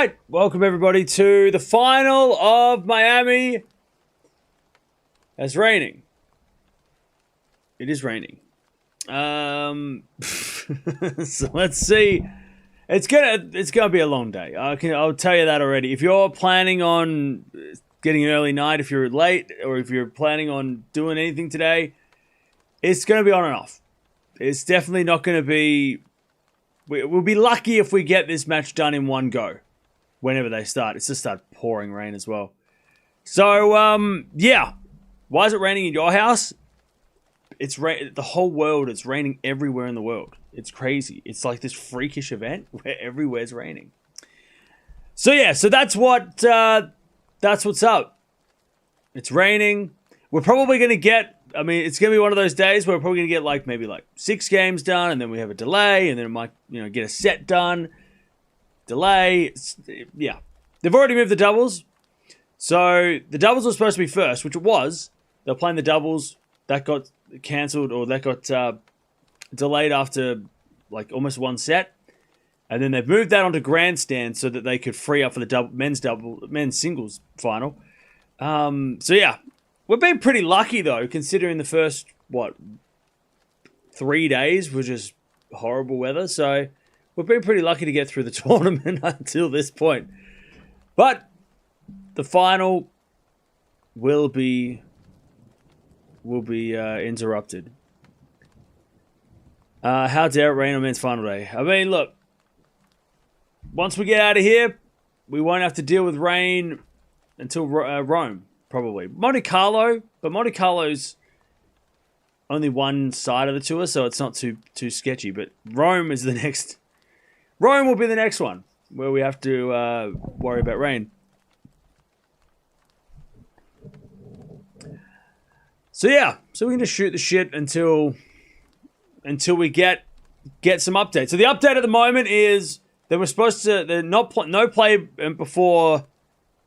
right, welcome everybody to the final of Miami. It's raining. It is raining. So let's see. It's gonna be a long day. I'll tell you that already. If you're planning on getting an early night, if you're late, or if you're planning on doing anything today, it's gonna be on and off. It's definitely not gonna be. We'll be lucky if we get this match done in one go. Whenever they start, it's just start pouring rain as well. So yeah, why is it raining in your house? It's the whole world. It's raining everywhere in the world. It's crazy. It's like this freakish event where everywhere's raining. So yeah, so that's what's up. It's raining. We're probably gonna get. I mean, it's gonna be one of those days where we're probably gonna get maybe 6 games done, and then we have a delay, and then it might get a set done. Delay. Yeah, they've already moved the doubles. So the doubles were supposed to be first, which it was. They're playing the doubles. That got cancelled, or that got delayed after almost one set, and then they've moved that onto grandstand so that they could free up for the men's singles final. So yeah, we've been pretty lucky though, considering the first 3 days were just horrible weather. So we've been pretty lucky to get through the tournament until this point. But the final will be interrupted. How dare it rain on men's final day? I mean, look, once we get out of here, we won't have to deal with rain until Rome, probably. Monte Carlo, but Monte Carlo's only one side of the tour, so it's not too sketchy. But Rome is the next. Rome will be the next one where we have to worry about rain. So yeah, so we can just shoot the shit until we get some updates. So the update at the moment is that we're supposed to no play before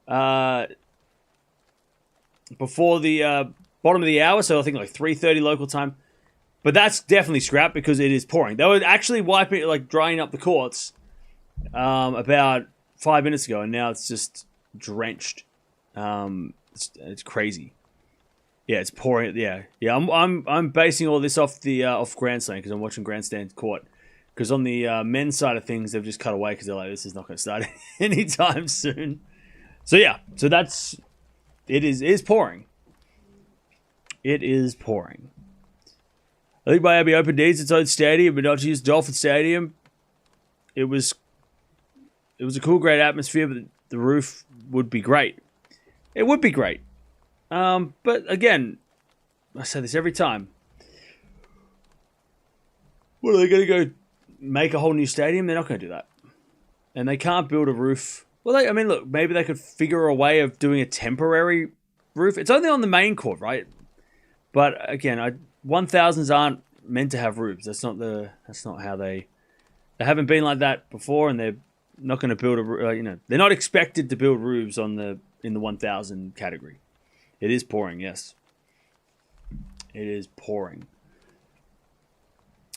the bottom of the hour. So I think 3:30 local time. But that's definitely scrapped because it is pouring. They were actually drying up the courts about 5 minutes ago, and now it's just drenched. It's crazy. Yeah, it's pouring. Yeah. I'm basing all this off the off grandstand because I'm watching grandstand court. Because on the men's side of things, they've just cut away because they're like, this is not going to start anytime soon. So yeah, so it is pouring. It is pouring. I think Miami Open needs its own stadium, but not to use Dolphin Stadium. It was a cool, great atmosphere, but the roof would be great. It would be great. But again, I say this every time. What are they going to go make a whole new stadium? They're not going to do that. And they can't build a roof. Well, look, maybe they could figure a way of doing a temporary roof. It's only on the main court, right? But again, 1000s aren't meant to have roofs. That's not how they haven't been like that before, and they're not going to build they're not expected to build roofs in the 1000 category. It is pouring, yes. It is pouring.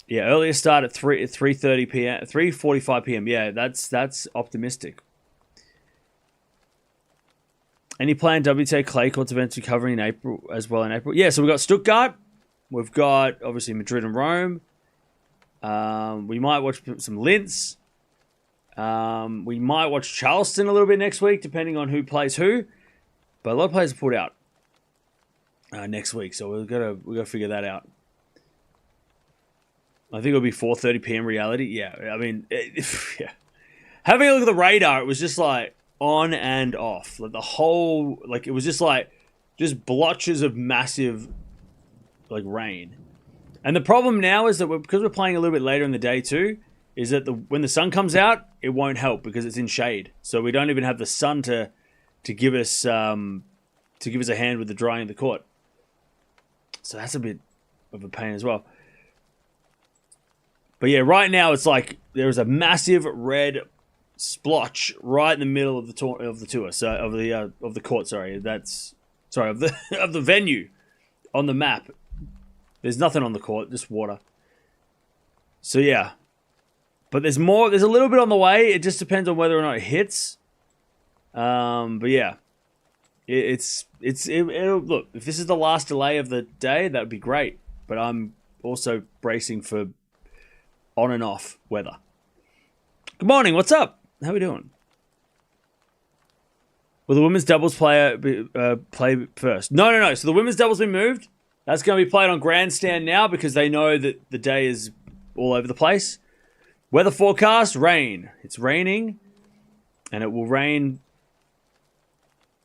Yeah, earlier start at 3:30 p.m. 3:45 p.m. Yeah, that's optimistic. Any planned WTA clay courts events recovering in April as well in April? Yeah, so we've got Stuttgart. We've got obviously Madrid and Rome. We might watch some Linz. We might watch Charleston a little bit next week, depending on who plays who. But a lot of players are pulled out next week, so we've got to figure that out. I think it'll be 4:30 p.m. reality. Yeah, I mean, yeah. Having a look at the radar, it was just on and off. The whole, it was just blotches of massive rain. And the problem now is that because we're playing a little bit later in the day too, is that when the sun comes out, it won't help because it's in shade. So we don't even have the sun to give us a hand with the drying of the court. So that's a bit of a pain as well. But yeah, right now it's there's a massive red splotch right in the middle of the tour. So of the court. Sorry, of the venue on the map. There's nothing on the court, just water. So yeah, but there's more. There's a little bit on the way. It just depends on whether or not it hits. But yeah, it'll look. If this is the last delay of the day, that would be great. But I'm also bracing for on and off weather. Good morning. What's up? How we doing? Will the women's doubles player play first? No. So the women's doubles been moved. That's going to be played on grandstand now because they know that the day is all over the place. Weather forecast, rain. It's raining, and it will rain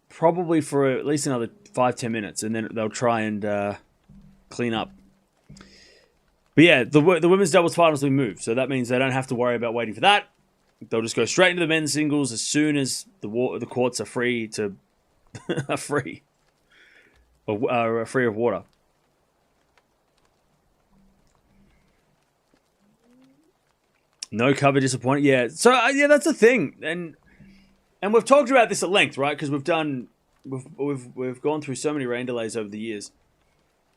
probably for at least another 5-10 minutes, and then they'll try and clean up. But yeah, the women's doubles finals will be moved, so that means they don't have to worry about waiting for that. They'll just go straight into the men's singles as soon as the courts are free to free of water. No cover disappointed. Yeah, so yeah, that's the thing, and we've talked about this at length, right? Because we've gone through so many rain delays over the years.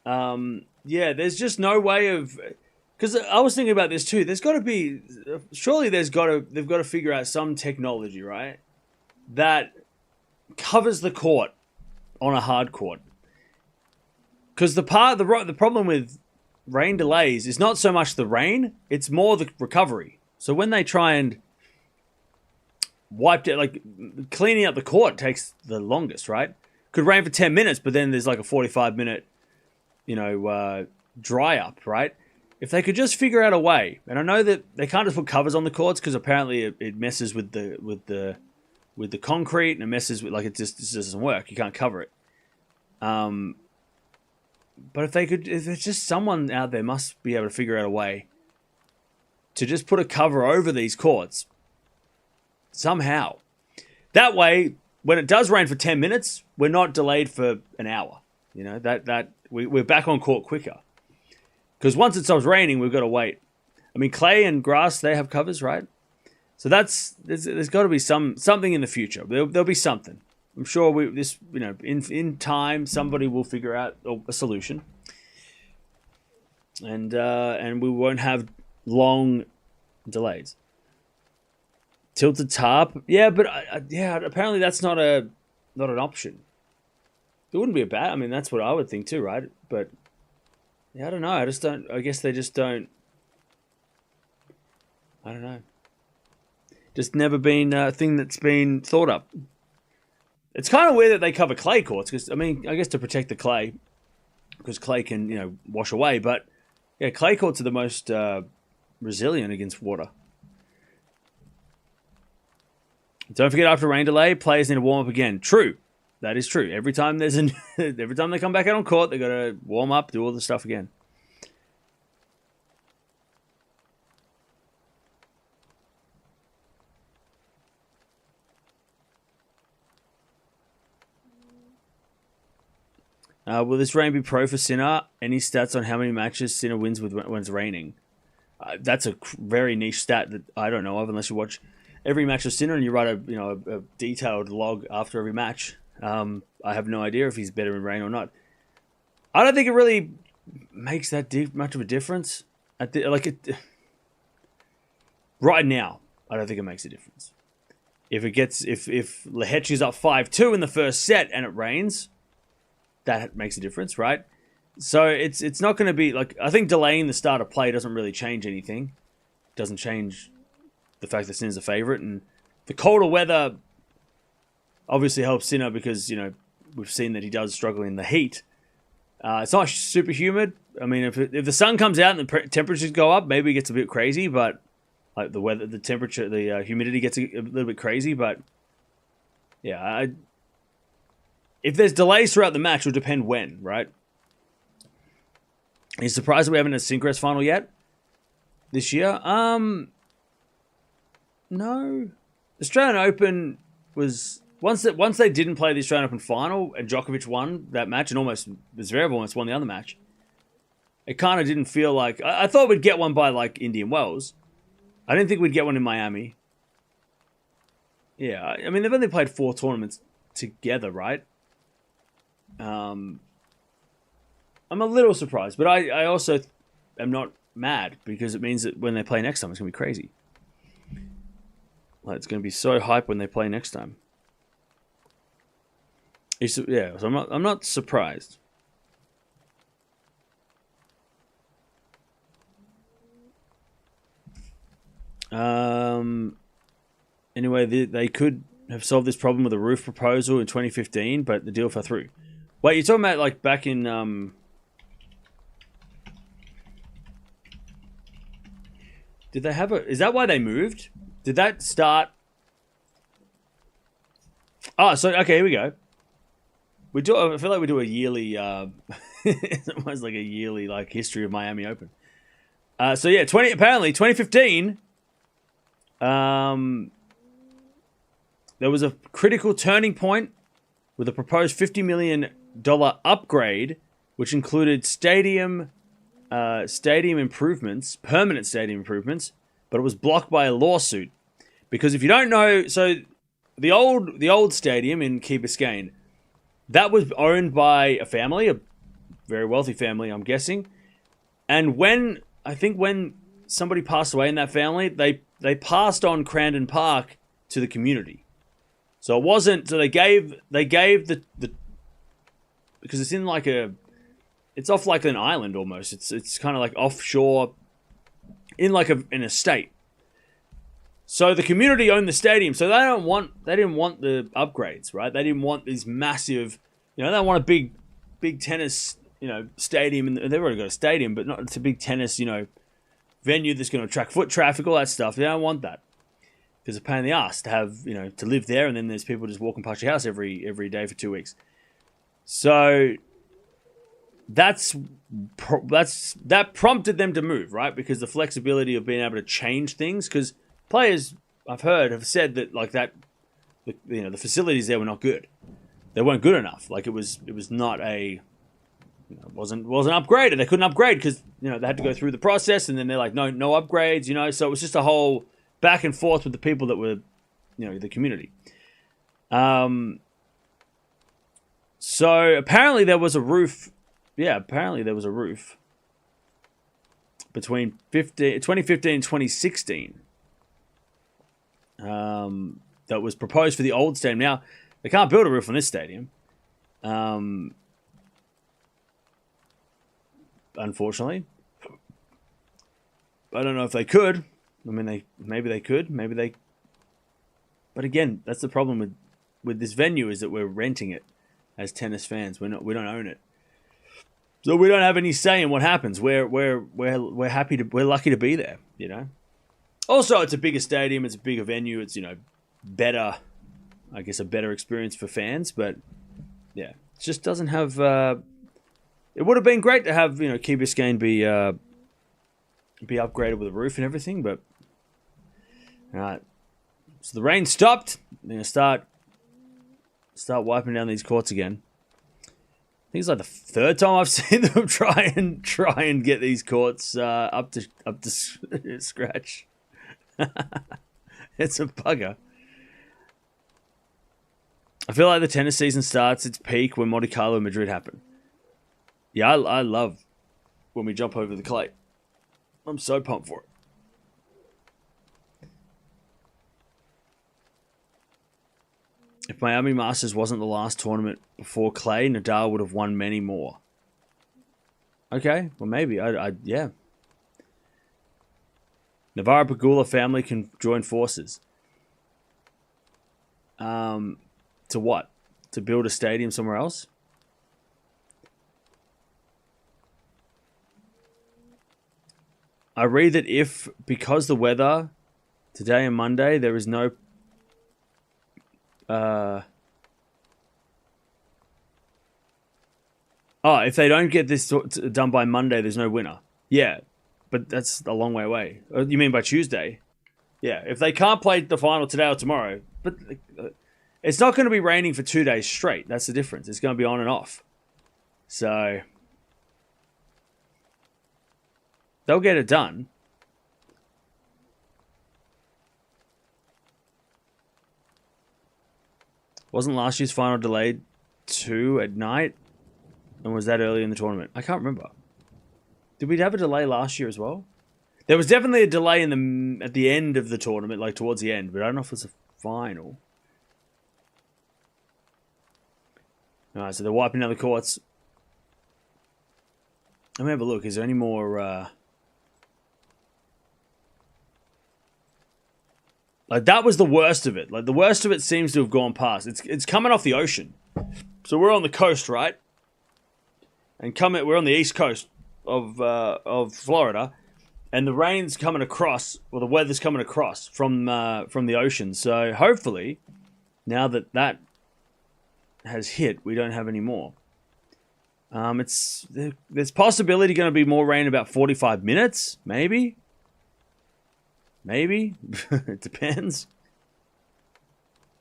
Yeah, there's just no way of. Because I was thinking about this too. There's got to be, surely they've got to figure out some technology, right, that covers the court on a hard court. Because the problem with rain delays is not so much the rain; it's more the recovery. So when they try and wipe it, like cleaning up the court takes the longest, right? Could rain for 10 minutes, but then there's like a 45-minute, dry up, right? If they could just figure out a way, and I know that they can't just put covers on the courts because apparently it messes with the concrete and it messes with it just doesn't work. You can't cover it. But if there's just someone out there must be able to figure out a way to just put a cover over these courts somehow. That way, when it does rain for 10 minutes, we're not delayed for an hour. We're back on court quicker. Because once it stops raining, we've got to wait. I mean, clay and grass, they have covers, right? So there's got to be something in the future. There'll be something. I'm sure in time somebody will figure out a solution, and we won't have long delays. Tilted tarp, yeah, but apparently that's not an option. It wouldn't be a bad. I mean, that's what I would think too, right? But yeah, I don't know. I guess they just don't. I don't know. Just never been a thing that's been thought up. It's kind of weird that they cover clay courts because, I mean, I guess to protect the clay, because clay can, wash away. But yeah, clay courts are the most resilient against water. Don't forget, after rain delay, players need to warm up again. True. That is true. Every time every time they come back out on court, they got to warm up, do all the stuff again. Will this rain be pro for Sinner? Any stats on how many matches Sinner wins when it's raining? That's a very niche stat that I don't know of unless you watch every match of Sinner and you write a detailed log after every match. I have no idea if he's better in rain or not. I don't think it really makes that much of a difference. Right now, I don't think it makes a difference. If Lehecka's up 5-2 in the first set and it rains, that makes a difference, right? So it's not going to be I think delaying the start of play doesn't really change anything. It doesn't change the fact that Sinner's a favorite, and the colder weather obviously helps Sinner because we've seen that he does struggle in the heat. It's not super humid. I mean, if the sun comes out and the temperatures go up, maybe it gets a bit crazy. But the weather, the temperature, the humidity gets a little bit crazy. But yeah, if there's delays throughout the match, it will depend when, right? Are you surprised that we haven't had a Synchros final yet this year? No. Australian Open was once they didn't play the Australian Open final and Djokovic won that match and Zverev almost won the other match. It kind of didn't feel like I thought we'd get one by Indian Wells. I didn't think we'd get one in Miami. Yeah, I mean they've only played 4 tournaments together, right? I'm a little surprised, but I also am not mad because it means that when they play next time, it's gonna be crazy. It's gonna be so hype when they play next time. Yeah, so I'm not surprised. Anyway, they could have solved this problem with a roof proposal in 2015, but the deal fell through. Wait, you're talking about like back in did they have a? Is that why they moved? Did that start? Oh, so okay, here we go. We do. I feel like we do a yearly. It's almost like a yearly like history of Miami Open. So yeah, apparently 2015. There was a critical turning point with a proposed $50 million upgrade, which included stadium improvements, permanent stadium improvements, but it was blocked by a lawsuit. Because if you don't know, so the old stadium in Key Biscayne, that was owned by a family, a very wealthy family, I'm guessing. And when somebody passed away in that family, they passed on Crandon Park to the community. So it wasn't. So they gave the because it's in like it's off like an island almost. It's kind of like offshore, in like an estate. So the community owned the stadium. So they didn't want the upgrades, right? They didn't want these massive, they don't want a big tennis, stadium. And they've already got a stadium, but not it's a big tennis, venue that's going to attract foot traffic, all that stuff. They don't want that. Because it's a pain in the ass to have, to live there, and then there's people just walking past your house every day for 2 weeks. So that prompted them to move, right? Because the flexibility of being able to change things. Because players, I've heard, have said that like that, the facilities there were not good. They weren't good enough. Like it was not a, wasn't upgraded. They couldn't upgrade because they had to go through the process, and then they're like no upgrades. So it was just a whole back and forth with the people that were, the community. So apparently there was a roof. Yeah, apparently there was a roof between 2015 and 2016 that was proposed for the old stadium. Now, they can't build a roof on this stadium, unfortunately. I don't know if they could. I mean, maybe they could, but again, that's the problem with this venue, is that we're renting it as tennis fans. We don't own it, so we don't have any say in what happens. We're lucky to be there, Also, it's a bigger stadium, it's a bigger venue, it's better, I guess, a better experience for fans. But yeah, it just doesn't have. It would have been great to have Key Biscayne be upgraded with a roof and everything, but. All right, so the rain stopped. They're gonna start wiping down these courts again. I think it's like the third time I've seen them try and get these courts up to scratch. It's a bugger. I feel like the tennis season starts its peak when Monte Carlo and Madrid happen. Yeah, I love when we jump over the clay. I'm so pumped for it. If Miami Masters wasn't the last tournament before clay, Nadal would have won many more. Okay, well maybe. Yeah. Navarro Pagula family can join forces. To what? To build a stadium somewhere else? I read that because the weather today and Monday, there is no if they don't get this done by Monday, there's no winner. Yeah, but that's a long way away. You mean by Tuesday? Yeah, if they can't play the final today or tomorrow, but it's not going to be raining for 2 days straight. That's the difference. It's going to be on and off. So they'll get it done. Wasn't last year's final delayed 2 at night? And was that early in the tournament? I can't remember. Did we have a delay last year as well? There was definitely a delay at the end of the tournament, like towards the end, but I don't know if it was a final. All right, so they're wiping down the courts. Let me have a look. Is there any more... Like, that was the worst of it. Like, the worst of it seems to have gone past. It's coming off the ocean. So we're on the coast, right? And we're on the east coast of Florida. And the rain's coming across, or the weather's coming across from the ocean. So hopefully, now that has hit, we don't have any more. There's possibility going to be more rain in about 45 minutes, maybe. Maybe. It depends.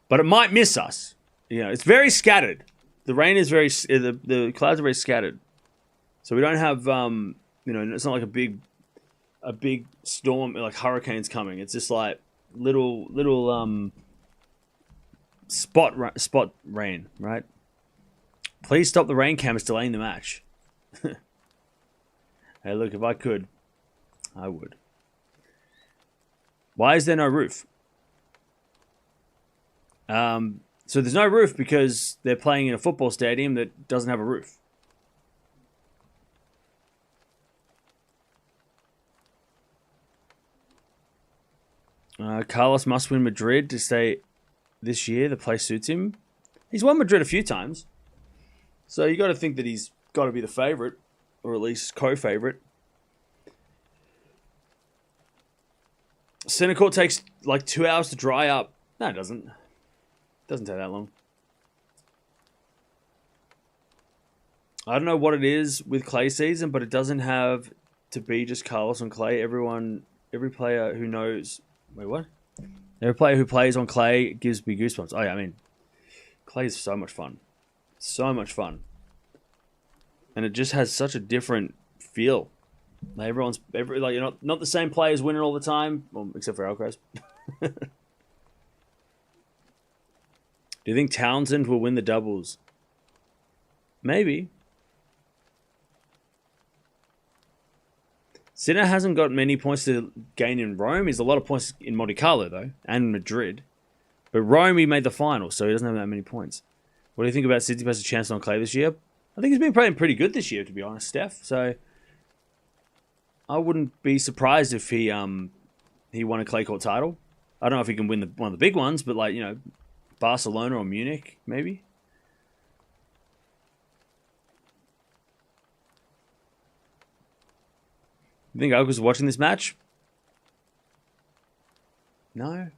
But it might miss us. You know, it's very scattered. The rain is the clouds are very scattered. So we don't have it's not like a big storm, like hurricanes coming. It's just like little spot rain, right? Please stop the rain cam. It's delaying the match. Hey, look, if I could, I would. Why is there no roof? So there's no roof because they're playing in a football stadium that doesn't have a roof. Carlos must win Madrid to stay this year. The place suits him. He's won Madrid a few times. So you got to think that he's got to be the favourite, or at least co-favourite. Center court takes like 2 hours to dry up. No, it doesn't. It doesn't take that long. I don't know what it is with clay season, but it doesn't have to be just Carlos on clay. Every player who knows... Wait, what? Every player who plays on clay gives me goosebumps. Oh, yeah, I mean, clay is so much fun. So much fun. And it just has such a different feel. Like you're not the same players winning all the time, well, except for Alcaraz. Do you think Townsend will win the doubles? Maybe. Sinner hasn't got many points to gain in Rome. He's a lot of points in Monte Carlo, though, and Madrid. But Rome, he made the final, so he doesn't have that many points. What do you think about Tsitsipas' chance on clay this year? I think he's been playing pretty good this year, to be honest, Steph. So I wouldn't be surprised if he won a clay court title. I don't know if he can win one of the big ones, but Barcelona or Munich, maybe. You think Alcaraz was watching this match? No.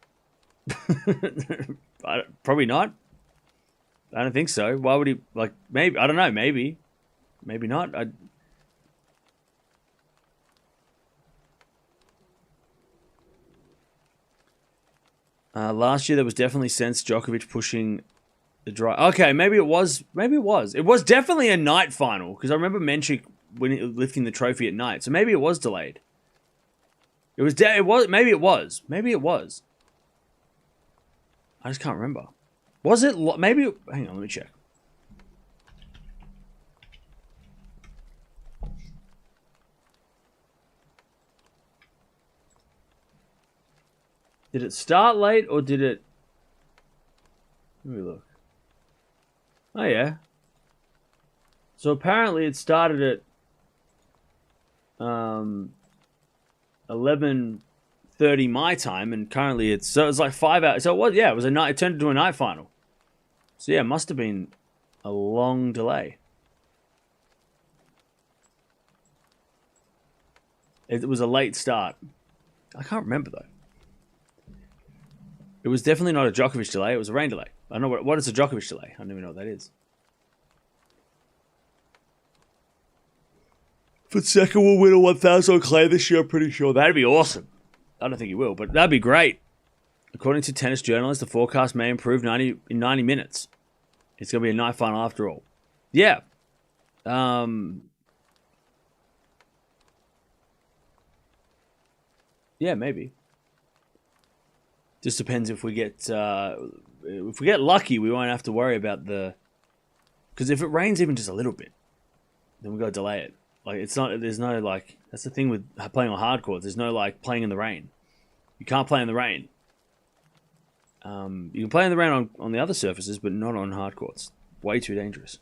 Probably not. I don't think so. Why would he, maybe, I don't know, maybe. Maybe not. Last year there was definitely sense Djokovic pushing the draw. Okay, maybe it was. It was definitely a night final, because I remember Menchik lifting the trophy at night. So maybe it was delayed. Maybe it was. I just can't remember. Was it? Maybe. Hang on, let me check. Did it start late or did it... Let me look. Oh, yeah. So apparently it started at 11:30 my time, and currently it's like 5 hours. So it was a night. It turned into a night final. So yeah, it must have been a long delay. It was a late start. I can't remember though. It was definitely not a Djokovic delay. It was a rain delay. I don't know what is a Djokovic delay. I don't even know what that is. Fonseca will win a 1,000 on clay this year, I'm pretty sure. That'd be awesome. I don't think he will, but that'd be great. According to Tennis Journalist, the forecast may improve in 90 minutes. It's going to be a night final after all. Yeah. Yeah, maybe. Just depends if we get lucky, we won't have to worry about the... Because if it rains even just a little bit, then we've got to delay it. There's no, that's the thing with playing on hard courts. There's no, playing in the rain. You can't play in the rain. You can play in the rain on the other surfaces, but not on hard courts. Way too dangerous.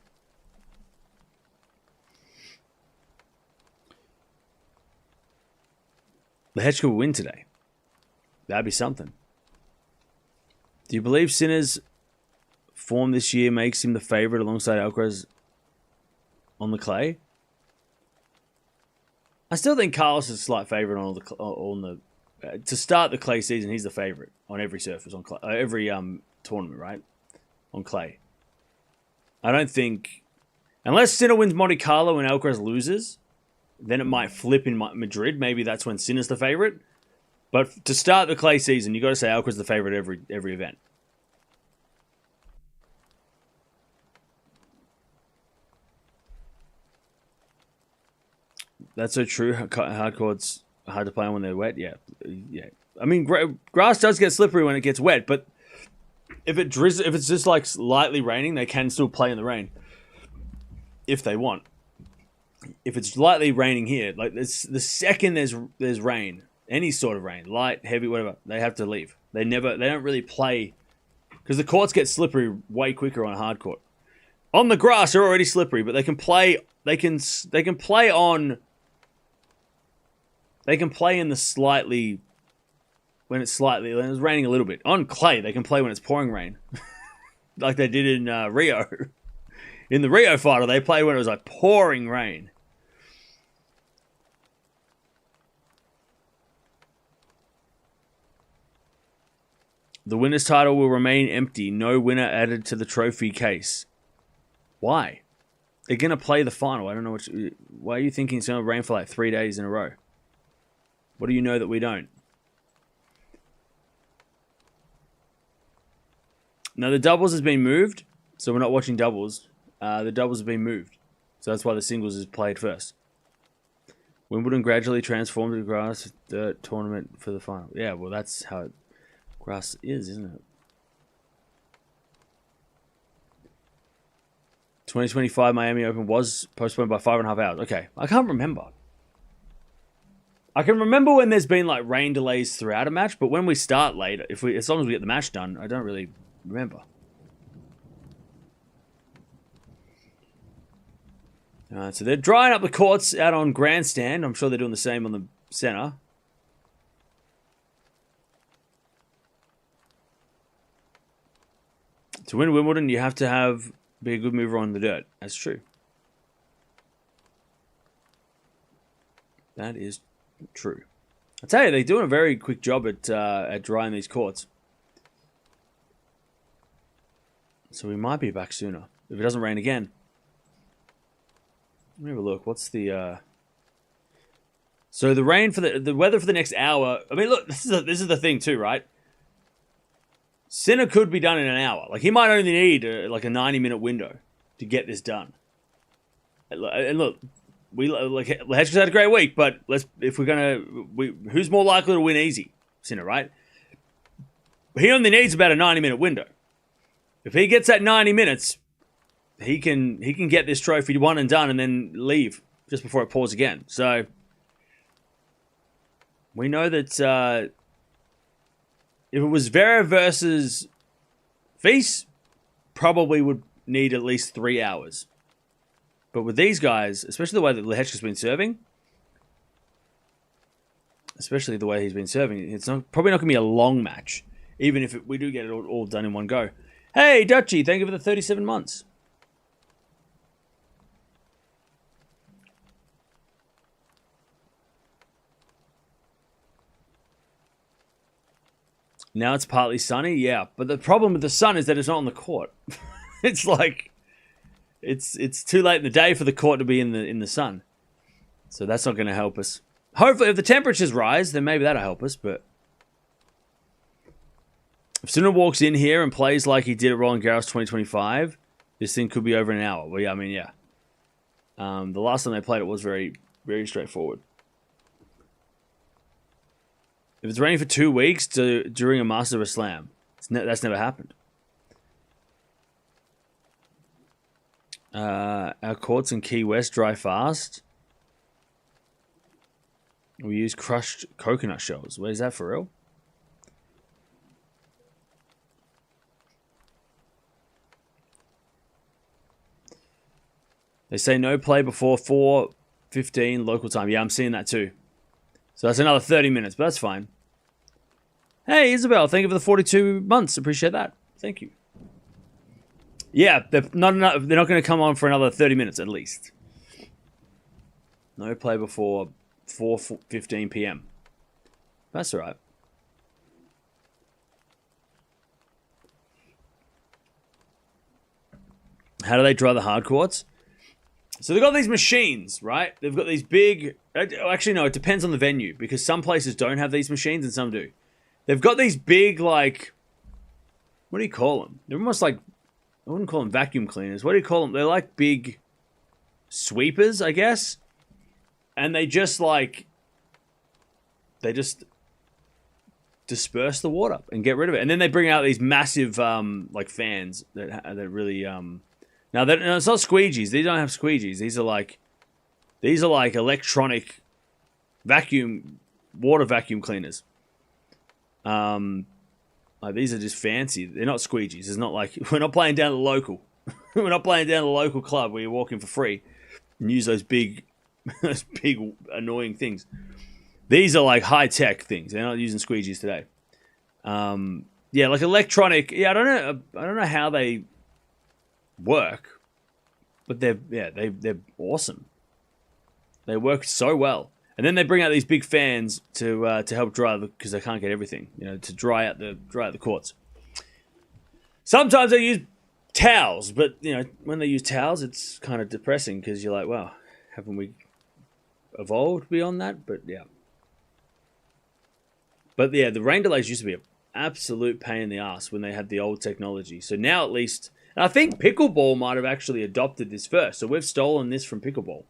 Lehecka will win today. That'd be something. Do you believe Sinner's form this year makes him the favourite alongside Alcaraz on the clay? I still think Carlos is a slight favourite on the to start the clay season. He's the favourite on every surface on clay, every tournament, right? On clay. I don't think, unless Sinner wins Monte Carlo and Alcaraz loses, then it might flip in Madrid. Maybe that's when Sinner's the favourite. But to start the clay season, you got to say Alcaraz the favourite every event. That's so true. Hard courts are hard to play on when they're wet. Yeah. I mean, grass does get slippery when it gets wet, but if it's just like lightly raining, they can still play in the rain if they want. If it's lightly raining here, like the second there's rain, any sort of rain, light, heavy, whatever, they have to leave. They don't really play because the courts get slippery way quicker on a hard court. On the grass, they're already slippery, but they can play. They can play in the slightly when it's raining a little bit. On clay, they can play when it's pouring rain, like they did in Rio. In the Rio final, they played when it was like pouring rain. The winner's title will remain empty. No winner added to the trophy case. Why? They're going to play the final. I don't know why are you thinking it's going to rain for like 3 days in a row? What do you know that we don't? Now, the doubles has been moved, so we're not watching doubles. The doubles have been moved, so that's why the singles is played first. Wimbledon gradually transformed to grass dirt tournament for the final. Yeah, well, that's how grass is, isn't it? 2025 Miami Open was postponed by 5.5 hours. Okay, I can't remember. I can remember when there's been like rain delays throughout a match, but when we start late, as long as we get the match done, I don't really remember. Alright, so they're drying up the courts out on grandstand. I'm sure they're doing the same on the center. To win Wimbledon, you have to be a good mover on the dirt. That's true. That is true. I tell you, they're doing a very quick job at drying these courts. So we might be back sooner if it doesn't rain again. Let me have a look. What's the so the rain for the weather for the next hour? I mean, look, this is the thing too, right? Sinner could be done in an hour. Like he might only need like a 90-minute window to get this done. And look, Lehecka's had a great week, but who's more likely to win easy? Sinner, right? He only needs about a 90-minute window. If he gets that 90 minutes, he can get this trophy one and done and then leave just before it pours again. So we know that if it was Vera versus Feast, probably would need at least 3 hours. But with these guys, especially the way that Lehecka's been serving, it's probably not going to be a long match, even if we do get it all done in one go. Hey, Dutchy, thank you for the 37 months. Now it's partly sunny, yeah. But the problem with the sun is that it's not on the court. It's like it's too late in the day for the court to be in the sun. So that's not going to help us. Hopefully, if the temperatures rise, then maybe that'll help us. But if Sinner walks in here and plays like he did at Roland Garros 2025, this thing could be over in an hour. Well, yeah, I mean, yeah. The last time they played it was very, very straightforward. If it's raining for 2 weeks during a Masters of a Slam, that's never happened. Our courts in Key West dry fast. We use crushed coconut shells. Where's that for real? They say no play before 4:15 local time. Yeah, I'm seeing that too. So that's another 30 minutes, but that's fine. Hey, Isabel, thank you for the 42 months. Appreciate that. Thank you. Yeah, they're not going to come on for another 30 minutes at least. No play before 4:15 p.m. That's all right. How do they dry the hard courts? So they've got these machines, right? They've got these big... Actually, no, it depends on the venue, because some places don't have these machines and some do. They've got these big, like... What do you call them? They're almost like... I wouldn't call them vacuum cleaners. What do you call them? They're like big sweepers, I guess. And they just, like... They just disperse the water and get rid of it. And then they bring out these massive, like, fans that really... Now, it's not squeegees. These don't have squeegees. These are like electronic water vacuum cleaners. Like these are just fancy. They're not squeegees. It's not like we're not playing down the local. We're not playing down the local club where you walk in for free and use those big annoying things. These are like high tech things. They're not using squeegees today. Yeah, like electronic. Yeah, I don't know how they work, but they're awesome. They work so well, and then they bring out these big fans to help dry because they can't get everything, to dry out the courts. Sometimes they use towels, but when they use towels, it's kind of depressing because you're like, wow, haven't we evolved beyond that? But yeah, the rain delays used to be an absolute pain in the ass when they had the old technology. So now at least. And I think pickleball might have actually adopted this first. So we've stolen this from pickleball.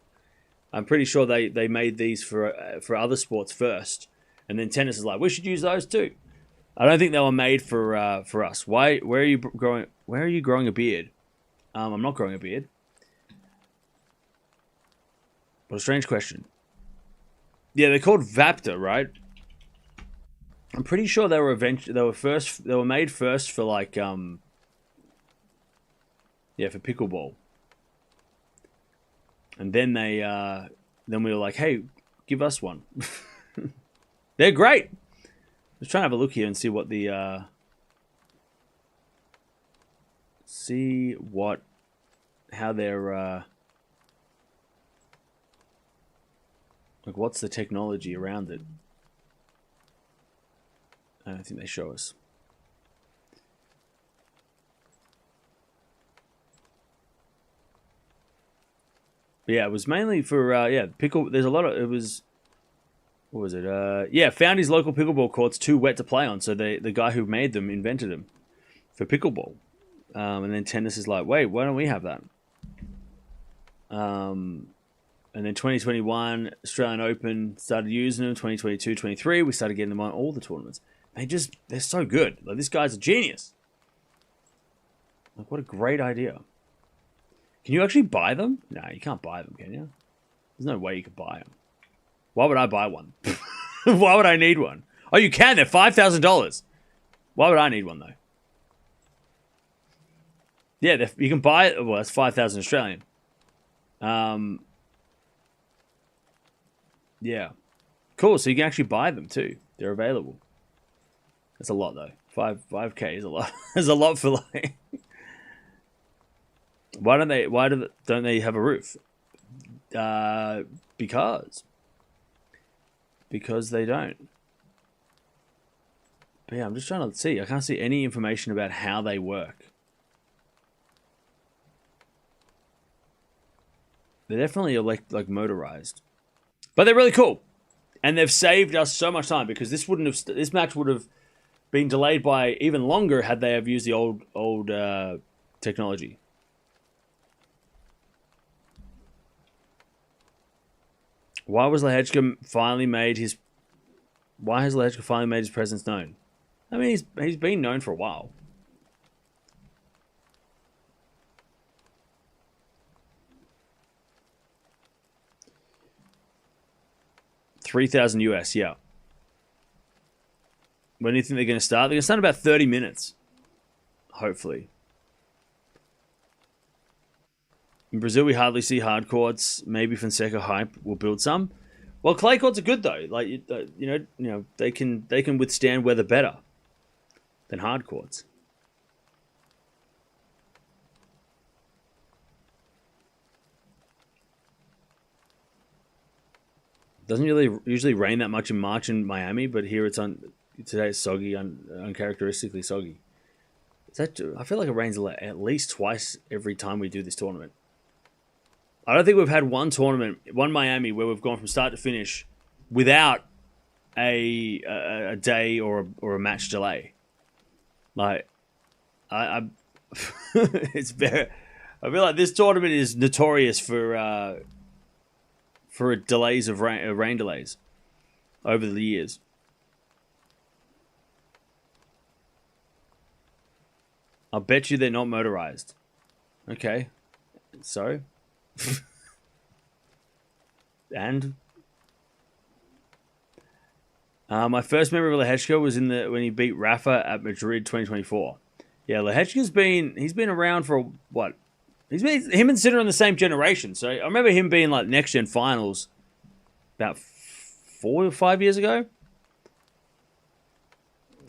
I'm pretty sure they made these for other sports first. And then tennis is like, we should use those too. I don't think they were made for us. Where are you growing a beard? I'm not growing a beard. What a strange question. Yeah, they're called Vaptor, right? I'm pretty sure they were made first for like for pickleball. And then then we were like, hey, give us one. They're great. Let's try and have a look here and see what how they're, like what's the technology around it. I don't think they show us. But yeah, it was mainly for pickle. There's a lot of it was. What was it? Found his local pickleball courts too wet to play on, so the guy who made them invented them for pickleball. And then tennis is like, wait, why don't we have that? And then 2021 Australian Open started using them. 2022, 23 we started getting them on all the tournaments. They're so good. Like this guy's a genius. Like what a great idea. Can you actually buy them? No, you can't buy them, can you? There's no way you could buy them. Why would I buy one? Why would I need one? Oh, you can. They're $5,000. Why would I need one, though? Yeah, you can buy it. Well, that's 5,000 Australian. Yeah. Cool, so you can actually buy them, too. They're available. That's a lot, though. 5K is a lot. There's a lot for, like... Why don't they have a roof? Because they don't. But yeah, I'm just trying to see. I can't see any information about how they work. They're definitely like motorized, but they're really cool, and they've saved us so much time because this match would have been delayed by even longer had they have used the old technology. Why has Lehecka finally made his presence known? I mean, he's been known for a while. $3,000 US, yeah. When do you think they're going to start? They're going to start in about 30 minutes. Hopefully. In Brazil, we hardly see hard courts. Maybe Fonseca hype will build some. Well, clay courts are good though. Like you know, they can withstand weather better than hard courts. Doesn't really usually rain that much in March in Miami, but here today it's soggy, uncharacteristically soggy. I feel like it rains at least twice every time we do this tournament. I don't think we've had one Miami, where we've gone from start to finish without a day or a match delay. Like, it's very. I feel like this tournament is notorious for delays of rain delays over the years. I'll bet you they're not motorized. Okay, so and my first memory of Lehecka was when he beat Rafa at Madrid 2024. Yeah, Lehecka's been around for what? Him and Sinner in the same generation. So I remember him being like next gen finals about 4 or 5 years ago.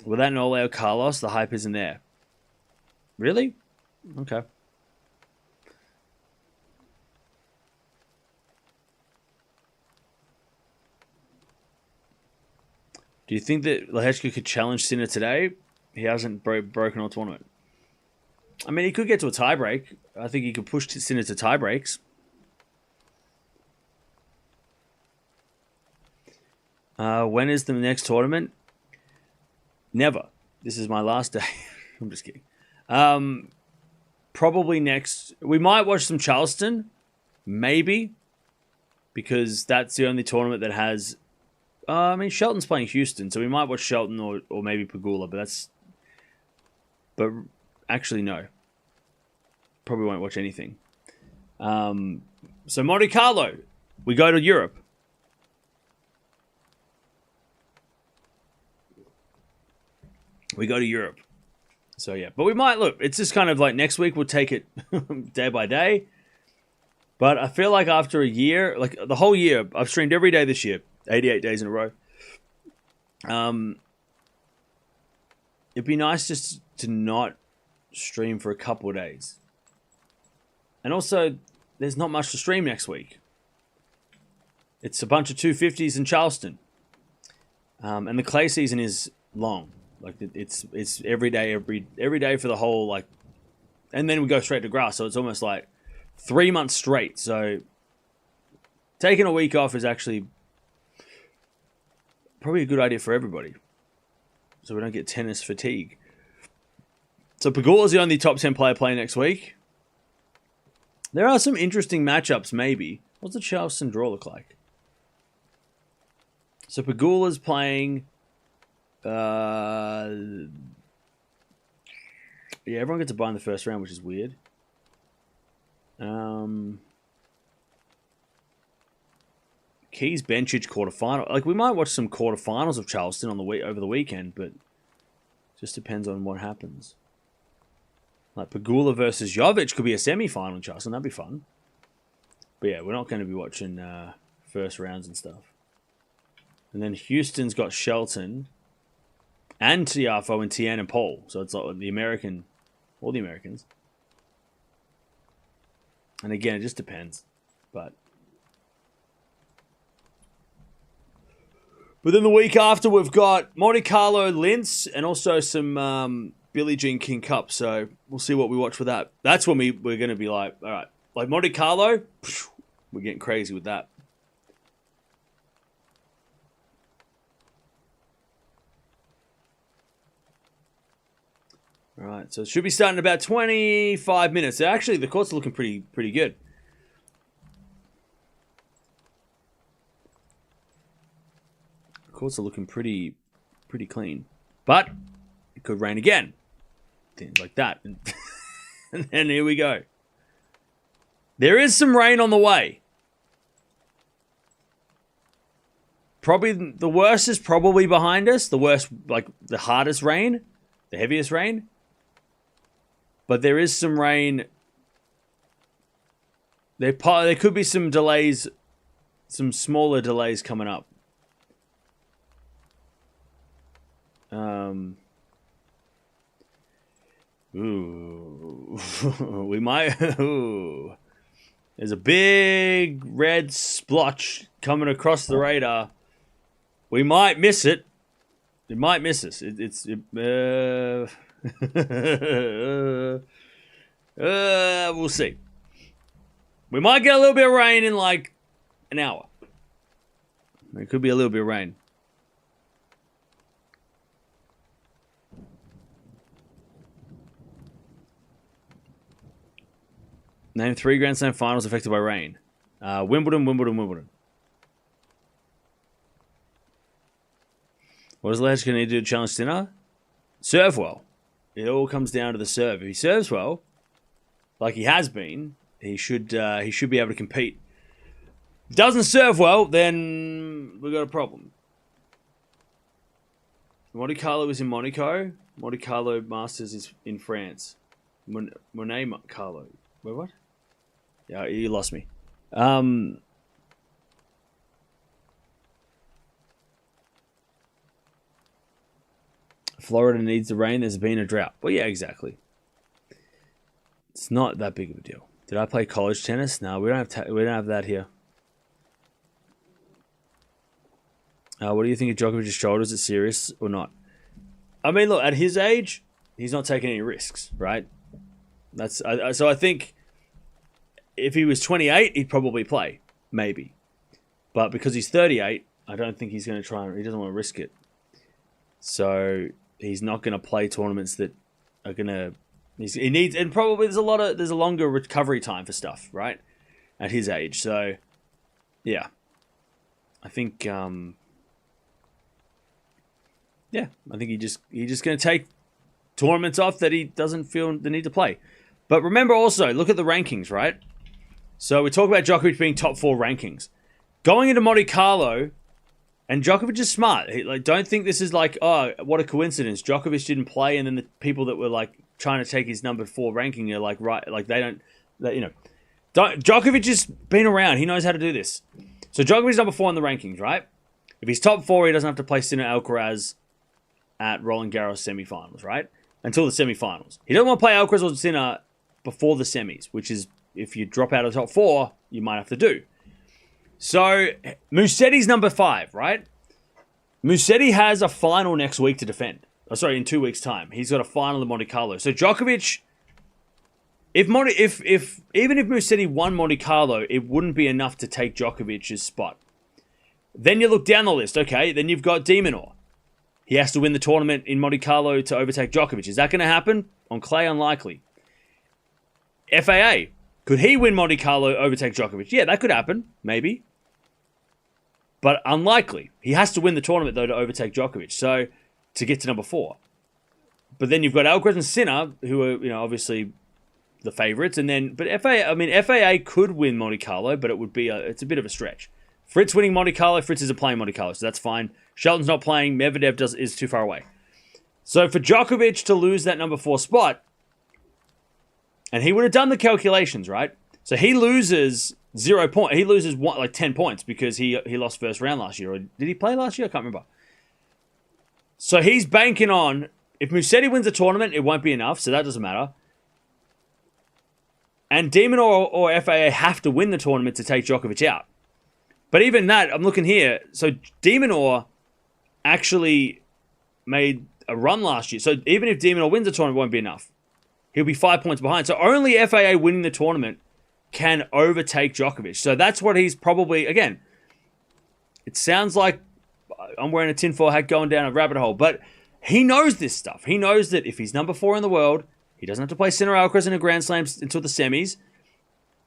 Without Nole or Carlos, the hype isn't there. Really? Okay. Do you think that Lehecka could challenge Sinner today? He hasn't broken all tournament. I mean, he could get to a tiebreak. I think he could push Sinner to tiebreaks. When is the next tournament? Never. This is my last day. I'm just kidding. Probably next. We might watch some Charleston. Maybe. Because that's the only tournament that has... I mean, Shelton's playing Houston, so we might watch Shelton or maybe Pegula, but actually, no. Probably won't watch anything. So Monte Carlo, we go to Europe. So yeah, but we might look. It's just kind of like next week we'll take it day by day. But I feel like after a year, like the whole year, I've streamed every day this year, 88 days in a row. It'd be nice just to not stream for a couple of days. And also, there's not much to stream next week. It's a bunch of 250s in Charleston. And the clay season is long. Like it's every day for the whole, like, and then we go straight to grass. So it's almost like 3 months straight. So taking a week off is actually probably a good idea for everybody. So we don't get tennis fatigue. So Pegula's the only top 10 player playing next week. There are some interesting matchups, maybe. What's the Charleston draw look like? So Pegula's playing... yeah, everyone gets a bye in the first round, which is weird. Keys Bencic quarterfinal. Like, we might watch some quarterfinals of Charleston over the weekend, but just depends on what happens. Like Pegula versus Jovic could be a semi-final in Charleston. That'd be fun. But yeah, we're not going to be watching first rounds and stuff. And then Houston's got Shelton and Tiafoe and Tien and Paul. So it's like all the Americans. And again, it just depends. But then the week after, we've got Monte Carlo, Linz, and also some Billie Jean King Cup. So we'll see what we watch for that. That's when we're going to be like, all right, like Monte Carlo, we're getting crazy with that. All right, so it should be starting in about 25 minutes. Actually, the courts are looking pretty good. The courts are looking pretty clean. But it could rain again. Things like that. And then here we go. There is some rain on the way. Probably the worst is probably behind us. The worst, like the hardest rain, the heaviest rain. But there is some rain There could be some delays, some smaller delays coming up. Ooh, we might. Ooh. There's a big red splotch coming across the radar. We might miss it. It might miss us. We'll see. We might get a little bit of rain in like an hour. It could be a little bit of rain. Name 3 Grand Slam finals affected by rain. Wimbledon. What does Lehecka need to do to challenge Sinner? Serve well. It all comes down to the serve. If he serves well, like he has been, he should be able to compete. If he doesn't serve well, then we've got a problem. Monte Carlo is in Monaco. Monte Carlo Masters is in France. Monte Carlo. Wait, what? Yeah, you lost me. Florida needs the rain. There's been a drought. Well, yeah, exactly. It's not that big of a deal. Did I play college tennis? No, we don't have that here. What do you think of Djokovic's shoulder? Is it serious or not? I mean, look, at his age, he's not taking any risks, right? So I think if he was 28, he'd probably play, maybe. But because he's 38, I don't think he's going to try. He doesn't want to risk it. So he's not going to play tournaments that are going to. He needs, and probably there's a longer recovery time for stuff, right? At his age, so yeah, I think I think he's just going to take tournaments off that he doesn't feel the need to play. But remember also, look at the rankings, right? So we talk about Djokovic being top 4 rankings. Going into Monte Carlo, and Djokovic is smart. Don't think this is like, oh, what a coincidence. Djokovic didn't play, and then the people that were like trying to take his number 4 ranking are like, right, like Djokovic has been around. He knows how to do this. So Djokovic's number 4 in the rankings, right? If he's top 4, he doesn't have to play Sinner Alcaraz at Roland Garros semifinals, right? Until the semifinals. He doesn't want to play Alcaraz or Sinner before the semis, which is, if you drop out of the top 4, you might have to do. So, Musetti's number 5, right? Musetti has a final next week to defend. Oh, sorry, in 2 weeks' time. He's got a final in Monte Carlo. So, Djokovic, even if Musetti won Monte Carlo, it wouldn't be enough to take Djokovic's spot. Then you look down the list, okay? Then you've got De Minaur. He has to win the tournament in Monte Carlo to overtake Djokovic. Is that going to happen? On clay, unlikely. FAA. Could he win Monte Carlo, overtake Djokovic? Yeah, that could happen. Maybe. But unlikely. He has to win the tournament, though, to overtake Djokovic. So, to get to number 4. But then you've got Alcaraz and Sinner, who are, obviously the favourites. But FAA could win Monte Carlo, but it's a bit of a stretch. Fritz winning Monte Carlo, Fritz isn't playing Monte Carlo, so that's fine. Shelton's not playing, Medvedev is too far away. So for Djokovic to lose that number 4 spot, and he would have done the calculations, right? So he loses 0 points. He loses 10 points because he lost first round last year. Or did he play last year? I can't remember. So he's banking on, if Musetti wins the tournament, it won't be enough, so that doesn't matter. And De Minaur or FAA have to win the tournament to take Djokovic out. But even that, I'm looking here. So De Minaur actually made a run last year. So even if De Minaur wins the tournament, it won't be enough. He'll be 5 points behind. So only FAA winning the tournament can overtake Djokovic. So that's what he's probably, again, it sounds like I'm wearing a tinfoil hat going down a rabbit hole, but he knows this stuff. He knows that if he's number 4 in the world, he doesn't have to play Sinner Alcaraz in a Grand Slam until the semis.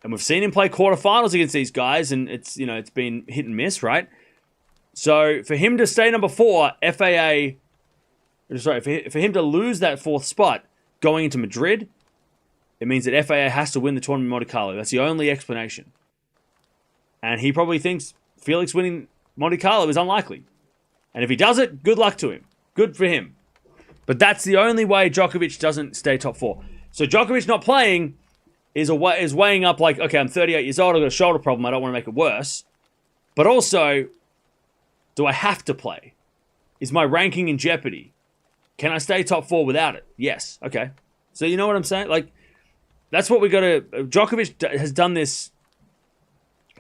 And we've seen him play quarterfinals against these guys, and it's been hit and miss, right? So for him to stay number 4, for him to lose that 4th spot going into Madrid, it means that FAA has to win the tournament in Monte Carlo. That's the only explanation. And he probably thinks Felix winning Monte Carlo is unlikely. And if he does it, good luck to him. Good for him. But that's the only way Djokovic doesn't stay top 4. So Djokovic not playing is weighing up like, okay, I'm 38 years old, I've got a shoulder problem, I don't want to make it worse. But also, do I have to play? Is my ranking in jeopardy? Can I stay top 4 without it? Yes. Okay. So you know what I'm saying? Like, that's what we got to... Djokovic has done this...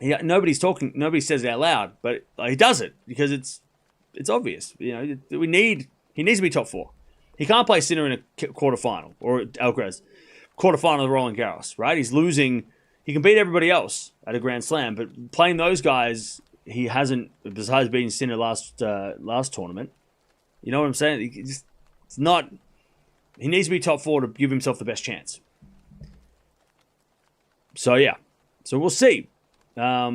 Nobody says it out loud, but he does it because it's obvious. You know, he needs to be top 4. He can't play Sinner in a quarterfinal or Alcaraz. Quarterfinal of Roland Garros, right? He's losing. He can beat everybody else at a Grand Slam, but playing those guys, he hasn't, besides beating Sinner last tournament. You know what I'm saying? It's not... He needs to be top 4 to give himself the best chance. So, yeah. So, we'll see how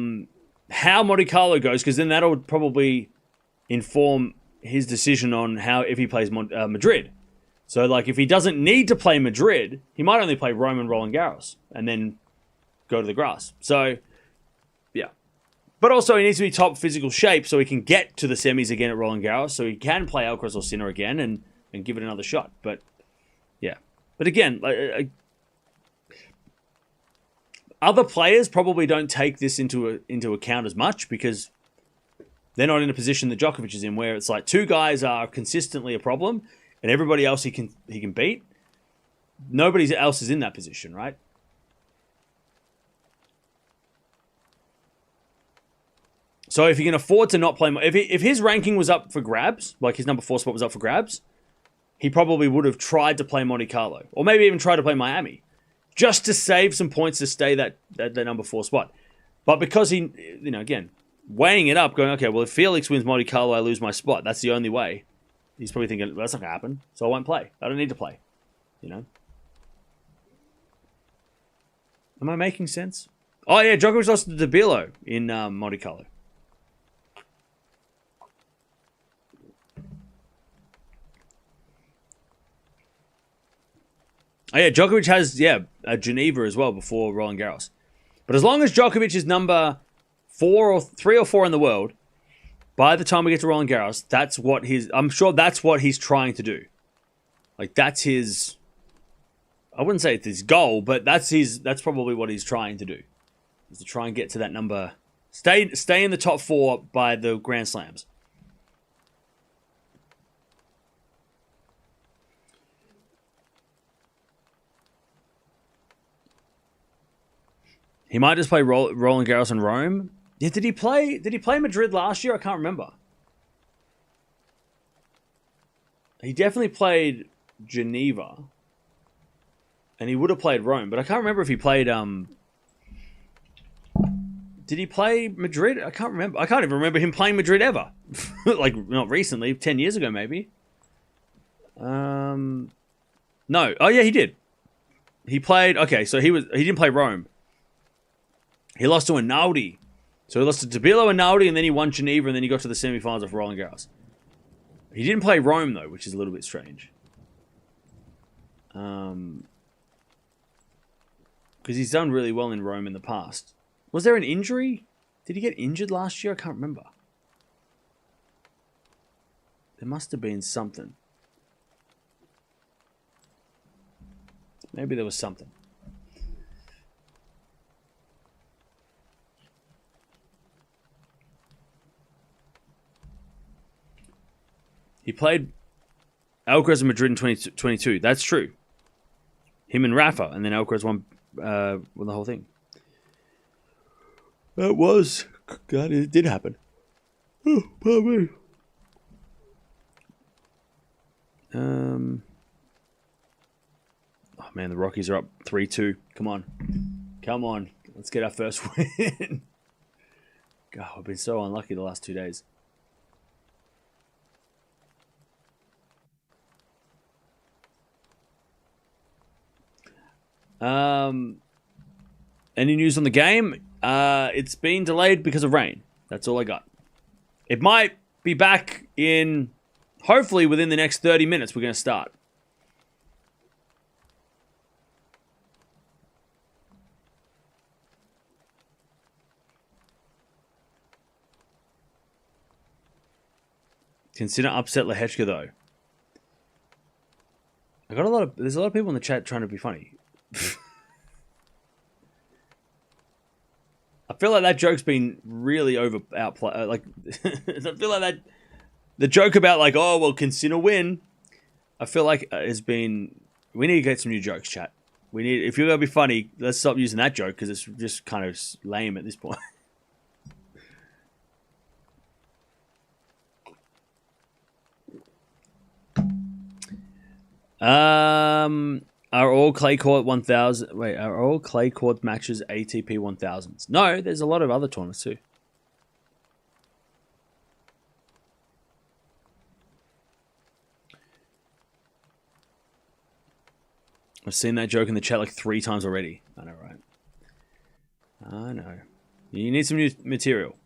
Monte Carlo goes, because then that'll probably inform his decision on if he plays Madrid. So, like, if he doesn't need to play Madrid, he might only play Rome and Roland Garros and then go to the grass. So, yeah. But also, he needs to be top physical shape so he can get to the semis again at Roland Garros, so he can play Alcaraz or Sinner again and give it another shot. But, yeah. But again, other players probably don't take this into account as much because they're not in a position that Djokovic is in, where it's like 2 guys are consistently a problem and everybody else he can beat. Nobody else is in that position, right? So if he can afford to not play... If his ranking was up for grabs, like his number 4 spot was up for grabs, he probably would have tried to play Monte Carlo. Or maybe even try to play Miami. Just to save some points to stay that number 4 spot. But because he, again, weighing it up, going, okay, well, if Felix wins Monte Carlo, I lose my spot. That's the only way. He's probably thinking, well, that's not going to happen, so I won't play. I don't need to play. Am I making sense? Oh, yeah, Djokovic lost to Dabilo in Monte Carlo. Oh, yeah, Djokovic has, Geneva as well before Roland Garros. But as long as Djokovic is number 3 or 4 in the world, by the time we get to Roland Garros, I'm sure that's what he's trying to do. Like, that's his, I wouldn't say it's his goal, but that's probably what he's trying to do. Is to try and get to that number, stay in the top 4 by the Grand Slams. He might just play Roland Garros and Rome. Yeah, did he play Madrid last year? I can't remember. He definitely played Geneva. And he would have played Rome, but I can't remember if he played did he play Madrid? I can't remember. I can't even remember him playing Madrid ever. Like, not recently, 10 years ago maybe. No. Oh yeah, he did. He played, okay, so he didn't play Rome. He lost to Einaudi. So he lost to Dabilo and Einaudi, and then he won Geneva, and then he got to the semifinals of Roland Garros. He didn't play Rome, though, which is a little bit strange. Because he's done really well in Rome in the past. Was there an injury? Did he get injured last year? I can't remember. There must have been something. Maybe there was something. He played Alcaraz in Madrid in 2022. That's true. Him and Rafa, and then Alcaraz won the whole thing. That was... God, it did happen. Oh, pardon me. Oh, man, the Rockies are up 3-2. Come on. Come on. Let's get our first win. God, I've been so unlucky the last 2 days. Any news on the game? It's been delayed because of rain. That's all I got. It might be back in, hopefully within the next 30 minutes, we're going to start. Consider upset Lehecka, though. There's a lot of people in the chat trying to be funny. feel like that joke's been really outplayed. Like, I feel like that the joke about like, oh well, can Sinner win? I feel like has been. We need to get some new jokes, chat. We need, if you're gonna be funny, let's stop using that joke because it's just kind of lame at this point. Are all clay court 1000? Wait, are all clay court matches ATP 1000s? No, there's a lot of other tournaments too. I've seen that joke in the chat like 3 times already. I know, right? I know. You need some new material.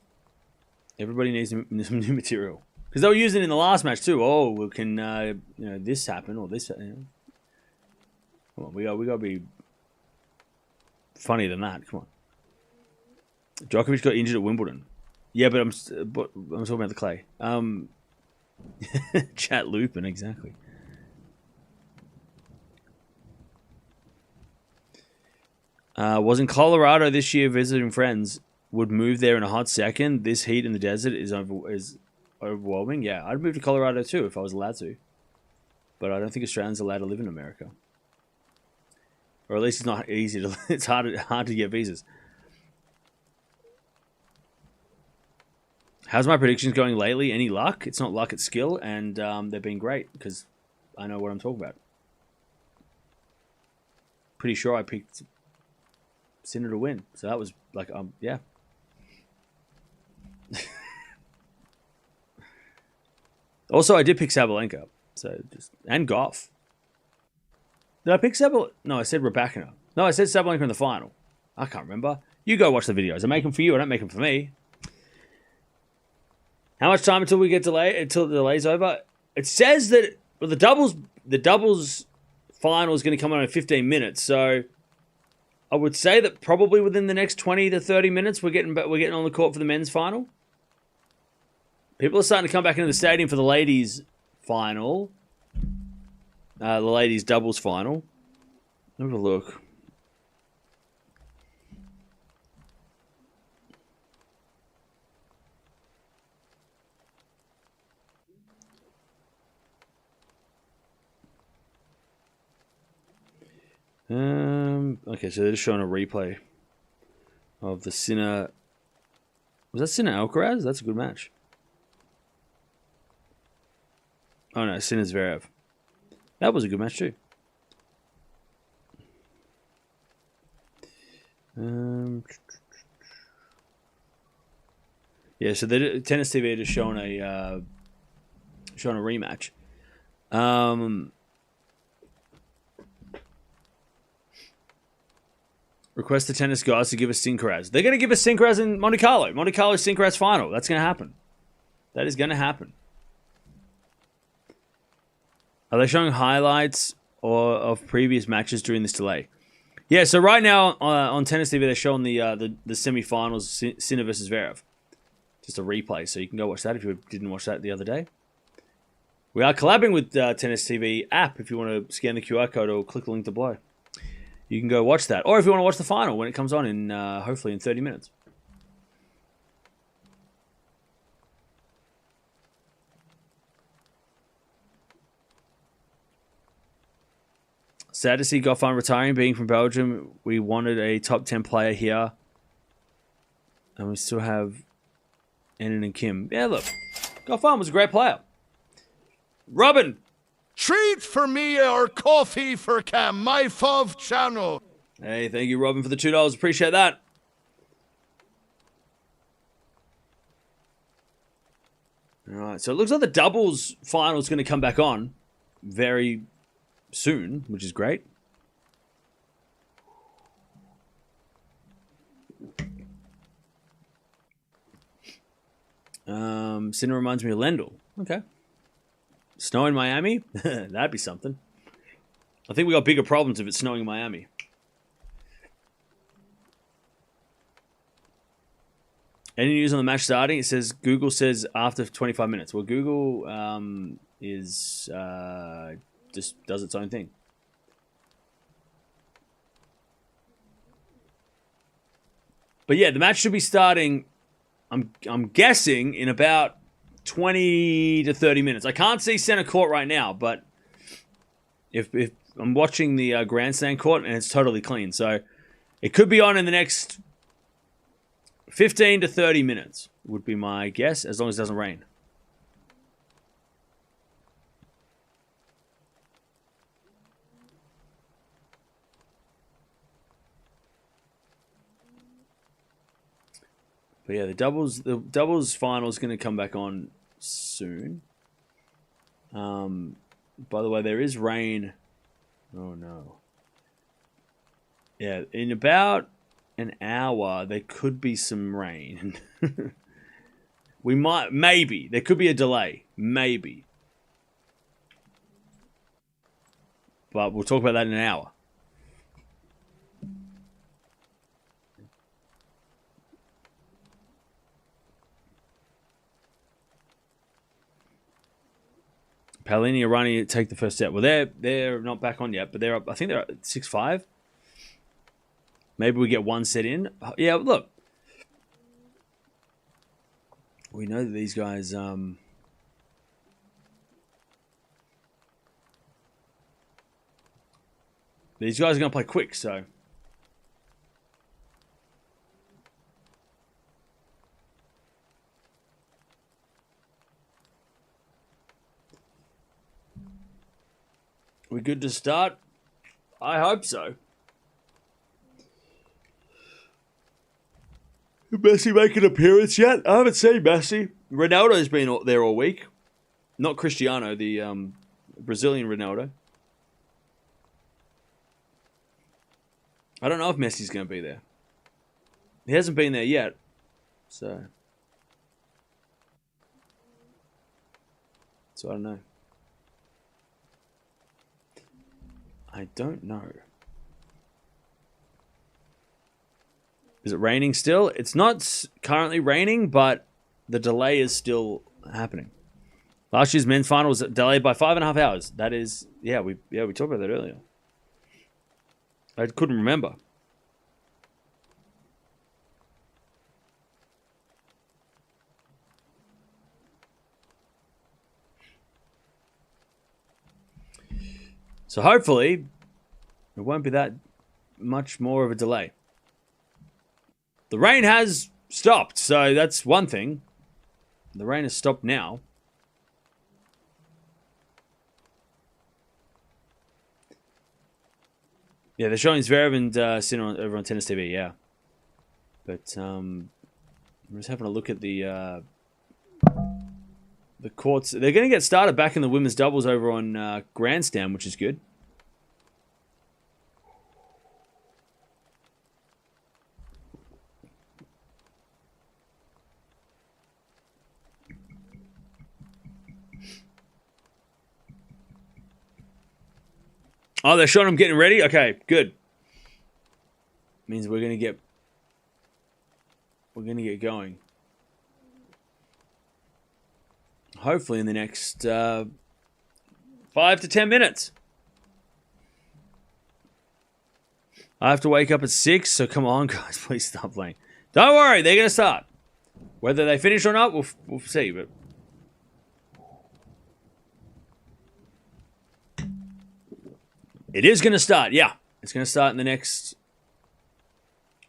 Everybody needs some new material. Because they were using it in the last match too. Oh, well, can this happen or this? Come on, we got to be funnier than that. Come on. Djokovic got injured at Wimbledon. Yeah, but I'm talking about the clay. Chat looping exactly. Was in Colorado this year visiting friends. Would move there in a hot second. This heat in the desert is overwhelming. Yeah, I'd move to Colorado too if I was allowed to. But I don't think Australians are allowed to live in America. Or at least it's not easy to. It's hard to get visas. How's my predictions going lately? Any luck? It's not luck, it's skill, and they've been great because I know what I'm talking about. Pretty sure I picked Sinner to win, so that was like yeah. Also, I did pick Sabalenka, so and Gauff. Did I pick Sabalenka? No, I said Raducanu. No, I said Sabalenka in the final. I can't remember. You go watch the videos. I make them for you. I don't make them for me. How much time until we get until the delay's over? It says that the doubles final is going to come on in 15 minutes. So I would say that probably within the next 20 to 30 minutes we're getting on the court for the men's final. People are starting to come back into the stadium for the ladies' final. The ladies' doubles final. Have a look. Okay, so they're just showing a replay of the Sinner. Was that Sinner Alcaraz? That's a good match. Oh no, Sinner Zverev. That was a good match too. Yeah, so the Tennis TV are just showing a rematch. Request the tennis guys to give us Sincaraz. They're going to give us Sincaraz in Monte Carlo. Monte Carlo Sincaraz final. That's going to happen. That is going to happen. Are they showing highlights of previous matches during this delay? Yeah, so right now on Tennis TV, they're showing the semi-finals, Sinner versus Zverev. Just a replay, so you can go watch that if you didn't watch that the other day. We are collabing with Tennis TV app if you want to scan the QR code or click the link below. You can go watch that. Or if you want to watch the final when it comes on in hopefully in 30 minutes. Sad to see Goffin retiring, being from Belgium. We wanted a top 10 player here. And we still have Enon and Kim. Yeah, look. Goffin was a great player. Robin. Treat for me or coffee for Cam, my fav channel. Hey, thank you, Robin, for the $2. Appreciate that. All right, so it looks like the doubles final is going to come back on very soon, which is great. Sinner reminds me of Lendl. Okay. Snow in Miami? That'd be something. I think we got bigger problems if it's snowing in Miami. Any news on the match starting? It says Google says after 25 minutes. Well, Google is just does its own thing. But yeah, the match should be starting, I'm guessing, in about 20 to 30 minutes. I can't see center court right now, but if I'm watching the grandstand court and it's totally clean. So it could be on in the next 15 to 30 minutes would be my guess, as long as it doesn't rain. But yeah, the doubles final is going to come back on soon. By the way, there is rain. Oh no. Yeah, in about an hour there could be some rain. Maybe there could be a delay, maybe. But we'll talk about that in an hour. Paolini and Rani take the first set. Well, they're not back on yet, but they're up. I think they're at 6-5. Maybe we get one set in. Yeah, look. We know that these guys... These guys are going to play quick, so... We good to start? I hope so. Did Messi make an appearance yet? I haven't seen Messi. Ronaldo's been there all week. Not Cristiano, the Brazilian Ronaldo. I don't know if Messi's going to be there. He hasn't been there yet. So I don't know. I don't know. Is it raining still? It's not currently raining, but the delay is still happening. Last year's men's final was delayed by 5.5 hours. That is, we talked about that earlier. I couldn't remember. So hopefully, it won't be that much more of a delay. The rain has stopped, so that's one thing. The rain has stopped now. Yeah, they're showing Zverev and Sinner over on Tennis TV, yeah. But I'm just having a look at the courts. They're going to get started back in the women's doubles over on Grandstand, which is good. Oh, they're showing them getting ready? Okay, good. Means we're going to get going. Hopefully in the next 5 to 10 minutes. I have to wake up at 6, so come on, guys. Please stop playing. Don't worry, they're going to start. Whether they finish or not, we'll see. But it is going to start, yeah. It's going to start in the next...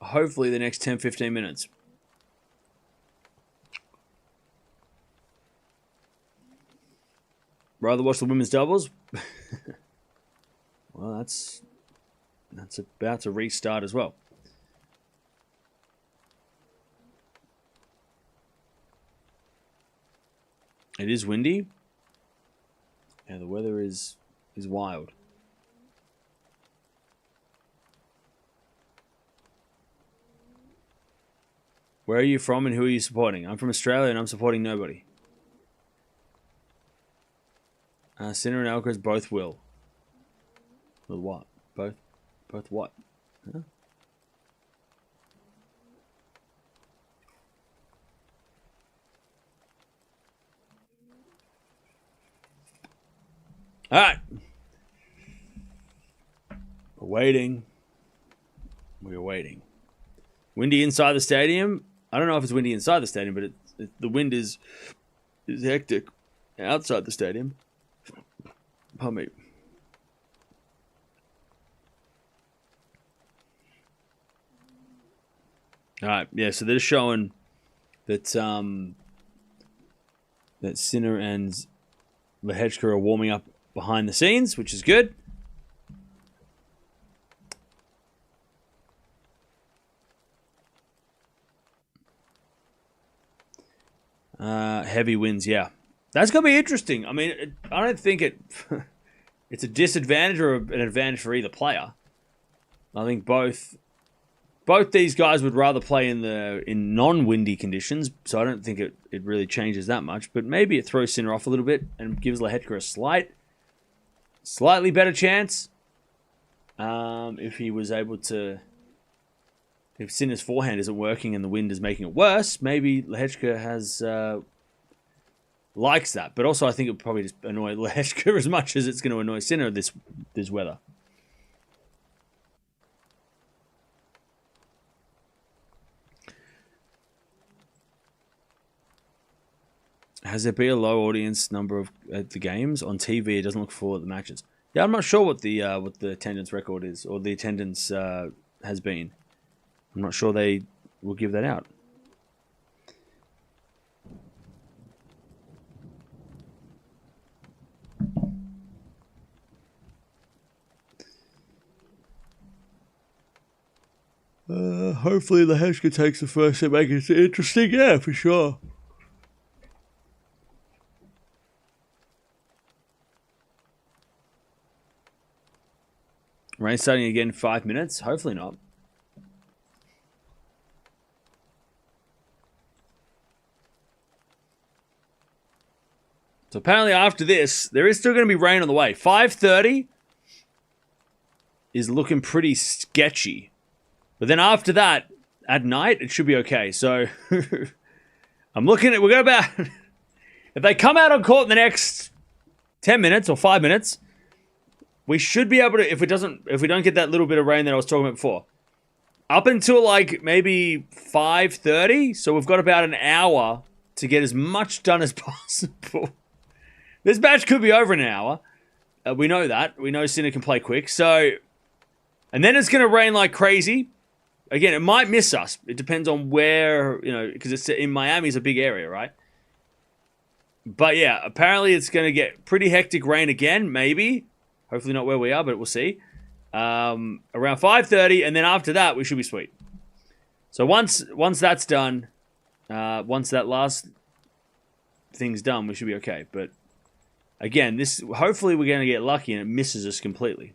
Hopefully the next 10, 15 minutes. Rather watch the women's doubles? Well, that's about to restart as well. It is windy. Yeah, the weather is wild. Where are you from and who are you supporting? I'm from Australia and I'm supporting nobody. Sinner and Alcaraz both will. Will what? Both what? Huh? All right. We're waiting. We're waiting. Windy inside the stadium. I don't know if it's windy inside the stadium, but the wind is hectic outside the stadium. Pardon me. All right, yeah. So they're showing that that Sinner and Lehecka are warming up behind the scenes, which is good. Heavy winds, yeah. That's going to be interesting. I mean, I don't think it's a disadvantage or an advantage for either player. I think both these guys would rather play in non-windy conditions, so I don't think it really changes that much. But maybe it throws Sinner off a little bit and gives Lehecka a slightly better chance. If he was able to... If Sinner's forehand isn't working and the wind is making it worse, maybe Lehecka has likes that. But also, I think it would probably just annoy Lehecka as much as it's going to annoy Sinner this weather. Has there been a low audience number at the games on TV? It doesn't look full at the matches. Yeah, I'm not sure what the attendance record is or the attendance has been. I'm not sure they will give that out. Hopefully Lehecka takes the first set, make it interesting. Yeah, for sure. Rain starting again in 5 minutes. Hopefully not. So apparently after this, there is still going to be rain on the way. 5:30 is looking pretty sketchy. But then after that, at night, it should be okay. So I'm looking at, we're going to about, if they come out on court in the next 10 minutes or 5 minutes, we should be able to, if we don't get that little bit of rain that I was talking about before, up until like maybe 5:30. So we've got about an hour to get as much done as possible. This match could be over in an hour. We know that. We know Sinner can play quick. So, and then it's going to rain like crazy. Again, it might miss us. It depends on where, because it's in Miami is a big area, right? But yeah, apparently it's going to get pretty hectic rain again, maybe. Hopefully not where we are, but we'll see. Around 5:30, and then after that, we should be sweet. So once that's done, once that last thing's done, we should be okay. But again, hopefully we're going to get lucky and it misses us completely.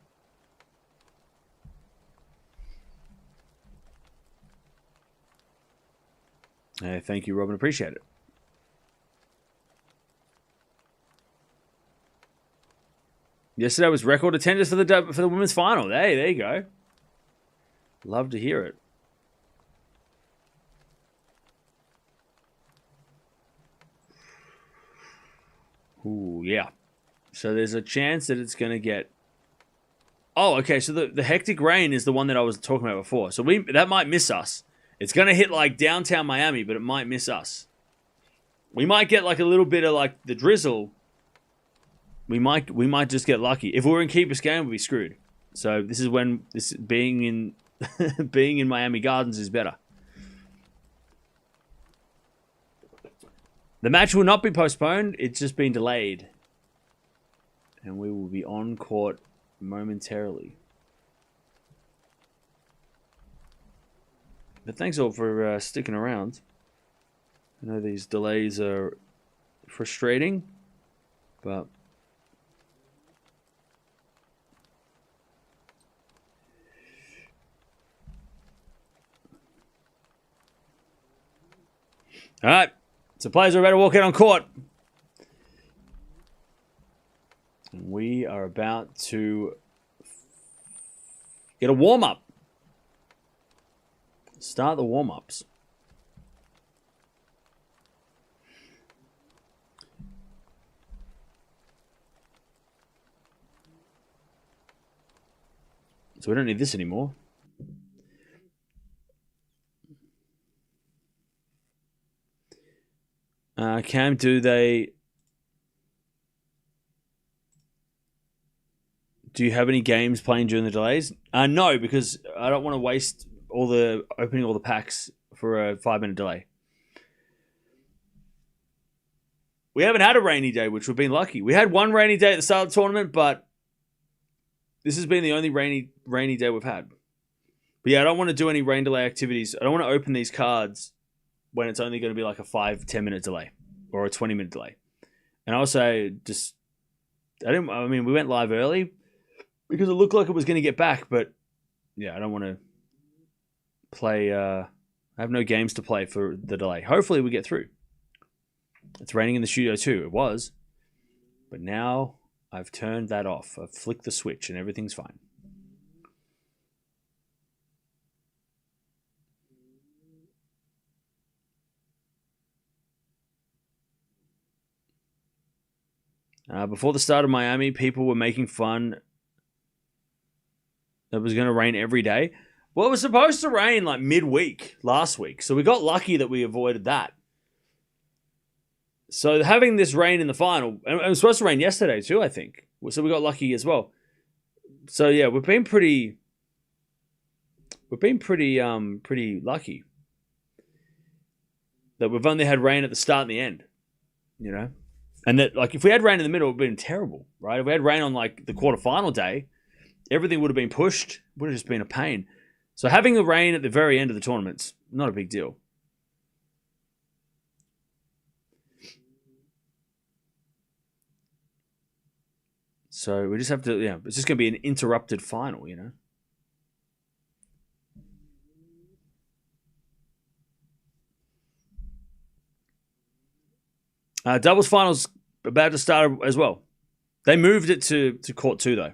Thank you, Robin. Appreciate it. Yesterday was record attendance for the women's final. Hey, there you go. Love to hear it. Ooh, yeah. So there's a chance that it's going to get... Oh, okay. So the hectic rain is the one that I was talking about before. So that might miss us. It's going to hit like downtown Miami, but it might miss us. We might get like a little bit of like the drizzle. We might just get lucky. If we were in Key Biscayne, we'd be screwed. So this is when being in being in Miami Gardens is better. The match will not be postponed. It's just been delayed. And we will be on court momentarily. But thanks all for sticking around. I know these delays are frustrating, but all right. So players are about to walk out on court. And we are about to get a warm-up. Start the warm-ups. So we don't need this anymore. Cam, do you have any games playing during the delays? No, because I don't want to waste opening all the packs for a 5-minute delay. We haven't had a rainy day, which we've been lucky. We had one rainy day at the start of the tournament, but this has been the only rainy day we've had. But yeah, I don't want to do any rain delay activities. I don't want to open these cards when it's only going to be like a 5-10 minute delay or a 20-minute delay. And also, we went live early because it looked like it was going to get back, but yeah, I don't want to play. I have no games to play for the delay. Hopefully, we get through. It's raining in the studio too. It was. But now I've turned that off. I've flicked the switch and everything's fine. Before the start of Miami, people were making fun that it was going to rain every day. Well, it was supposed to rain like midweek last week. So we got lucky that we avoided that. So having this rain in the final, and it was supposed to rain yesterday too, I think. So we got lucky as well. So yeah, we've been pretty lucky that we've only had rain at the start and the end, you know. And that, like, if we had rain in the middle, it would have been terrible, right? If we had rain on like the quarterfinal day, everything would have been pushed. Would have just been a pain. So having the rain at the very end of the tournament's not a big deal. So we just have to, it's just going to be an interrupted final, you know. Doubles finals about to start as well. They moved it to court 2 though,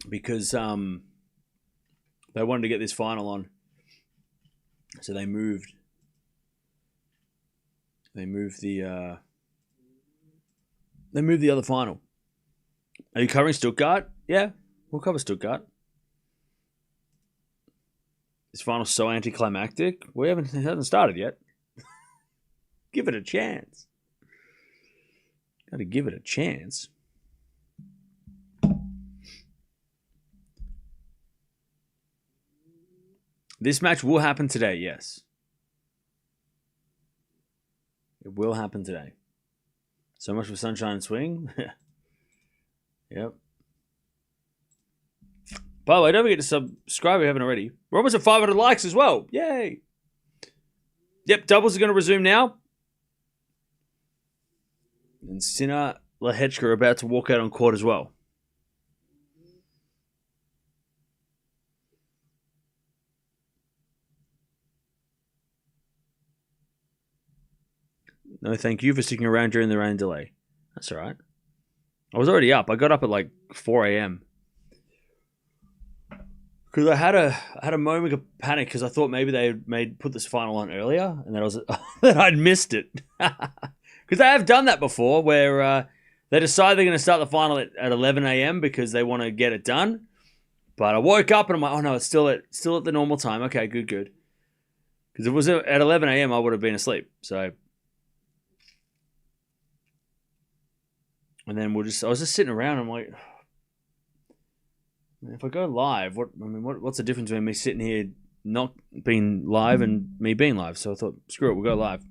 because they wanted to get this final on. So they moved the other final. Are you covering Stuttgart? Yeah, we'll cover Stuttgart. This final's so anticlimactic. It hasn't started yet. Give it a chance. Got to give it a chance. This match will happen today, yes. It will happen today. So much for Sunshine and Swing. Yep. By the way, don't forget to subscribe if you haven't already. We're almost at 500 likes as well. Yay. Yep, doubles are going to resume now. And Sinner, Lehecka are about to walk out on court as well. No, thank you for sticking around during the rain delay. That's all right. I was already up. I got up at like 4 a.m. Because I had a moment of panic because I thought maybe they had put this final on earlier and that I'd missed it. Because they have done that before where they decide they're going to start the final at 11 a.m. because they want to get it done. But I woke up and I'm like, oh no, it's still at the normal time. Okay, good. Because if it was at 11 a.m., I would have been asleep. So, and then I was just sitting around. I'm like, if I go live, what's the difference between me sitting here not being live and me being live? So I thought, screw it, we'll go live.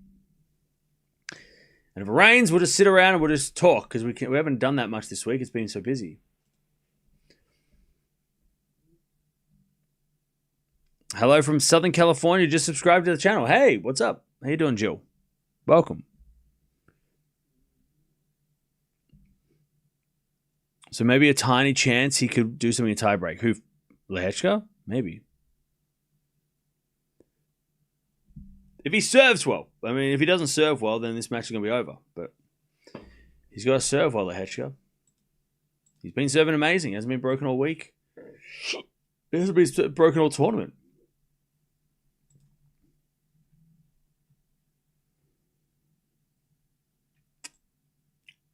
And if it rains, we'll just sit around and we'll just talk because we haven't done that much this week. It's been so busy. Hello from Southern California. Just subscribed to the channel. Hey, what's up? How you doing, Jill? Welcome. So maybe a tiny chance he could do something in tiebreak. Who? Lehecka? Maybe. If he serves well. I mean, if he doesn't serve well, then this match is going to be over. But he's got to serve well, Lehecka. He's been serving amazing. He hasn't been broken all week. He hasn't been broken all tournament.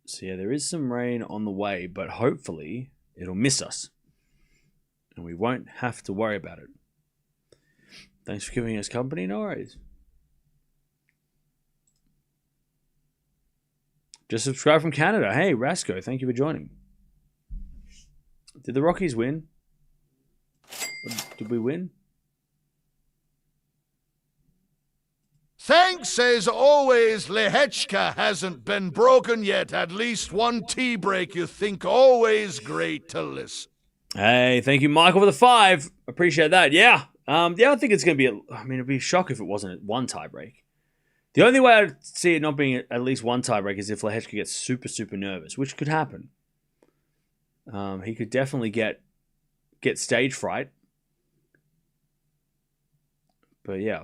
So yeah, there is some rain on the way, but hopefully it'll miss us. And we won't have to worry about it. Thanks for giving us company. No worries. Just subscribe from Canada. Hey, Rasco, thank you for joining. Did the Rockies win? Did we win? Thanks as always, Lehecka hasn't been broken yet. At least one tea break you think always great to listen. Hey, thank you, Michael, for the 5. Appreciate that. Yeah. I think it's going to be, it'd be a shock if it wasn't one tie break. The only way I'd see it not being at least one tie break is if Lehecka gets super, super nervous, which could happen. He could definitely get stage fright. But yeah,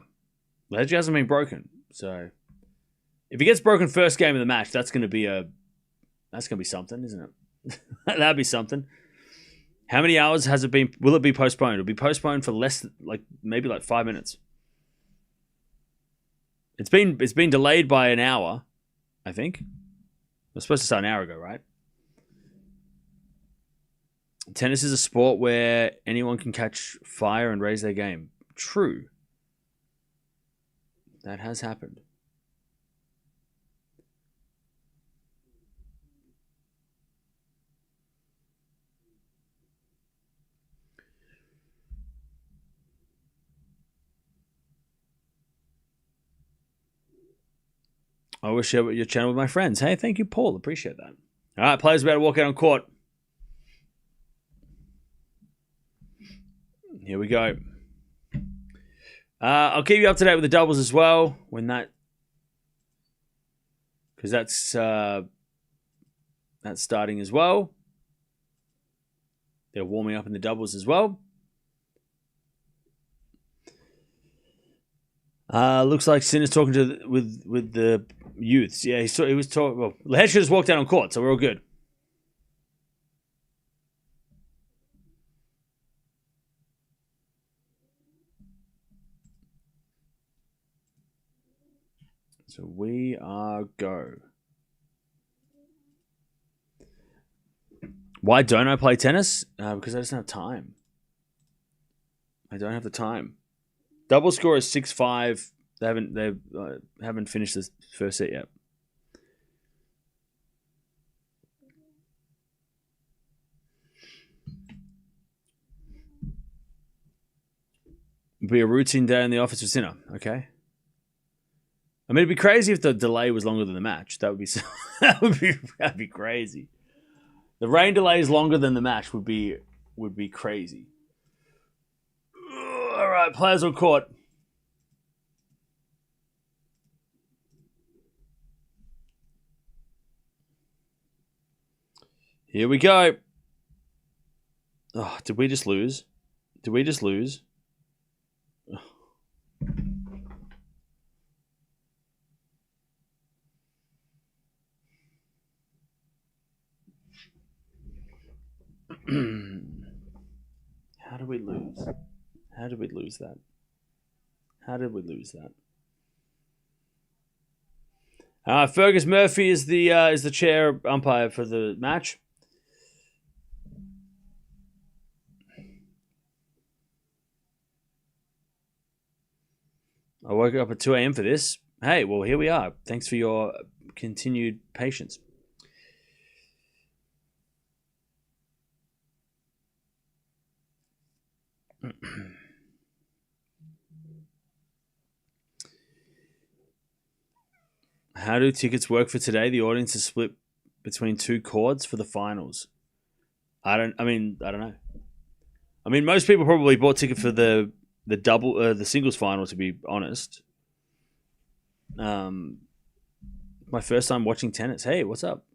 Lehecka hasn't been broken. So if he gets broken first game of the match, that's going to be something, isn't it? That'd be something. How many hours has it been? Will it be postponed? It'll be postponed for maybe 5 minutes. It's been delayed by an hour, I think. It was supposed to start an hour ago, right? Tennis is a sport where anyone can catch fire and raise their game. True. That has happened. I will share your channel with my friends. Hey, thank you, Paul. Appreciate that. All right, players about to walk out on court. Here we go. I'll keep you up to date with the doubles as well because that's starting as well. They're warming up in the doubles as well. Looks like Sinner's talking with the youths. Yeah, he was talking. Well, Lehecka just walked out on court, so we're all good. So we are go. Why don't I play tennis? Because I just don't have time. I don't have the time. Double score is 6-5. They haven't finished the first set yet. It'll be a routine day in the office with Sinner. Okay. I mean, it'd be crazy if the delay was longer than the match. That'd be crazy. The rain delay is longer than the match would be crazy. All right, players on court. Here we go. Oh, did we just lose? Did we just lose? How did we lose? How did we lose that? How did we lose that? Fergus Murphy is the chair umpire for the match. I woke up at 2 a.m. for this. Hey, well, here we are. Thanks for your continued patience. How do tickets work for today? The audience is split between 2 chords for the finals. I don't know. I mean, most people probably bought ticket for the singles final, to be honest. My first time watching tennis. Hey, what's up?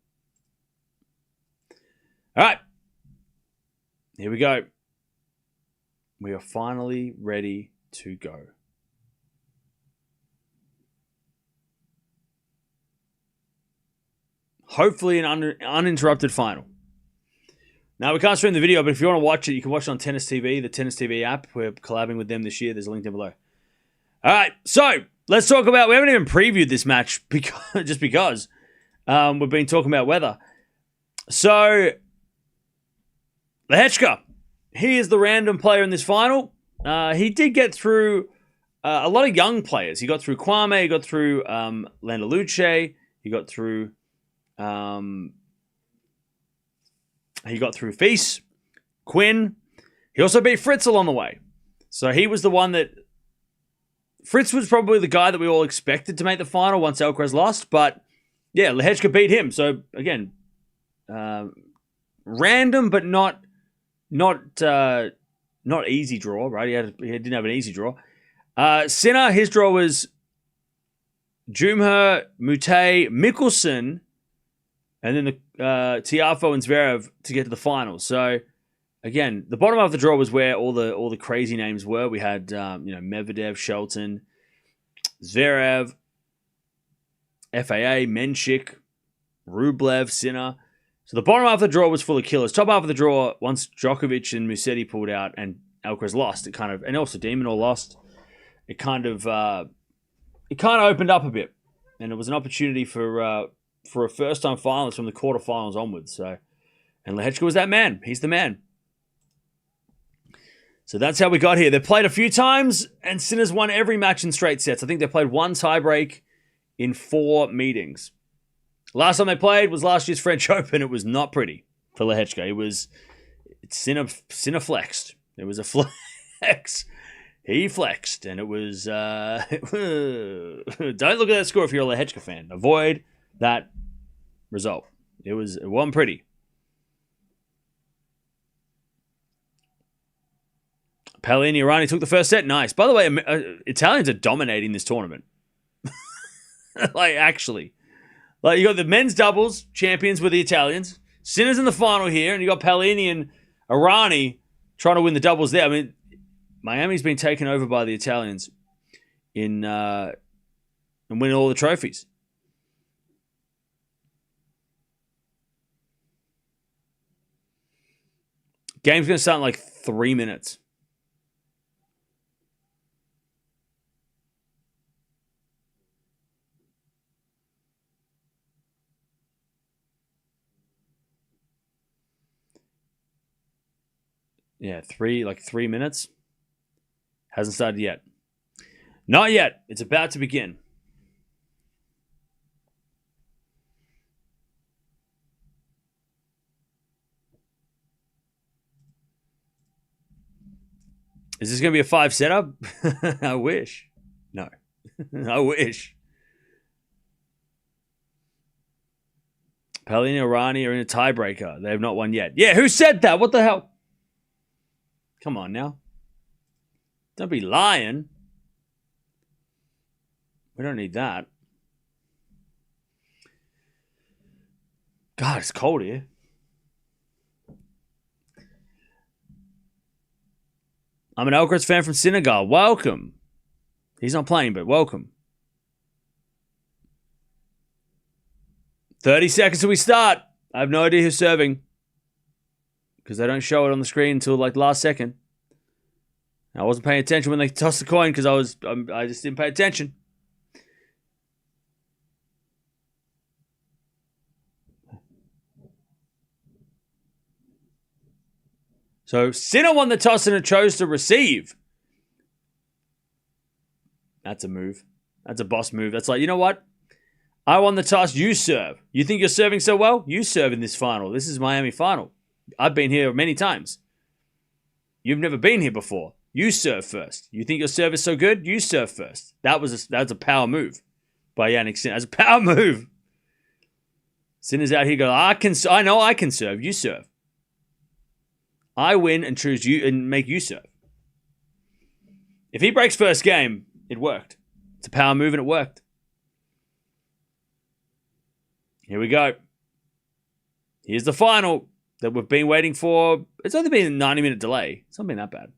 All right. Here we go. We are finally ready to go. Hopefully an uninterrupted final. Now, we can't stream the video, but if you want to watch it, you can watch it on Tennis TV, the Tennis TV app. We're collabing with them this year. There's a link down below. All right, so let's talk about... We haven't even previewed this match just because we've been talking about weather. So, Lehecka, he is the random player in this final. He did get through a lot of young players. He got through Kwame, he got through Landaluce, he got through Feast, Quinn. He also beat Fritz along the way. So he was the one that... Fritz was probably the guy that we all expected to make the final once Alcaraz lost. But, yeah, Lehecka beat him. So, again, random but not easy draw, right? He didn't have an easy draw. Sinner, his draw was Jumher, Mute, Mikkelsen, and then the Tiafoe and Zverev to get to the final. So, again, the bottom of the draw was where all the crazy names were. We had Medvedev, Shelton, Zverev, FAA, Menchik, Rublev, Sinner. So the bottom half of the draw was full of killers. Top half of the draw, once Djokovic and Musetti pulled out and Alcaraz lost, and also Demonor lost, it kind of opened up a bit, and it was an opportunity for a first-time finalist from the quarterfinals onwards. So, and Lehecka was that man. He's the man. So that's how we got here. They played a few times, and Sinner's won every match in straight sets. I think they played one tiebreak in 4 meetings. Last time they played was last year's French Open. It was not pretty for Lehecka. Sinner flexed. It was a flex. He flexed, and it was... don't look at that score if you're a Lehecka fan. Avoid that result. It wasn't pretty. Paolini Irani took the first set. Nice. By the way, Italians are dominating this tournament. Actually. You got the men's doubles champions with the Italians. Sinner's in the final here, and you got Paolini and Irani trying to win the doubles there. I mean, Miami's been taken over by the Italians in and winning all the trophies. Game's going to start in 3 minutes. Yeah, 3 minutes. Hasn't started yet. Not yet. It's about to begin. Is this going to be a 5 setup? I wish. No. I wish. Paolini and Irani are in a tiebreaker. They have not won yet. Yeah, who said that? What the hell? Come on now. Don't be lying. We don't need that. God, it's cold here. I'm an Alcaraz fan from Senegal. Welcome. He's not playing, but welcome. 30 seconds till we start. I have no idea who's serving, because they don't show it on the screen until last second. I wasn't paying attention when they tossed the coin because I just didn't pay attention. So Sinner won the toss and it chose to receive. That's a move. That's a boss move. That's you know what? I won the toss, you serve. You think you're serving so well? You serve in this final. This is Miami final. I've been here many times. You've never been here before. You serve first. You think your serve is so good? You serve first. That's a power move by Jannik Sinner. That's a power move. Sinner's out here going, I know I can serve. You serve. I win and choose you and make you serve. If he breaks first game, it worked. It's a power move and it worked. Here we go. Here's the final that we've been waiting for. It's only been a 90-minute delay. It's not been that bad.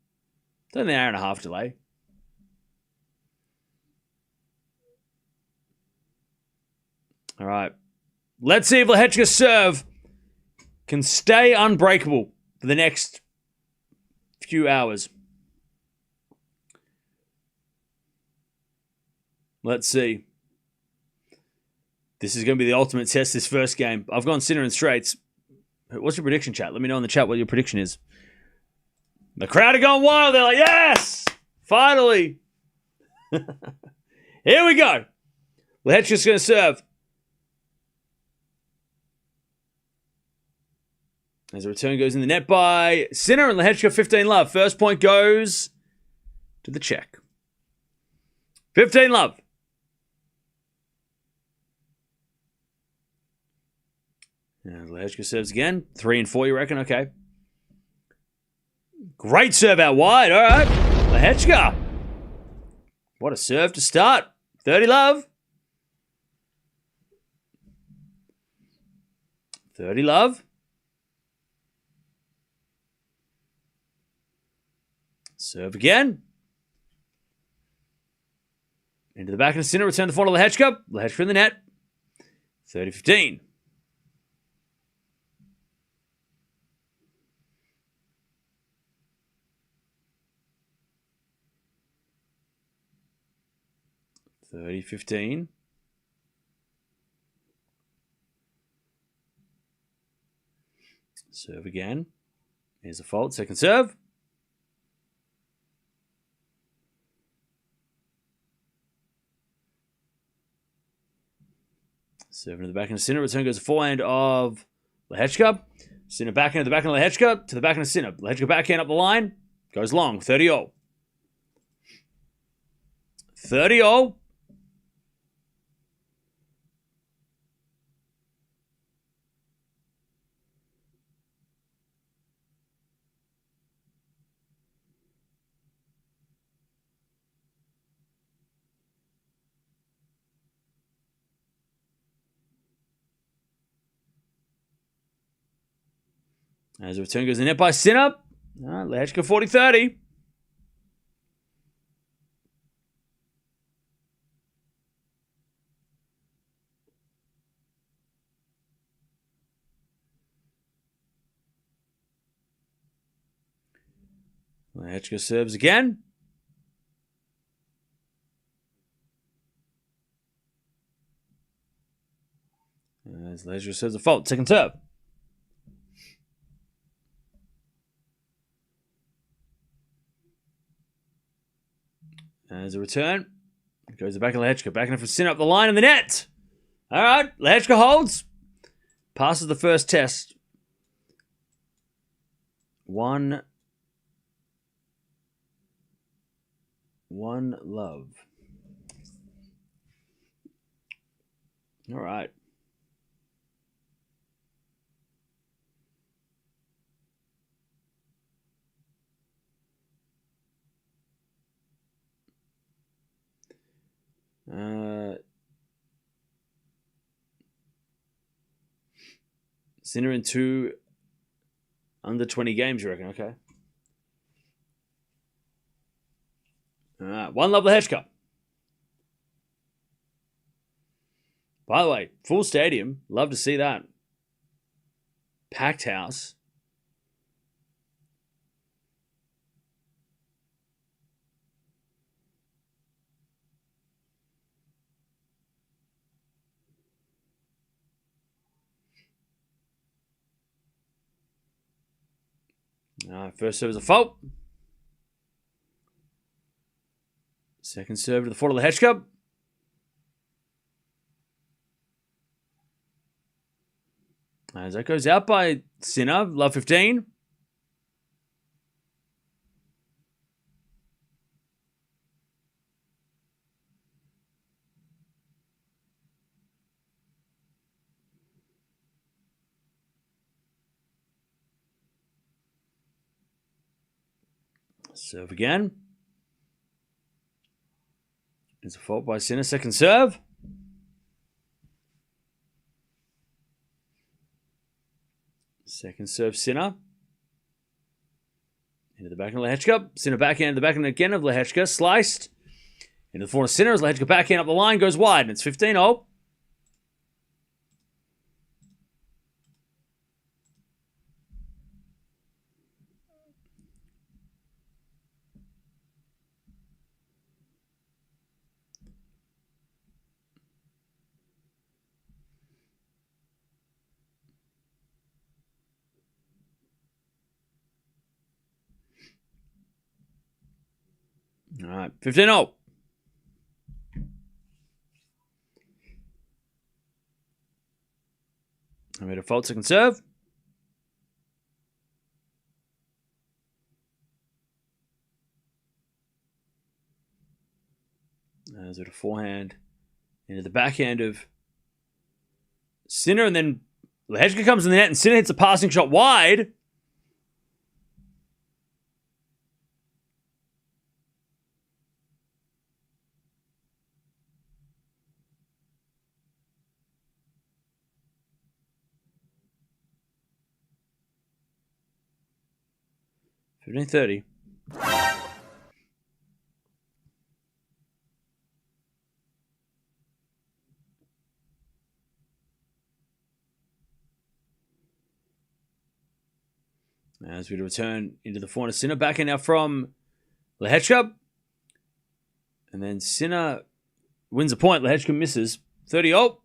It's only an hour and a half delay. All right. Let's see if Lehecka's serve can stay unbreakable for the next few hours. Let's see. This is going to be the ultimate test, this first game. I've gone Sinner in straights. What's your prediction, chat? Let me know in the chat what your prediction is. The crowd are going wild. They're like, yes! Finally! Here we go. Lehecka's going to serve. As a return goes in the net by Sinner and Lehecka 15-love. First point goes to the Czech. 15-love. And Lehecka serves again. 3 and 4, you reckon? Okay. Great serve out wide. All right. Lehecka. What a serve to start. 30-love. 30-love. Serve again. Into the back of the Sinner. Return the forehand to Lehecka. Lehecka in the net. 30-15. (30-15). Serve again. Here's a fault. Second serve. Serving to the back end of Sinner. Return goes to forehand of Lehecka. Sinner backhand to the backhand of Lehecka. To the backhand of Sinner. Lehecka backhand up the line. Goes long. 30-all. 30-all. As a return goes in the net by Sinner. Lehecka 40-30. Lehecka serves again. As Lehecka serves a fault. Second serve. As a return, goes the back of Lehecka. Back in for Sinner up the line in the net. All right, Lehecka holds. Passes the first test. 1-love. All right. Sinner in 2 under 20 games, you reckon? Okay. All right. 1-love Lehecka. By the way, full stadium. Love to see that. Packed house. First serve is a fault. Second serve to the foot of Lehecka. As that goes out by Sinner. Love 15. Serve again. It's a fault by Sinner. Second serve. Second serve, Sinner. Into the backhand of Lehecka. Sinner backhand, the backhand again of Lehecka. Sliced. Into the forehand of Sinner as Lehecka backhand up the line. Goes wide. And it's 15-all. All right, 15-all. I'm going to fault second serve. There's a forehand into the backhand of Sinner, and then Lehecka comes in the net, and Sinner hits a passing shot wide. $15.30. As we return into the corner, Sinner back in now from Lehecka. And then Sinner wins a point. Lehecka misses. 30-0.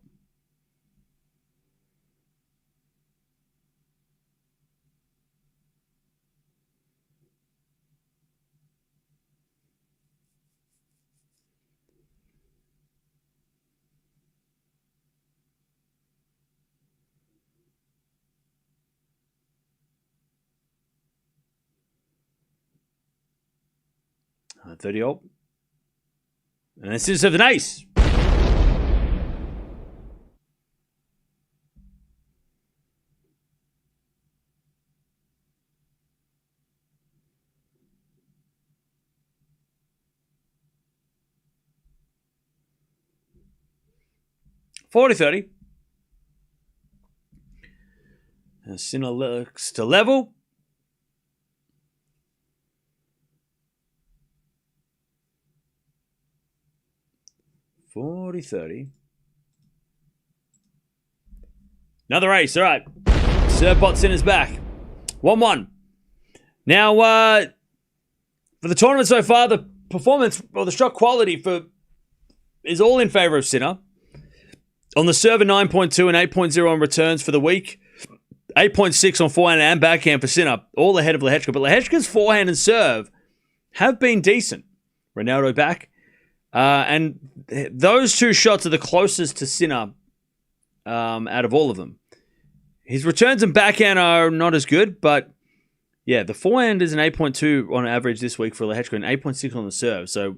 And 30-0. And then Sinner serves an ace. $40-30. And Sinner looks to level. $40-30. Another ace. All right. Serve bot Sinner's back. 1-1. Now, for the tournament so far, the performance or the shot quality is all in favor of Sinner. On the serve, a 9.2 and 8.0 on returns for the week. 8.6 on forehand and backhand for Sinner. All ahead of Lehecka. But Lehecka's forehand and serve have been decent. Ronaldo back. And those two shots are the closest to Sinner out of all of them. His returns and backhand are not as good, but yeah, the forehand is an 8.2 on average this week for Lehecka and 8.6 on the serve. So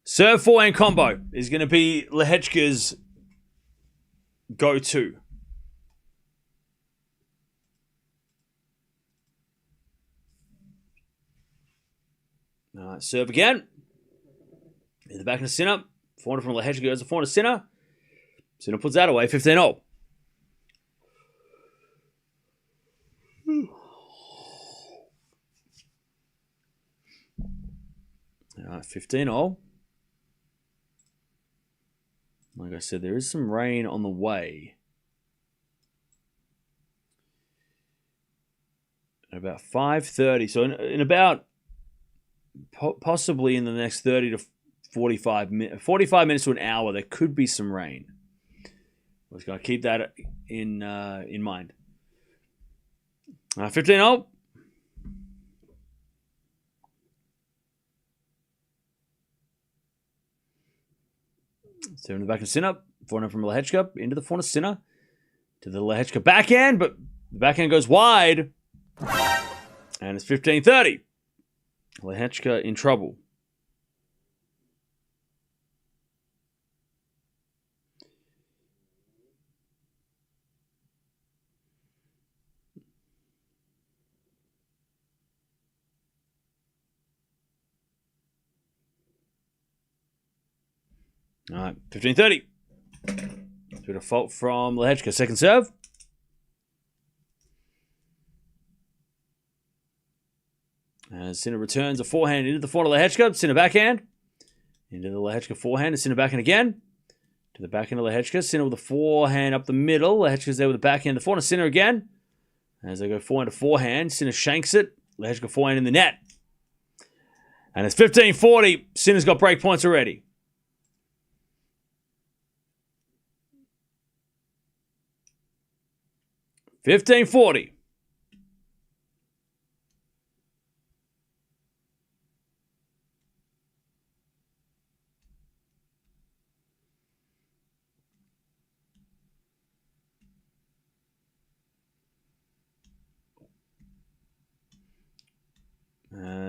serve forehand combo is going to be Lehecka's go-to. All right, serve again. In the back of the Sinner. Forehand from Lehecka goes to forehand to Sinner. Sinner puts that away. 15-0. All right, 15-0. Like I said, there is some rain on the way. At about 5:30. So in about possibly in the next 30 to 45 minutes to an hour, there could be some rain. We're just going to keep that in mind. 15-0. So in the back of Sinner. Forehand from Lehecka. Into the forehand of Sinner. To the Lehecka backhand. But the backhand goes wide. And it's 15-30. Lehecka in trouble. All right, 15-30. Bit of fault from Lehecka. Second serve. As Sinner returns a forehand into the forehand of Lehecka. Sinner backhand. Into the Lehecka forehand. And Sinner backhand again. To the backhand of Lehecka. Sinner with a forehand up the middle. Lehecka's there with the backhand. The forehand of Sinner again. As they go forehand to forehand. Sinner shanks it. Lehecka forehand in the net. And it's 15-40. Sinner's got break points already. $15.40.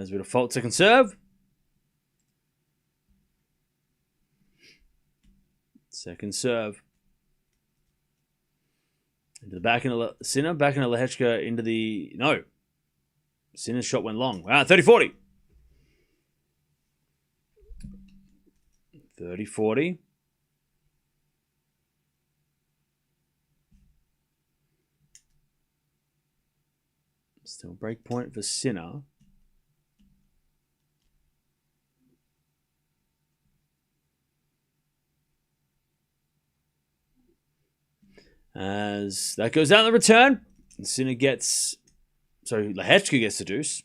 There's a bit of fault second serve. Second serve. Into the back end of Sinner, back into Lehecka, into the... No. Sinner's shot went long. Wow, 30-40. 30-40. Still break point for Sinner. As that goes out in the return, and Sinner gets... So Lehecka gets the deuce.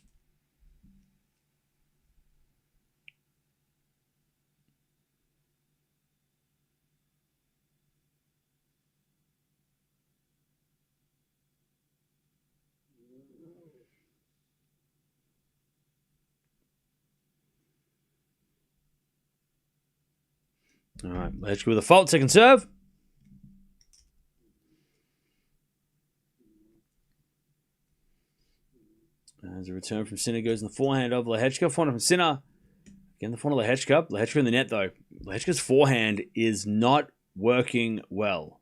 All right, Lehecka with a fault, second serve. As a return from Sinner goes in the forehand of Lehecka. Forehand from Sinner. Again, the forehand of Lehecka. Lehecka in the net, though. Lehecka's forehand is not working well.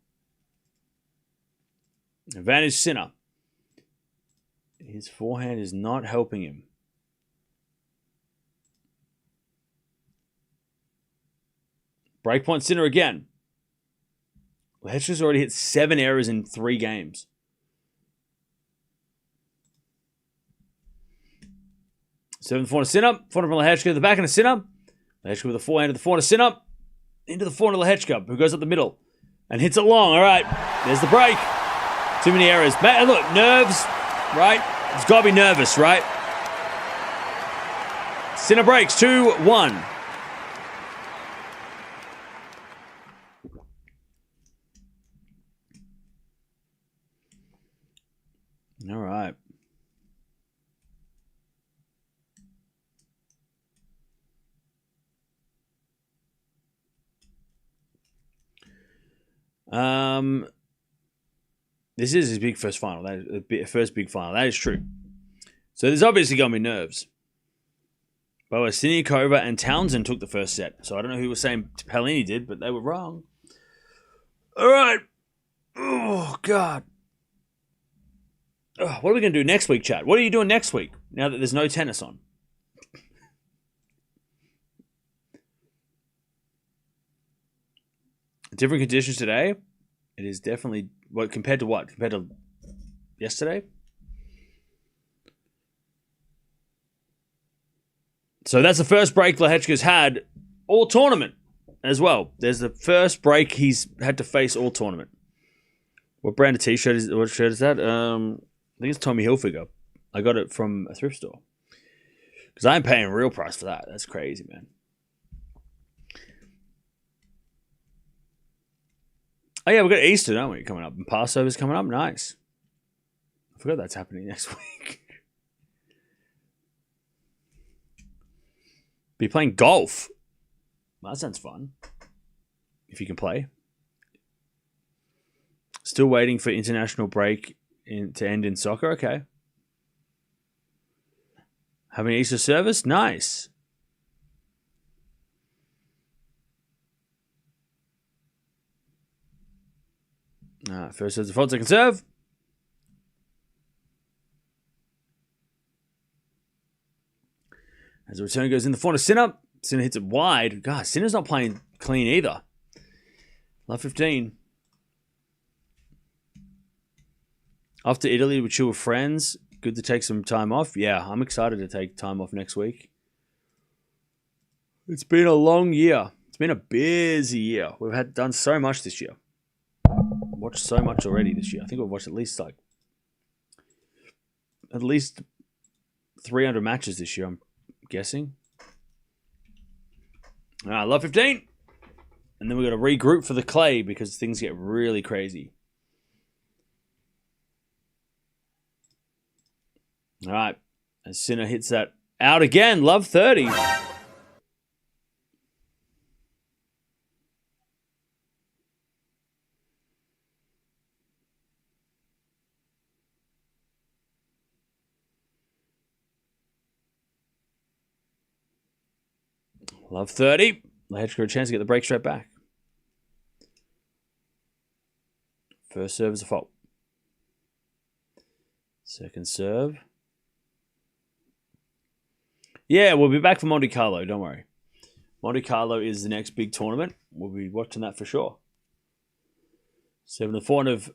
Advantage Sinner. His forehand is not helping him. Breakpoint Sinner again. Lehecka's already hit 7 errors in 3 games. Seventh forehand to Sinner. Forehand from Lehecka. The back end of Sinner. Lehecka with the forehand to the forehand of Sinner. Into the forehand of Lehecka, who goes up the middle and hits it long. All right, there's the break. Too many errors. Look, nerves, right? It's got to be nervous, right? Sinner breaks 2-1. All right. This is his big first final. That is first big final. That is true. So there's obviously going to be nerves. But Siniakova and Townsend took the first set. So I don't know who was saying Palini did, but they were wrong. All right. Oh, God. What are we going to do next week, chat? What are you doing next week now that there's no tennis on? Different conditions today. It is definitely... Compared to what? Compared to yesterday? So that's the first break Lehecka's had all tournament as well. There's the first break he's had to face all tournament. What brand of t-shirt is... What shirt is that? I think it's Tommy Hilfiger. I got it from a thrift store. Because I'm paying real price for that. That's crazy, man. Oh, yeah, we've got Easter, don't we, coming up? And Passover's coming up. Nice. I forgot that's happening next week. Be playing golf. Well, that sounds fun. If you can play. Still waiting for international break to end in soccer. Okay. Having Easter service? Nice. First serve, default, second serve. As the return goes in the forehand of Sinner. Sinner hits it wide. God, Sinner's not playing clean either. Love 15. After Italy, we chill with friends. Good to take some time off. Yeah, I'm excited to take time off next week. It's been a long year. It's been a busy year. We've done so much this year. Watched so much already this year. I think we've watched at least 300 matches this year, I'm guessing. Love 15. And then we've got to regroup for the clay because things get really crazy. All right. As Sinner hits that out again. Love 30. Love 30. Lehecka a chance to get the break straight back. First serve is a fault. Second serve. Yeah, we'll be back for Monte Carlo. Don't worry. Monte Carlo is the next big tournament. We'll be watching that for sure. 7 to the forehand of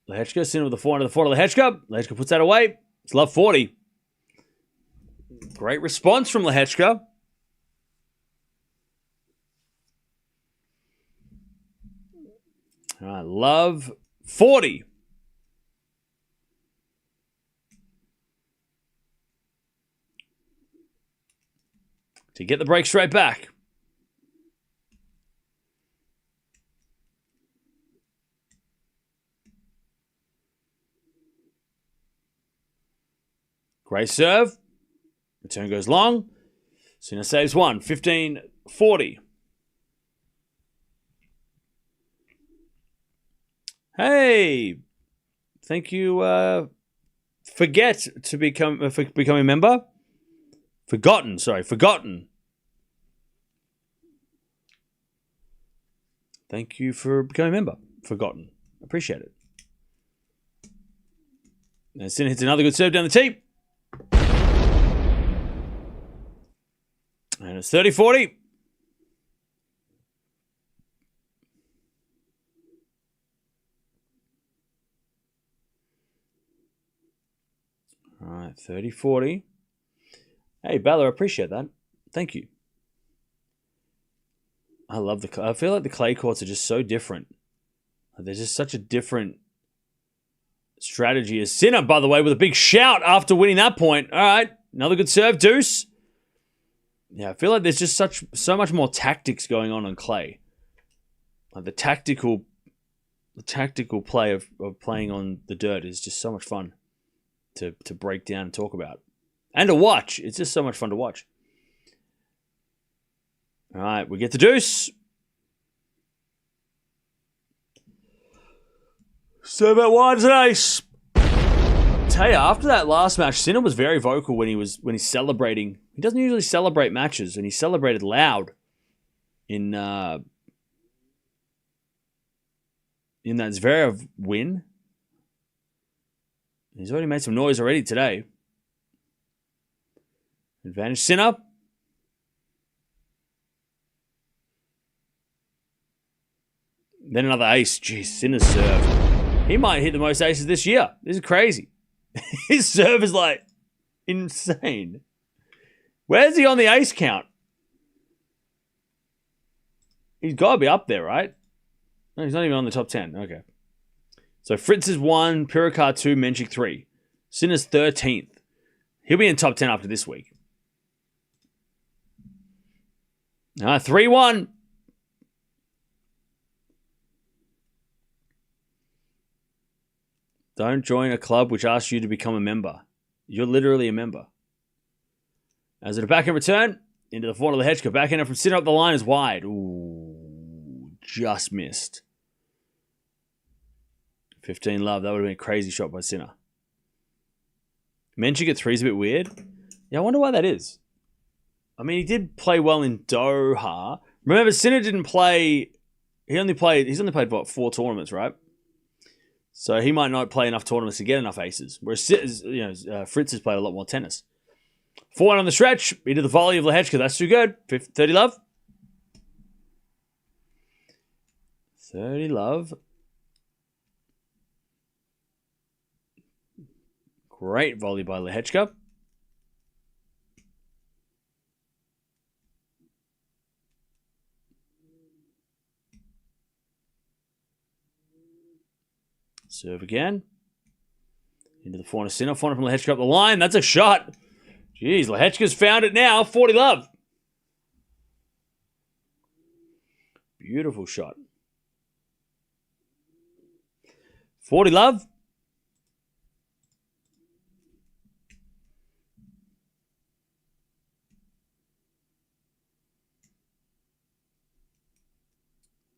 Lehecka. Sinner with the forehand of Lehecka. Lehecka puts that away. It's love 40. Great response from Lehecka. All right, love 40. To get the break straight back. Great serve. Return goes long. Sinner saves one. 15-40. Hey. Thank you. Forget to become a member. Forgotten. Thank you for becoming a member. Forgotten. Appreciate it. And Sinner hits another good serve down the tee. And it's 30-40. All right, 30-40. Hey, Bella, I appreciate that. Thank you. I love I feel like the clay courts are just so different. There's just such a different strategy. As Sinner, by the way, with a big shout after winning that point. All right, another good serve, deuce. Yeah, I feel like there's just so much more tactics going on clay. Like the tactical play of playing on the dirt is just so much fun to break down and talk about. And to watch. It's just so much fun to watch. All right, we get the deuce. Serve out wide as an ace. Tell you, after that last match, Sinner was very vocal when he's celebrating. He doesn't usually celebrate matches, and he celebrated loud in that Zverev win. He's already made some noise already today. Advantage Sinner. Then another ace. Jeez, Sinner's serve. He might hit the most aces this year. This is crazy. His serve is like insane. Where's he on the ace count? He's got to be up there, right? No, he's not even on the top 10. Okay. So Fritz is 1, Pirikar 2, Menchik 3. Sinner's 13th. He'll be in top 10 after this week. 3-1. Don't join a club which asks you to become a member. You're literally a member. As at a backhand return, into the forehand of Lehecka. Backhander from Sinner up the line is wide. Ooh, just missed. 15 love. That would have been a crazy shot by Sinner. Menchik at 3 is a bit weird. Yeah, I wonder why that is. I mean, he did play well in Doha. Remember, Sinner didn't play. He's only played what, 4 tournaments, right? So he might not play enough tournaments to get enough aces. Whereas Fritz has played a lot more tennis. 4-1 on the stretch. Into the volley of Lehecka. That's too good. 30 love. 30 love. Great volley by Lehecka. Serve again. Into the forehand of Sinner. Forehand from Lehecka up the line. That's a shot. Jeez, Lehecka's found it now. 40 love. Beautiful shot. 40 love.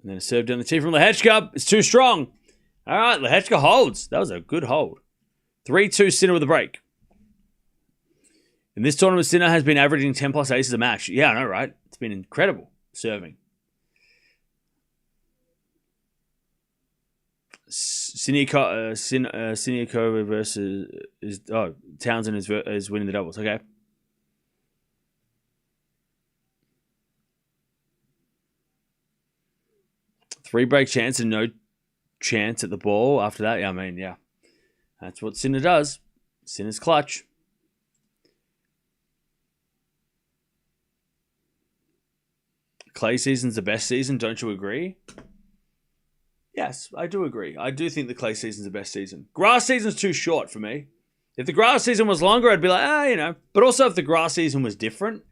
And then a serve down the tee from Lehecka. It's too strong. All right, Lehecka holds. That was a good hold. 3-2 Sinner with a break. In this tournament, Sinner has been averaging 10 plus aces a match. Yeah, I know, right? It's been incredible serving. Siniakova versus Townsend is winning the doubles. Okay. Three break chance and no chance at the ball after that. Yeah, I mean, yeah. That's what Sinner does. Sinner's clutch. Clay season's the best season, don't you agree? Yes, I do agree. I do think the clay season's the best season. Grass season's too short for me. If the grass season was longer, I'd be like, you know. But also if the grass season was different,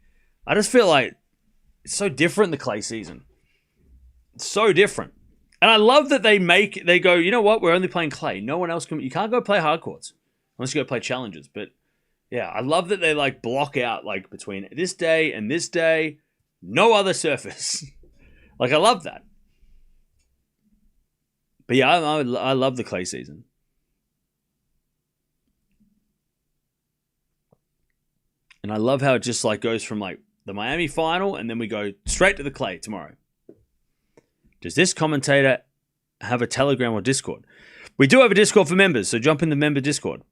I just feel like it's so different, the clay season. It's so different. And I love that they go, you know what, we're only playing clay. No one else you can't go play hard courts unless you go play challenges. But yeah, I love that they like block out like between this day and this day, no other surface. Like I love that. But yeah, I love the clay season. And I love how it just like goes from like the Miami final and then we go straight to the clay tomorrow. Does this commentator have a Telegram or Discord? We do have a Discord for members, so jump in the member Discord.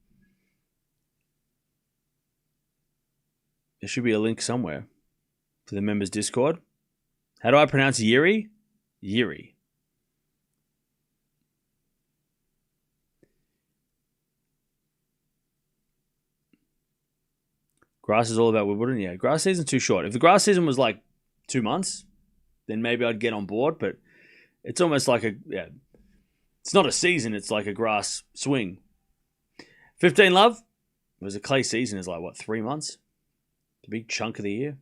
There should be a link somewhere to the members Discord. How do I pronounce Jiri? Jiri. Grass is all about Wimbledon. Yeah, grass season's too short. If the grass season was like 2 months, then maybe I'd get on board, but it's almost like it's not a season, it's like a grass swing. 15 love, it was a clay season, is like, what, 3 months? A big chunk of the year.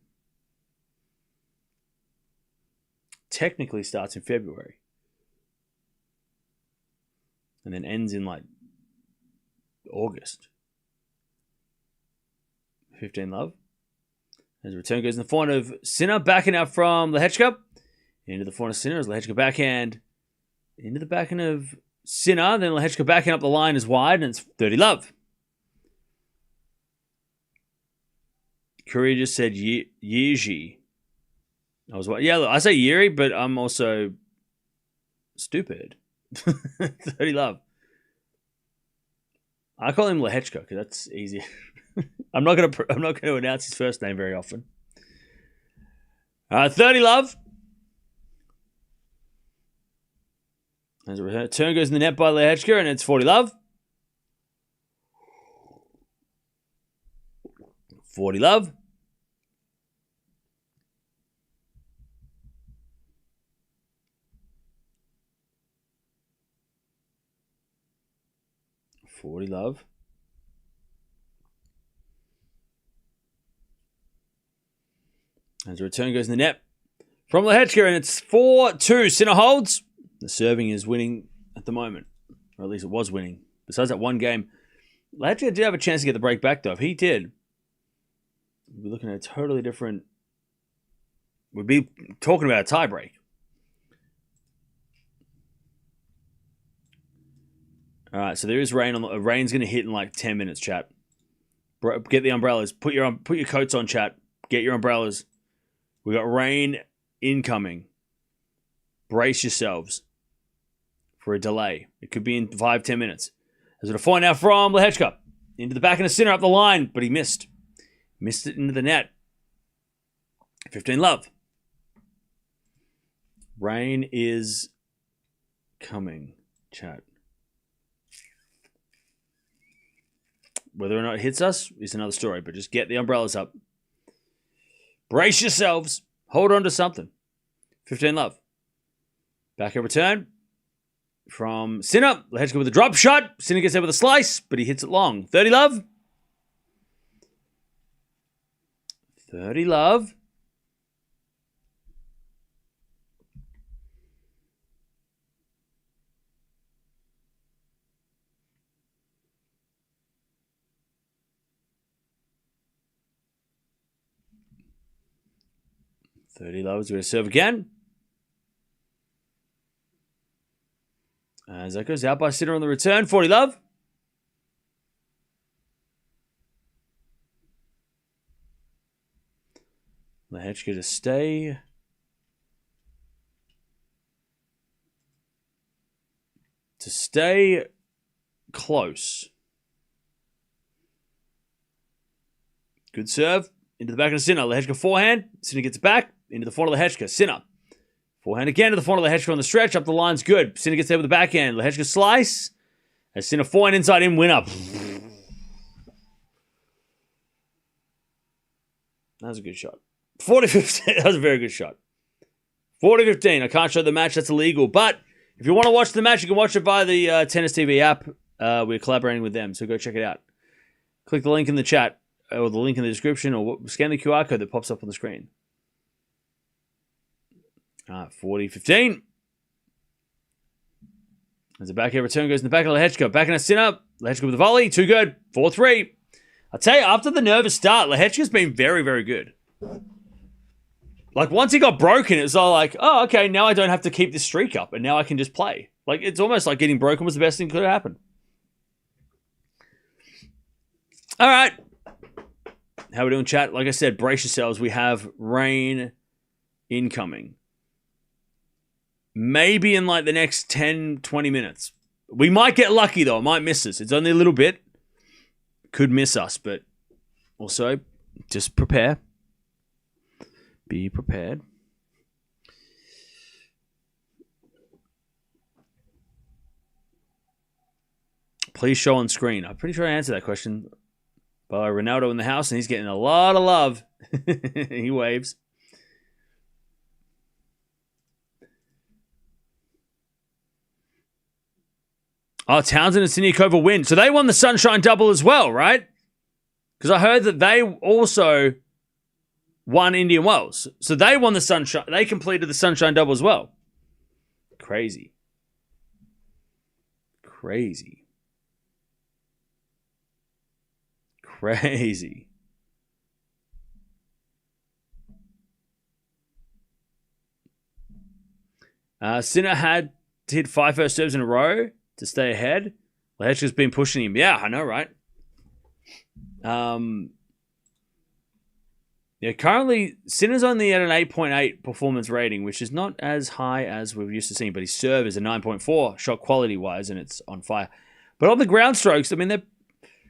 Technically starts in February. And then ends in like August. 15 love. As the return goes in the forehand of Sinner, backing out from Lehecka. Into the forehand of Sinner as Lehecka backhand. Into the backhand of Sinner. Then Lehecka backing up the line is wide and it's 30 love. Courier just said Yiji. I say Yiri, but I'm also stupid. 30 love. I call him Lehecka because that's easier. I'm not gonna announce his first name very often. 30 love. As a return goes in the net by Lehecka, and it's 40 love. 40 love. $40 love. As a return goes in the net from Lehecka, and it's 4-2. Sinner holds. The serving is winning at the moment. Or at least it was winning. Besides that one game. Lehecka did have a chance to get the break back, though. If he did, we'd be looking at a totally different... We'd be talking about a tie break. All right, so there is rain. Rain's going to hit in like 10 minutes, chat. Get the umbrellas. Put your coats on, chat. Get your umbrellas. We got rain incoming. Brace yourselves for a delay. It could be in 5-10 minutes. As a point now from Lehecka. Into the back of the Sinner up the line, but he missed. Missed it into the net. 15 love. Rain is coming, chat. Whether or not it hits us is another story, but just get the umbrellas up. Brace yourselves. Hold on to something. 15 love. Back in return from Sinner. Lehecka with a drop shot. Sinner gets there with a slice, but he hits it long. 30 love. 30 love. $30 love. We're going to serve again. As that goes out by Sinner on the return. 40 love. Lehecka to stay. To stay close. Good serve. Into the back of the Sinner. Lehecka forehand. Sinner gets it back. Into the front of Lehecka. Sinner. Forehand again to the front of Lehecka on the stretch. Up the line's good. Sinner gets there with the backhand. Lehecka slice. As Sinner forehand inside in. Win up. That was a good shot. 40-15. That was a very good shot. 40-15. I can't show the match. That's illegal. But if you want to watch the match, you can watch it via the Tennis TV app. We're collaborating with them, so go check it out. Click the link in the chat, or the link in the description, or scan the QR code that pops up on the screen. 40-15. As the backhand return goes in the back of Lehecka. Back in a Sinner. Lehecka with the volley. Too good. 4-3. I'll tell you, after the nervous start, Lehecka's been very, very good. Like, once he got broken, it was all like, oh, okay, now I don't have to keep this streak up, and now I can just play. Like, it's almost like getting broken was the best thing that could have happened. All right. How are we doing, chat? Like I said, brace yourselves. We have rain incoming. Maybe in, like, the next 10, 20 minutes. We might get lucky, though. It might miss us. It's only a little bit. Could miss us, but also just prepare. Be prepared. Please show on screen. I'm pretty sure I answered that question by Ronaldo in the house, and he's getting a lot of love. He waves. Oh, Townsend and Siniakova win. So they won the Sunshine Double as well, right? Because I heard that they also won Indian Wells. So they won the Sunshine. They completed the Sunshine Double as well. Crazy. Crazy. Crazy. Sinner had to hit 5 first serves in a row to stay ahead. Lehecka's been pushing him. Yeah, I know, right? Yeah, currently, Sinner's only at an 8.8 performance rating, which is not as high as we've used to seeing, but his serve is a 9.4 shot quality-wise, and it's on fire. But on the ground strokes, I mean,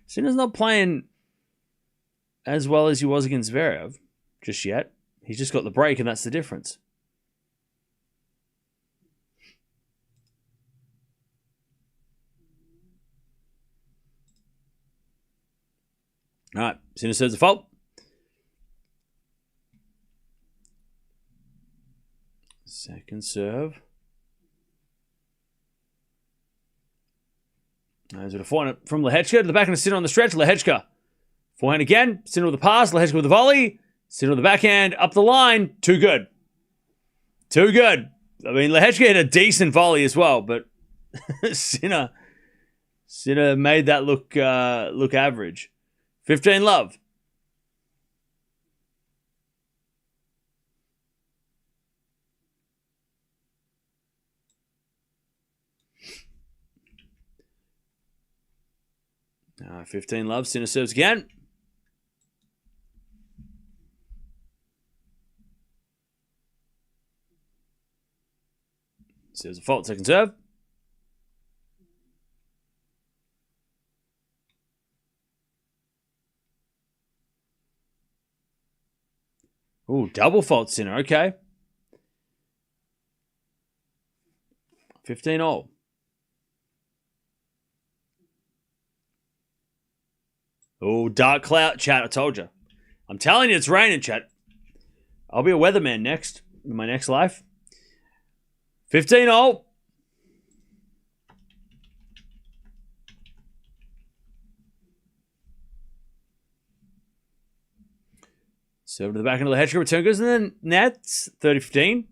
Sinner's not playing as well as he was against Zverev just yet. He's just got the break, and that's the difference. All right, Sinner says the fault. Second serve. There's a forehand from Lehecka to the back of the Sinner on the stretch. Lehecka. Forehand again. Sinner with the pass. Lehecka with the volley. Sinner with the backhand. Up the line. Too good. Too good. I mean, Lehecka hit a decent volley as well, but Sinner made that look average. 15 love. Uh, 15 love. Sinner serves again. Serves a fault. Second serve. Ooh, double fault Sinner. Okay. 15 all. Oh, dark cloud. Chat, I told you. I'm telling you, it's raining, chat. I'll be a weatherman next, in my next life. 15 all. Serve to the back end of the Lehecka. Return goes in the nets. 30-15.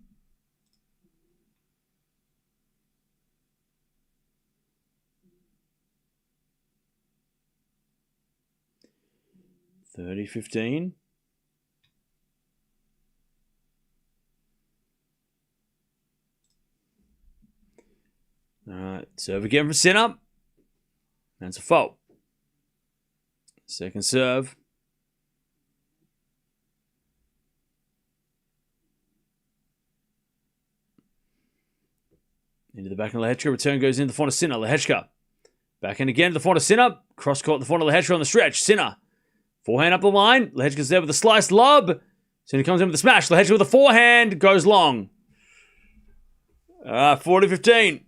All right, serve again from Sinner. That's a fault. Second serve. the back of Lehecka. Return goes into the forehand of Sinner. Lehecka. Backhand again to the forehand of Sinner. Cross court the forehand of Lehecka on the stretch. Sinner. Forehand up the line. Lehecka's there with a slice lob. Sinner comes in with a smash. Lehecka with a forehand. Goes long. 40-15.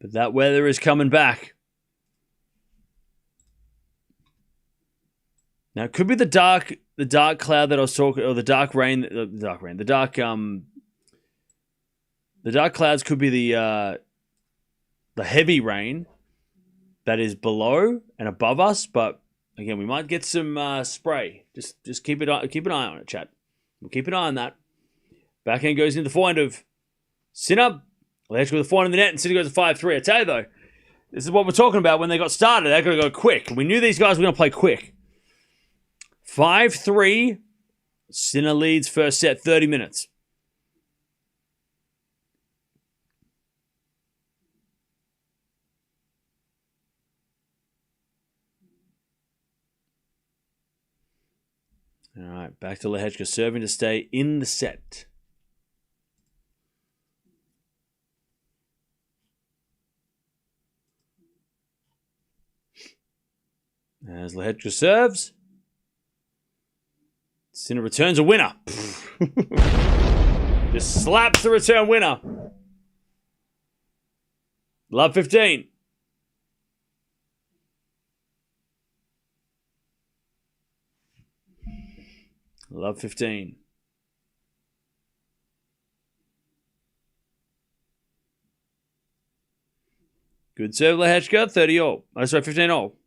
But that weather is coming back. Now it could be the dark cloud that I was talking, or the dark clouds could be the heavy rain that is below and above us. But again, we might get some spray. Just keep an eye on it, chat. We'll keep an eye on that. Backhand goes into the forehand of Sinner. Lehecka with the forehand in the net, and Sinner goes to 5-3. I tell you though, this is what we're talking about. When they got started, they're going to go quick. We knew these guys were going to play quick. 5-3. Sinner leads first set, 30 minutes. All right, back to Lehecka, serving to stay in the set. As Lehecka serves, Sinner returns a winner. Just slaps the return winner. Love 15. Love 15. Good serve, Lehecka. 30-all. Oh, sorry, 15-all.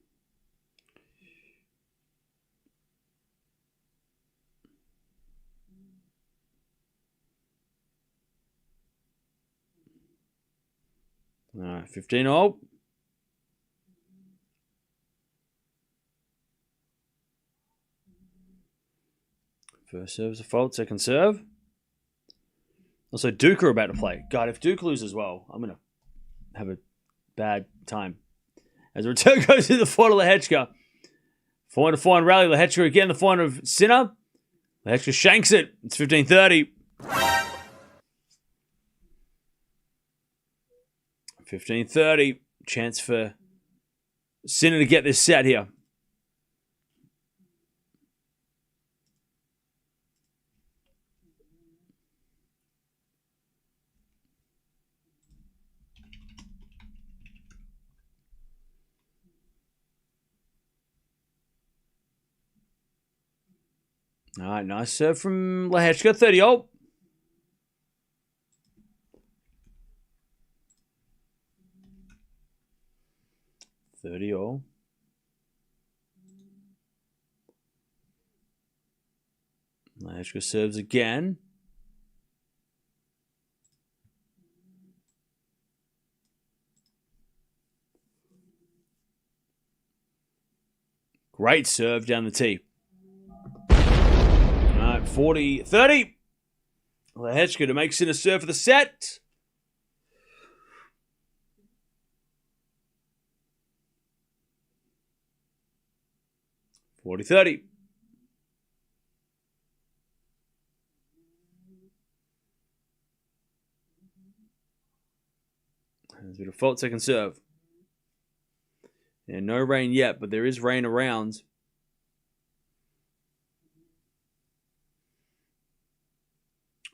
All right, 15-all. First serve is a fault, second serve. Also, Duke are about to play. God, if Duke loses well, I'm going to have a bad time. As a return goes to the forehand of Lehecka. Forehand to forehand rally. Lehecka again, the forehand of Sinner. Lehecka shanks it. It's 15-30. 15-30. Chance for Sinner to get this set here. All right, nice serve from Lehecka. 30-all. Lehecka serves again. Great serve down the tee. All right, 40-30. Lehecka to make Sinner serve for the set. (40-30). There's a bit of fault, second serve. And no rain yet, but there is rain around.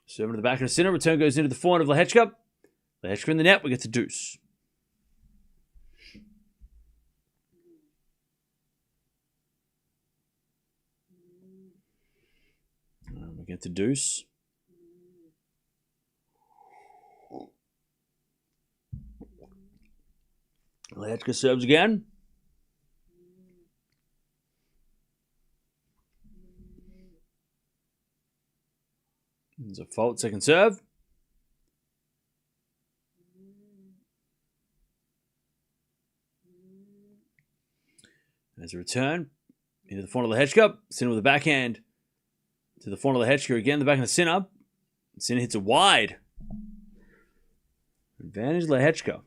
Serving to the back of the Sinner. Return goes into the forehand of Lehecka. Lehecka in the net. We get to deuce. We get to deuce. Lehecka serves again. There's a fault, second serve. There's a return into the forehand of Lehecka. Sinner with a backhand to the forehand of Lehecka again. The backhand of Sinner. Sinner hits it wide. Advantage Lehecka.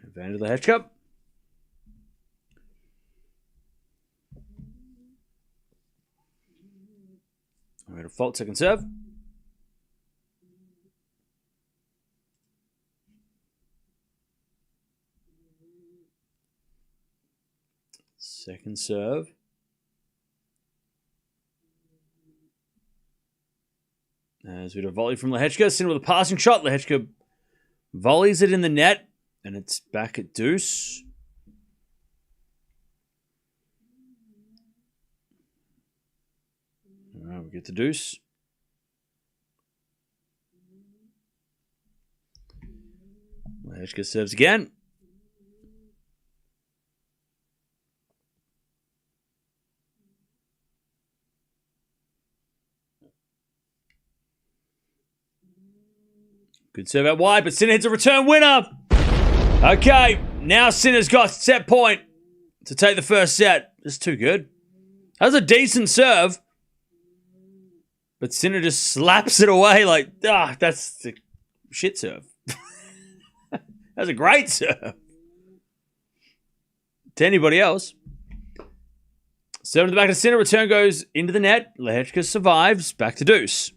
Advantage Lehecka. I'm going to fault second serve. Second serve. As we do a volley from Lehecka. Sinner with a passing shot. Lehecka volleys it in the net. And it's back at deuce. All right, we get the deuce. Lehecka serves again. Good serve out wide, but Sinner hits a return winner. Okay, now Sinner's got set point to take the first set. That's too good. That was a decent serve. But Sinner just slaps it away like, that's a shit serve. That's a great serve. To anybody else. Serve to the back of Sinner, return goes into the net. Lehecka survives, back to deuce.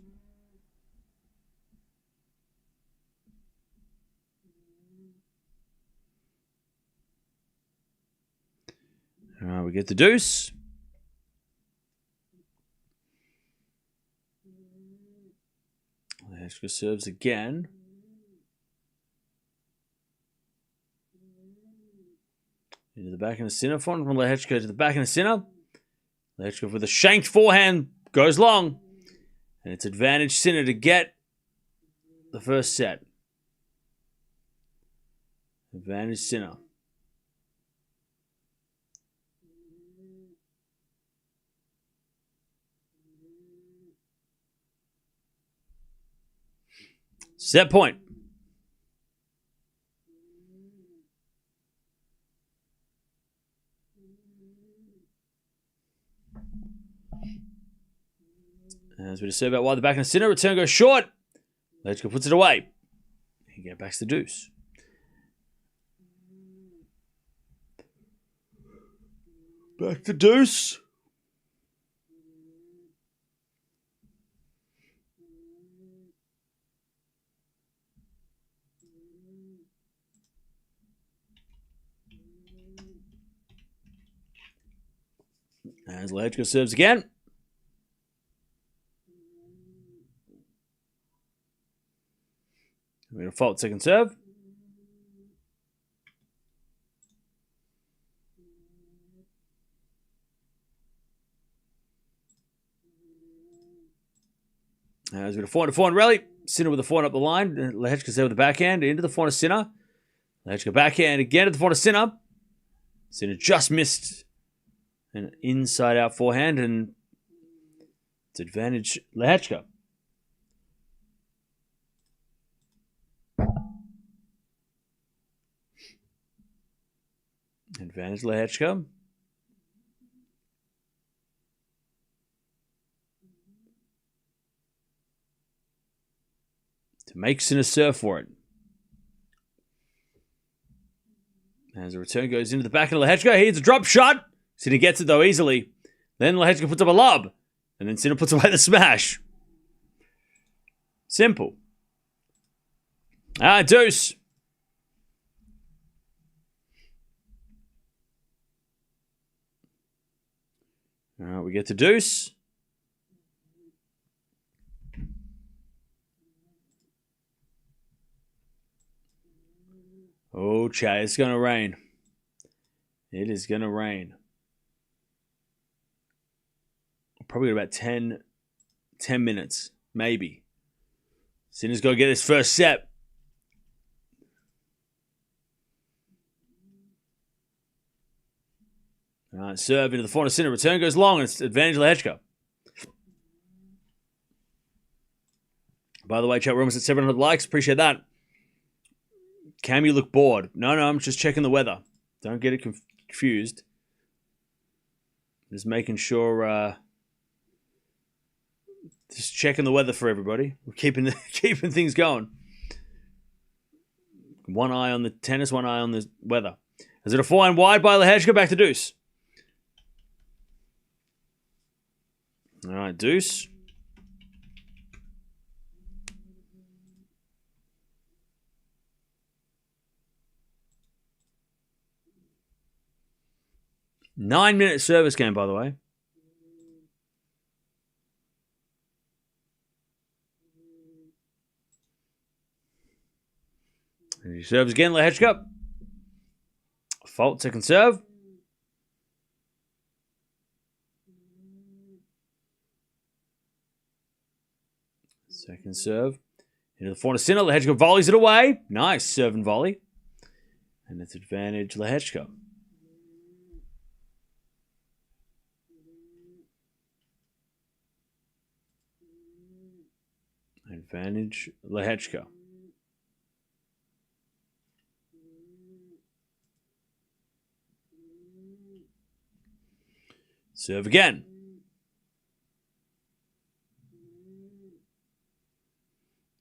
All right, we get the deuce. Lehecka serves again. Into the back of the Sinner. From Lehecka to the back of the Sinner. Lehecka with a shanked forehand goes long. And it's advantage Sinner to get the first set. Advantage Sinner. Set point. As we just serve out wide the back and the Sinner, return goes short. Lehecka puts it away. He gets back to the deuce. Back to deuce. As Lehecka serves again. We're going to fault second serve. As with a forehand rally. Sinner with a forehand up the line. Lehecka's there with the backhand into the forehand of Sinner. Lehecka backhand again at the forehand of Sinner. Sinner just missed an inside-out forehand, and it's advantage Lehecka. Advantage Lehecka. To make Sinner serve for it. As the return goes into the back of Lehecka, he hits a drop shot. Sinner gets it, though, easily. Then Lehecka puts up a lob. And then Sinner puts away the smash. Simple. Deuce. All right, we get to deuce. Oh, Chad, it's going to rain. It is going to rain. Probably about 10 minutes, maybe. Sinner's got to get his first set. All right, serve into the forehand of Sinner. Return goes long, and it's advantage Lehecka. By the way, chat room is at 700 likes. Appreciate that. Cam, you look bored. No, I'm just checking the weather. Don't get it confused. Just making sure... just checking the weather for everybody. We're keeping things going. One eye on the tennis, one eye on the weather. Is it a forehand wide by Lehecka? Back to deuce. All right, deuce. Nine-minute service game, by the way. And he serves again, Lehecka. Fault, second serve. Second serve. Into the forehand Sinner. Lehecka volleys it away. Nice serve and volley. And it's advantage Lehecka. Advantage Lehecka. Serve again.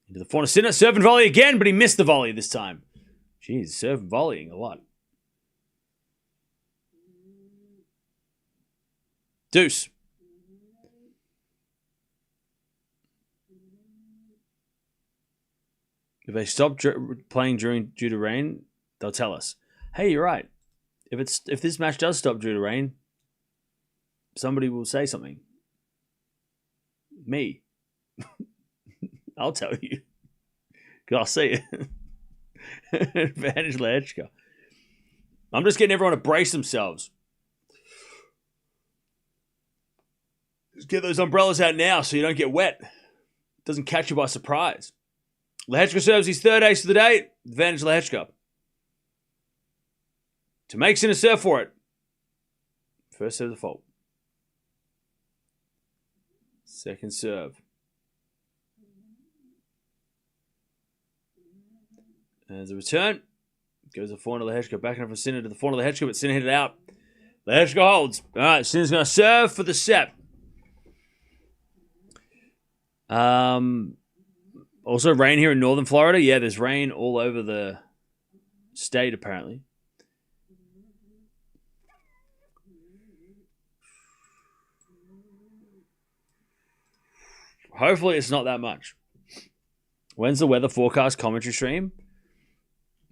Into the forehand Sinner. Serve and volley again, but he missed the volley this time. Jeez, serve and volleying a lot. Deuce. If they stop playing due to rain, they'll tell us. Hey, you're right. If this match does stop due to rain, somebody will say something. Me. I'll tell you. Because I'll see it. Advantage Lehecka. I'm just getting everyone to brace themselves. Just get those umbrellas out now so you don't get wet. It doesn't catch you by surprise. Lehecka serves his third ace of the day. Advantage Lehecka. To make Sinner serve for it. First serve the fault. Second serve. There's a return. Goes the forehand to Lehecka. Back enough for Sinner to the forehand to Lehecka, but Sinner hit it out. Lehecka holds. All right, Sinner's going to serve for the set. Also rain here in northern Florida. Yeah, there's rain all over the state apparently. Hopefully it's not that much. When's the weather forecast commentary stream?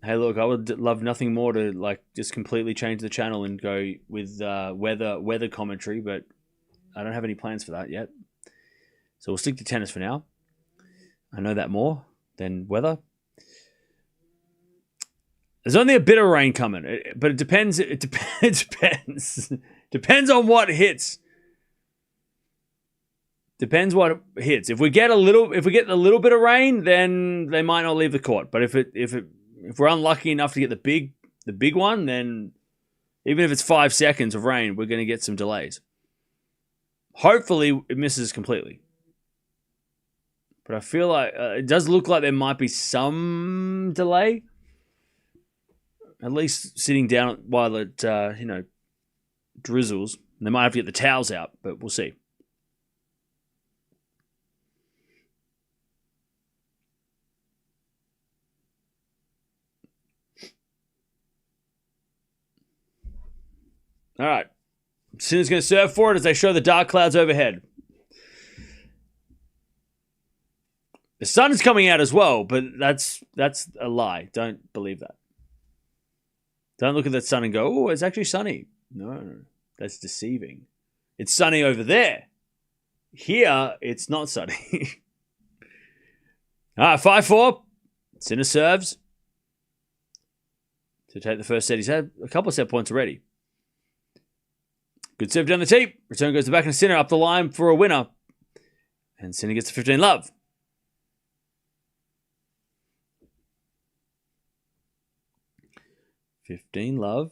Hey, look, I would love nothing more to just completely change the channel and go with weather commentary, but I don't have any plans for that yet. So we'll stick to tennis for now. I know that more than weather. There's only a bit of rain coming, but it depends. It depends. Depends on what hits. Depends what hits. If we get a little bit of rain, then they might not leave the court. But if we're unlucky enough to get the big one, then even if it's 5 seconds of rain, we're going to get some delays. Hopefully, it misses completely. But I feel like it does look like there might be some delay. At least sitting down while it drizzles. They might have to get the towels out, but we'll see. All right. Sinner's going to serve for it as they show the dark clouds overhead. The sun is coming out as well, but that's a lie. Don't believe that. Don't look at that sun and go, oh, it's actually sunny. No, that's deceiving. It's sunny over there. Here, it's not sunny. All right, 5-4. Sinner serves to take the first set. He's had a couple of set points already. Good serve down the tee. Return goes to back and Sinner up the line for a winner. And Sinner gets the 15 love. $15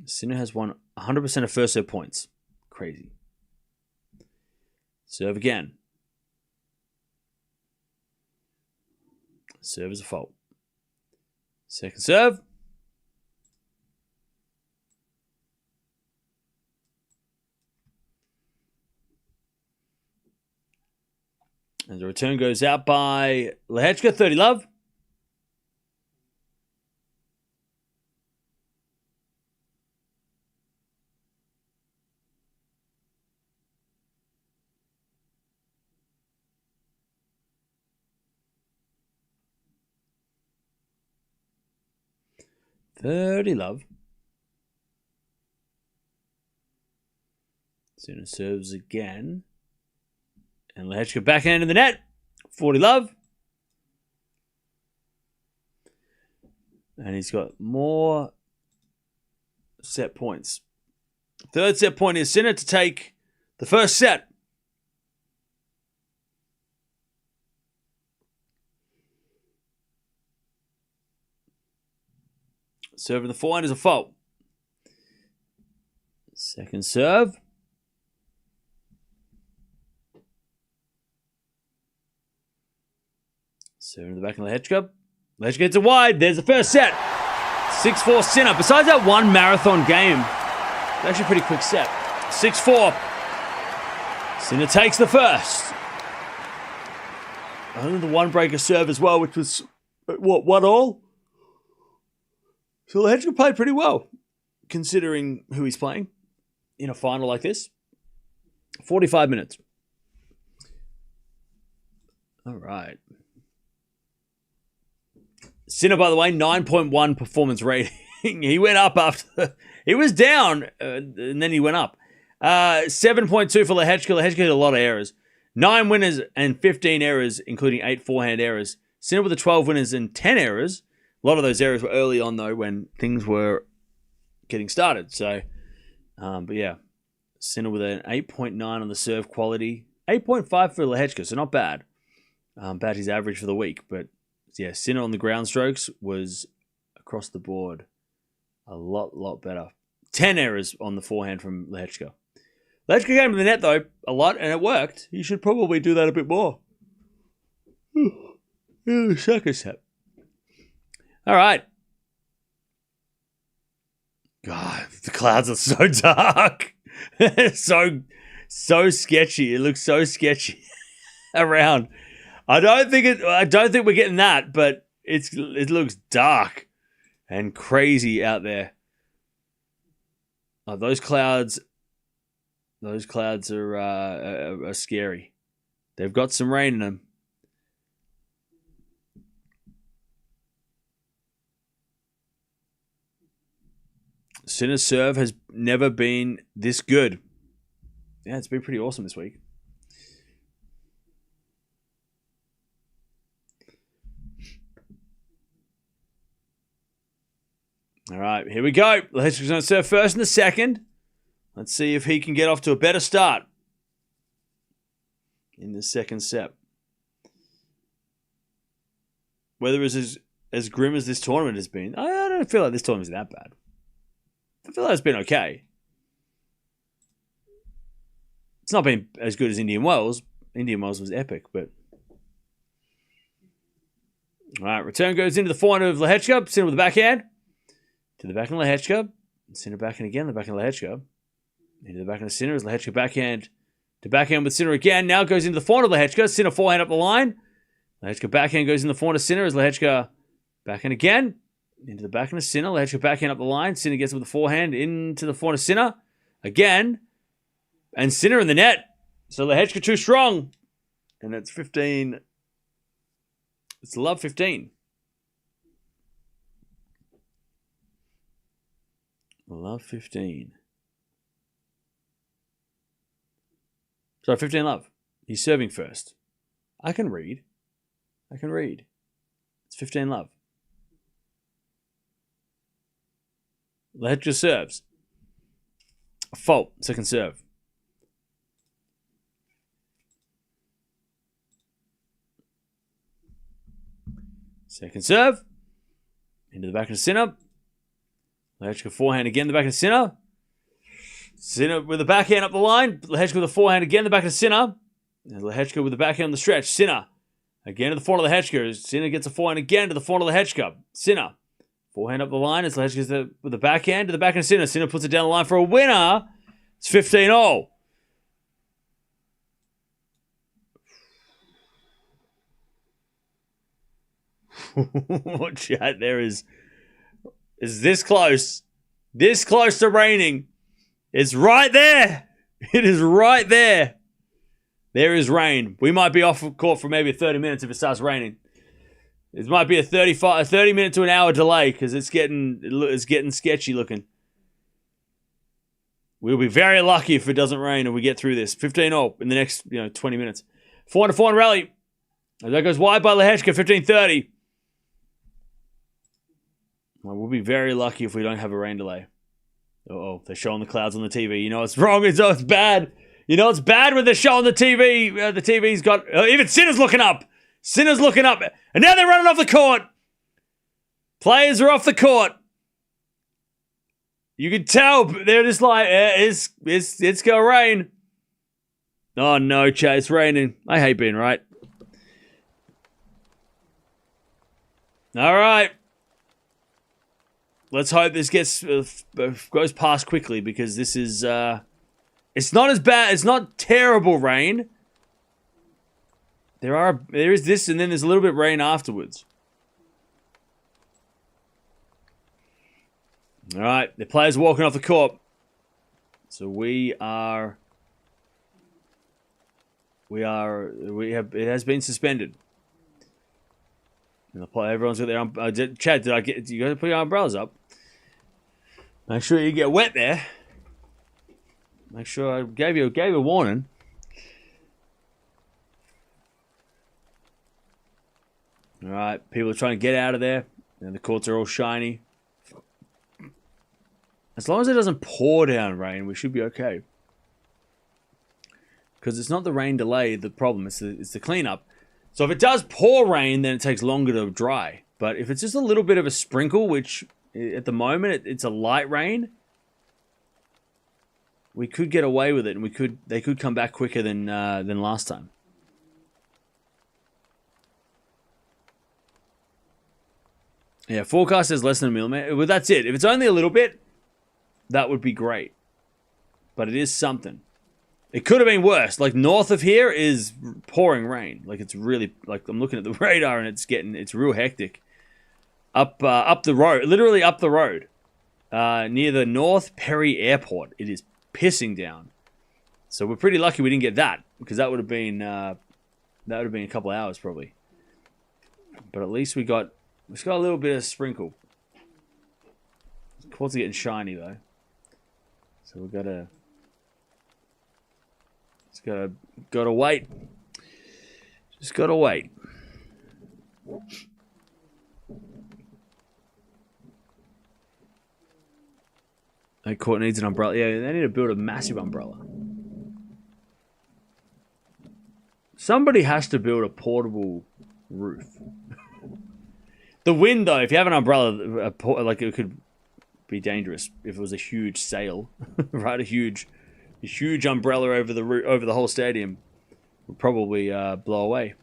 Sinner has won 100% of first serve points. Crazy. Serve again. Serve is a fault. Second serve. return goes out by Lehecka, 30 love. Sinner serves again. And Lehecka backhand in the net. 40 love. And he's got more set points. Third set point is Sinner to take the first set. Serving the forehand is a fault. Second serve. Serving the back of Lehecka. Lehecka gets it wide. There's the first set. 6-4 Sinner. Besides that one marathon game, it's actually a pretty quick set. 6-4. Sinner takes the first. Only the one breaker serve as well, which was, what, 1-all? So Lehecka played pretty well, considering who he's playing in a final like this. 45 minutes. All right. Sinner, by the way, 9.1 performance rating. He went up after... He was down, and then he went up. 7.2 for Lehecka. Lehecka had a lot of errors. 9 winners and 15 errors, including 8 forehand errors. Sinner with the 12 winners and 10 errors. A lot of those errors were early on, though, when things were getting started. So, but yeah, Sinner with an 8.9 on the serve quality. 8.5 for Lehecka, so not bad. About his average for the week. But yeah, Sinner on the ground strokes was across the board a lot better. 10 errors on the forehand from Lehecka. Lehecka came to the net, though, a lot, and it worked. He should probably do that a bit more. The second set. All right. God, the clouds are so dark. so sketchy. It looks so sketchy around. I don't think we're getting that, but it looks dark and crazy out there. Oh, those clouds are scary. They've got some rain in them. Sinner's serve has never been this good. Yeah, it's been pretty awesome this week. All right, here we go. Lehecka's going to serve first in the second. Let's see if he can get off to a better start in the second set. Whether it's as grim as this tournament has been, I don't feel like this tournament's that bad. I feel like it's been okay. It's not been as good as Indian Wells. Indian Wells was epic, but... All right, return goes into the forehand of Lehecka. Sinner with the backhand. To the backhand of Lehecka. Sinner backhand again, the backhand of Lehecka. Into the backhand of Sinner as Lehecka backhand. To backhand with Sinner again. Now goes into the forehand of Lehecka. Sinner forehand up the line. Lehecka backhand goes in the forehand of Sinner as Lehecka backhand again. Into the backhand of Sinner. Lehecka backhand up the line. Sinner gets with the forehand into the forehand of Sinner. Again. And Sinner in the net. So Lehecka too strong. And it's 15. It's love 15. Love 15. Sorry, 15 love. He's serving first. I can read. It's 15 love. Lehecka serves. A fault. Second serve. Second serve. Into the back of the Sinner. Lehecka forehand again, the back of the Sinner. Sinner with the backhand up the line. Lehecka with the forehand again, the back of the Sinner. And Lehecka with the backhand on the stretch. Sinner. Again to the forehand of Lehecka. Sinner gets a forehand again to the forehand of Lehecka. Sinner. Forehand up the line as Lehecka with the backhand to the back of Sinner. Sinner puts it down the line for a winner. It's 15-all. Chat, there is this close. This close to raining. It's right there. It is right there. There is rain. We might be off court for maybe 30 minutes if it starts raining. It might be a 30 minute to an hour delay because it's getting sketchy looking. We'll be very lucky if it doesn't rain and we get through this. 15-0 in the next 20 minutes. 4-4 rally. That goes wide by Lehecka, 15-30. Well, we'll be very lucky if we don't have a rain delay. Uh-oh, they're showing the clouds on the TV. You know it's wrong. It's bad. You know it's bad when they're showing the TV. The TV's got... even Sinner's looking up. Sinner's looking up. And now they're running off the court. Players are off the court. You can tell they're just like, it's gonna rain. Oh no, Chad, it's raining. I hate being right. All right. Let's hope this goes past quickly because this is it's not as bad. It's not terrible rain. There is this, and then there's a little bit of rain afterwards. All right, the players walking off the court. So it has been suspended. And everyone's got their Chad, you got to put your umbrellas up. Make sure you get wet there. Make sure I gave you a warning. All right, people are trying to get out of there, and the courts are all shiny. As long as it doesn't pour down rain, we should be okay. Because it's not the rain delay the problem; it's the cleanup. So if it does pour rain, then it takes longer to dry. But if it's just a little bit of a sprinkle, which at the moment it's a light rain, we could get away with it, and they could come back quicker than last time. Yeah, forecast says less than a millimeter. Well, that's it. If it's only a little bit, that would be great. But it is something. It could have been worse. Like north of here is pouring rain. Like it's really I'm looking at the radar and it's real hectic. Up the road, literally up the road, near the North Perry Airport. It is pissing down. So we're pretty lucky we didn't get that because that would have been a couple of hours probably. But at least we got a little bit of sprinkle. The courts are getting shiny though, so we've got to. Gotta wait. Just gotta wait. The court needs an umbrella. Yeah, they need to build a massive umbrella. Somebody has to build a portable roof. The wind, though, if you have an umbrella, it could be dangerous if it was a huge sail, right? A huge umbrella over the whole stadium would probably blow away.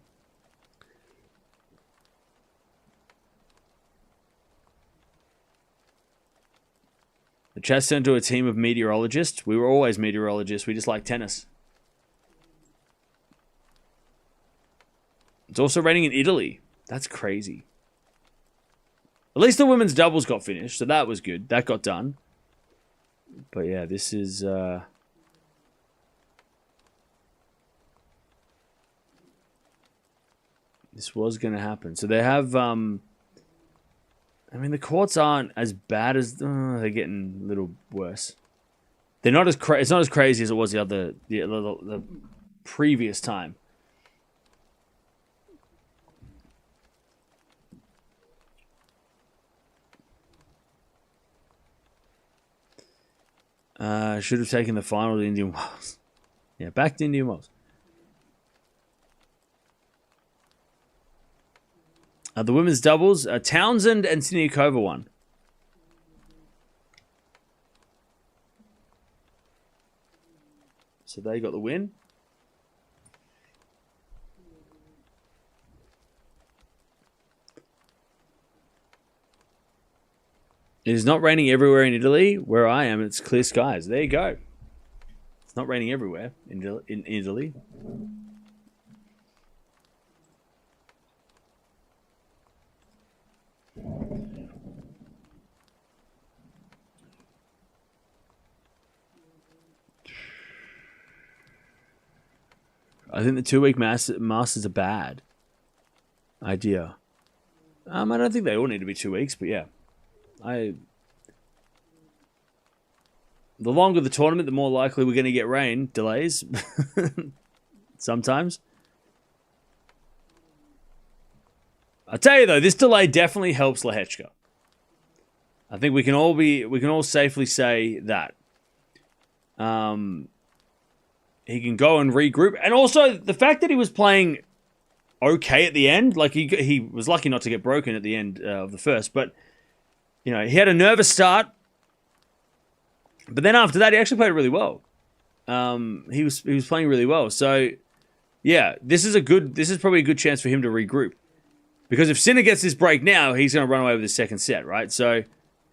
The chat sent to a team of meteorologists. We were always meteorologists. We just like tennis. It's also raining in Italy. That's crazy. At least the women's doubles got finished, so that was good. That got done. But yeah, this is... This was going to happen. So they have... I mean, the courts aren't as bad as... they're getting a little worse. They're not as it's not as crazy as it was the previous time. Should have taken the final to Indian Wells. Yeah, back to Indian Wells. The women's doubles, Townsend and Siniakova won. So they got the win. It is not raining everywhere in Italy. Where I am, it's clear skies. There you go. It's not raining everywhere in Italy. I think the 2-week Masters are bad idea. I don't think they all need to be 2 weeks, but yeah. The longer the tournament, the more likely we're going to get rain delays. Sometimes. I tell you though, this delay definitely helps Lehecka. I think we can all safely say that. He can go and regroup, and also the fact that he was playing okay at the end, like he was lucky not to get broken at the end of the first, but you know, he had a nervous start, but then after that he actually played really well. He was playing really well, so yeah, this is probably a good chance for him to regroup, because if Sinner gets this break now, he's going to run away with his second set, right? So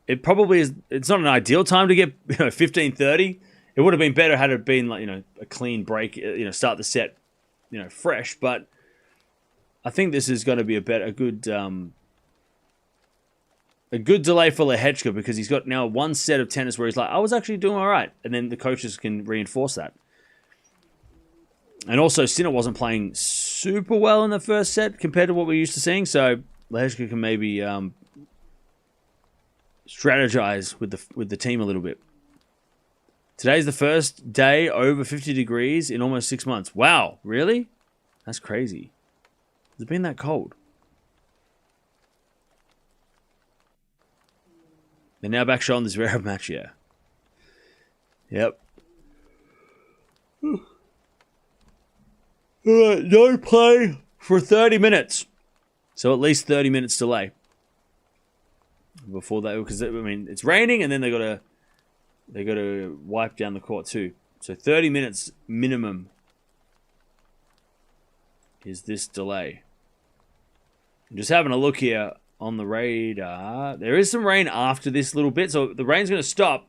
it probably is. It's not an ideal time to get 15-30. It would have been better had it been like, a clean break, start the set, fresh. But I think this is going to be a good delay for Lehecka, because he's got now one set of tennis where he's like, I was actually doing all right, and then the coaches can reinforce that. And also, Sinner wasn't playing super well in the first set compared to what we're used to seeing, so Lehecka can maybe strategize with the team a little bit. Today's the first day over 50 degrees in almost 6 months. Wow, really? That's crazy. Has it been that cold? They're now back showing this rare match, yeah. Yep. Alright, no play for 30 minutes. So at least 30 minutes delay. Before that, because it's raining, and then they got to wipe down the court too. So 30 minutes minimum is this delay. I'm just having a look here on the radar. There is some rain after this little bit, so the rain's going to stop,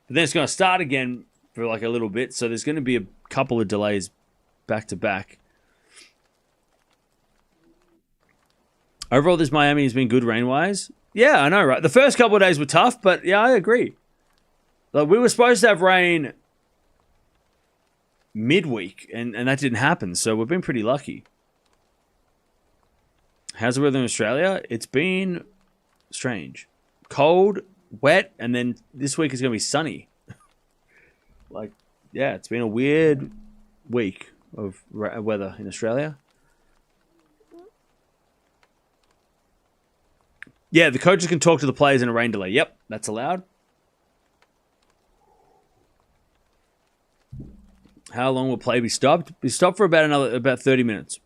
but then it's going to start again for like a little bit. So there's going to be a couple of delays back to back. Overall, this Miami has been good rain-wise. Yeah, I know, right? The first couple of days were tough, but yeah, I agree. Like, we were supposed to have rain midweek, and that didn't happen, so we've been pretty lucky. How's the weather in Australia? It's been strange. Cold, wet, and then this week is going to be sunny. Like, yeah, it's been a weird week of weather in Australia. Yeah, the coaches can talk to the players in a rain delay. Yep, that's allowed. How long will play be stopped? Be stopped for about 30 minutes.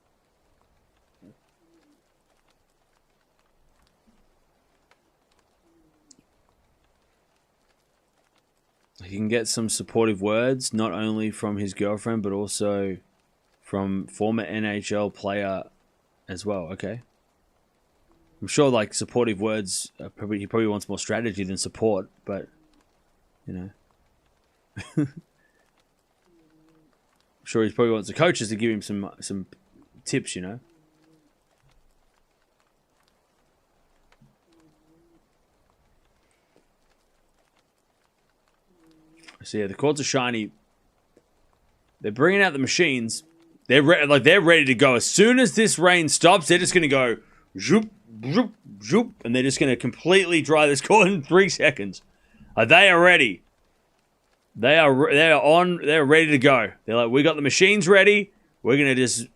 He can get some supportive words, not only from his girlfriend, but also from former NHL player as well. Okay. I'm sure, like, supportive words, he probably wants more strategy than support, but, I'm sure he probably wants the coaches to give him some tips, So, yeah, the courts are shiny. They're bringing out the machines. They're ready to go. As soon as this rain stops, they're just going to go, zoop, zoop, zoop, and they're just going to completely dry this court in 3 seconds. They are ready. They are on. They're ready to go. They're like, we got the machines ready. We're going to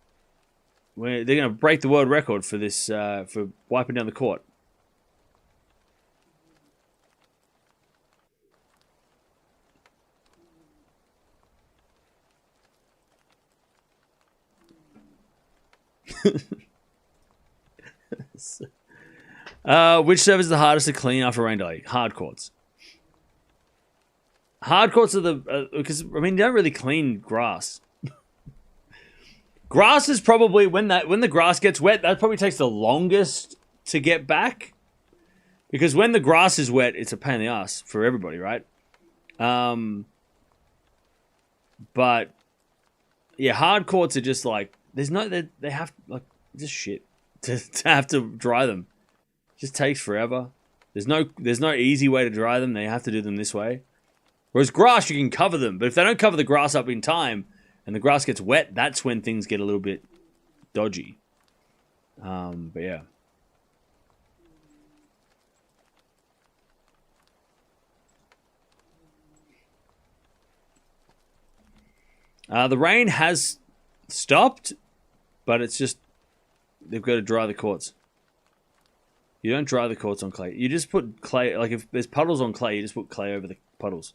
they're going to break the world record for this, for wiping down the court. Which serve is the hardest to clean after rain delay? Hard courts. Hard courts are because you don't really clean grass. Grass is probably when the grass gets wet, that probably takes the longest to get back, because when the grass is wet, it's a pain in the ass for everybody, right? But yeah, hard courts are just like they have like just shit to have to dry them. It just takes forever. There's no easy way to dry them. They have to do them this way. Whereas grass, you can cover them, but if they don't cover the grass up in time, and the grass gets wet, that's when things get a little bit dodgy. But yeah. The rain has stopped, but it's just they've got to dry the courts. You don't dry the courts on clay. You just put clay, like if there's puddles on clay, you just put clay over the puddles.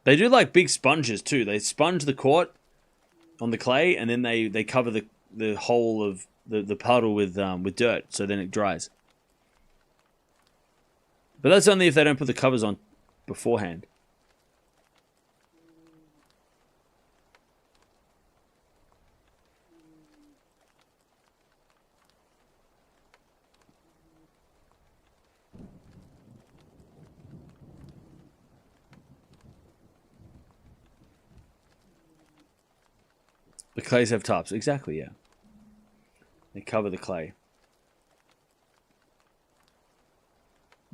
They do like big sponges too. They sponge the court on the clay, and then they cover the whole of the puddle with dirt, so then it dries. But that's only if they don't put the covers on beforehand. The clays have tops. Exactly, yeah. They cover the clay.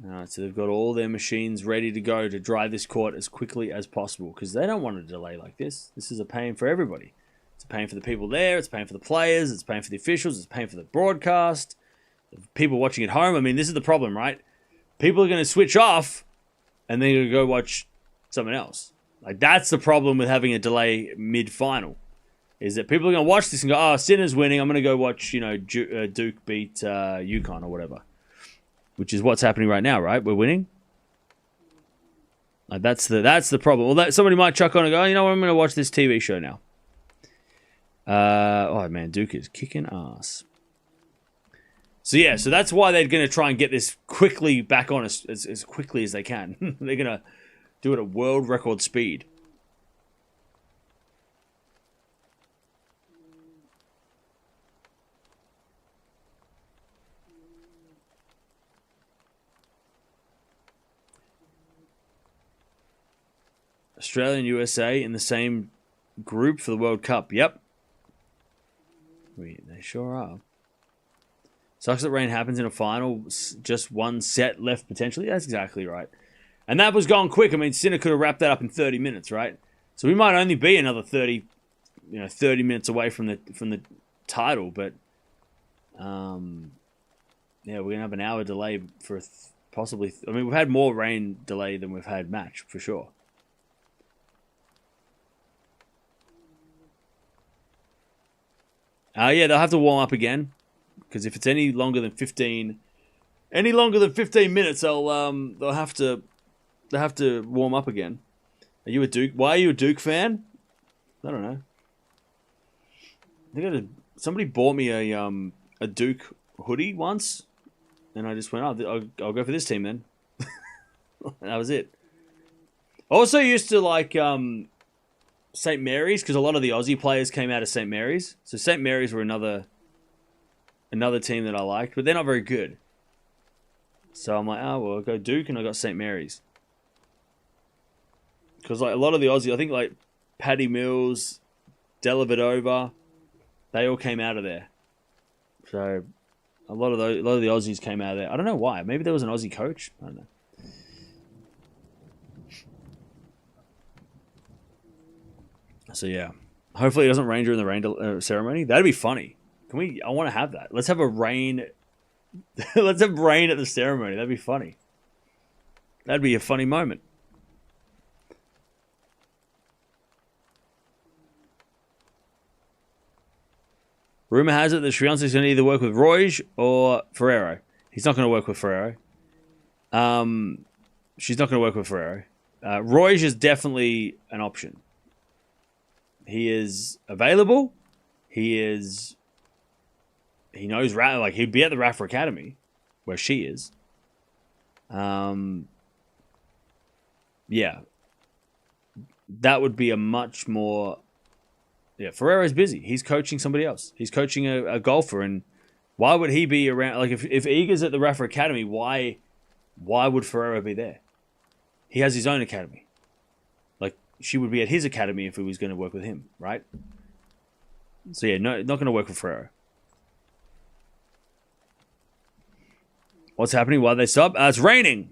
Alright, so they've got all their machines ready to go to dry this court as quickly as possible because they don't want a delay like this. This is a pain for everybody. It's a pain for the people there. It's a pain for the players. It's a pain for the officials. It's a pain for the broadcast. People watching at home. I mean, this is the problem, right? People are going to switch off and they're going to go watch something else. Like, that's the problem with having a delay mid-final. Is that people are going to watch this and go, oh, Sinner's winning. I'm going to go watch, Duke beat UConn or whatever. Which is what's happening right now, right? We're winning. Like, that's the problem. Well, somebody might chuck on and go, oh, you know what? I'm going to watch this TV show now. Oh, man, Duke is kicking ass. So, yeah, so that's why they're going to try and get this quickly back on as quickly as they can. They're going to do it at world record speed. Australia and USA in the same group for the World Cup. Yep. They sure are. Sucks that rain happens in a final. Just one set left potentially. That's exactly right. And that was going quick. I mean, Sinner could have wrapped that up in 30 minutes, right? So we might only be another 30 minutes away from the title. But, yeah, we're going to have an hour delay for possibly... I mean, we've had more rain delay than we've had match, for sure. Yeah, they'll have to warm up again because if it's any longer than 15 minutes, they'll have to warm up again. Are you a Duke? Why are you a Duke fan? I don't know. I think somebody bought me a Duke hoodie once, and I just went, oh, I'll go for this team then. That was it. I also used to like St. Mary's because a lot of the Aussie players came out of St. Mary's. So St. Mary's were another team that I liked, but they're not very good. So I'm like, oh, well, I'll go Duke and I got St. Mary's. Because like a lot of the Aussie, I think like Paddy Mills, Della Vedova, they all came out of there. So a lot of the Aussies came out of there. I don't know why. Maybe there was an Aussie coach. I don't know. So yeah, hopefully it doesn't rain during the rain ceremony. That'd be funny. I want to have that. Let's have a rain. Let's have rain at the ceremony. That'd be funny. That'd be a funny moment. Rumor has it that Swiatek's going to either work with Roige or Ferrero. He's not going to work with Ferrero. She's not going to work with Ferrero. Roige is definitely an option. He is available. He knows Rafa. Like he'd be at the Rafa Academy, where she is. Yeah, that would be a much more. Yeah, Ferrero's busy. He's coaching somebody else. He's coaching a golfer, and why would he be around? Like if Iga's at the Rafa Academy, why would Ferrero be there? He has his own academy. She would be at his academy if he was going to work with him, right? So yeah, no, not going to work with Ferrero. What's happening? Why they stop? It's raining,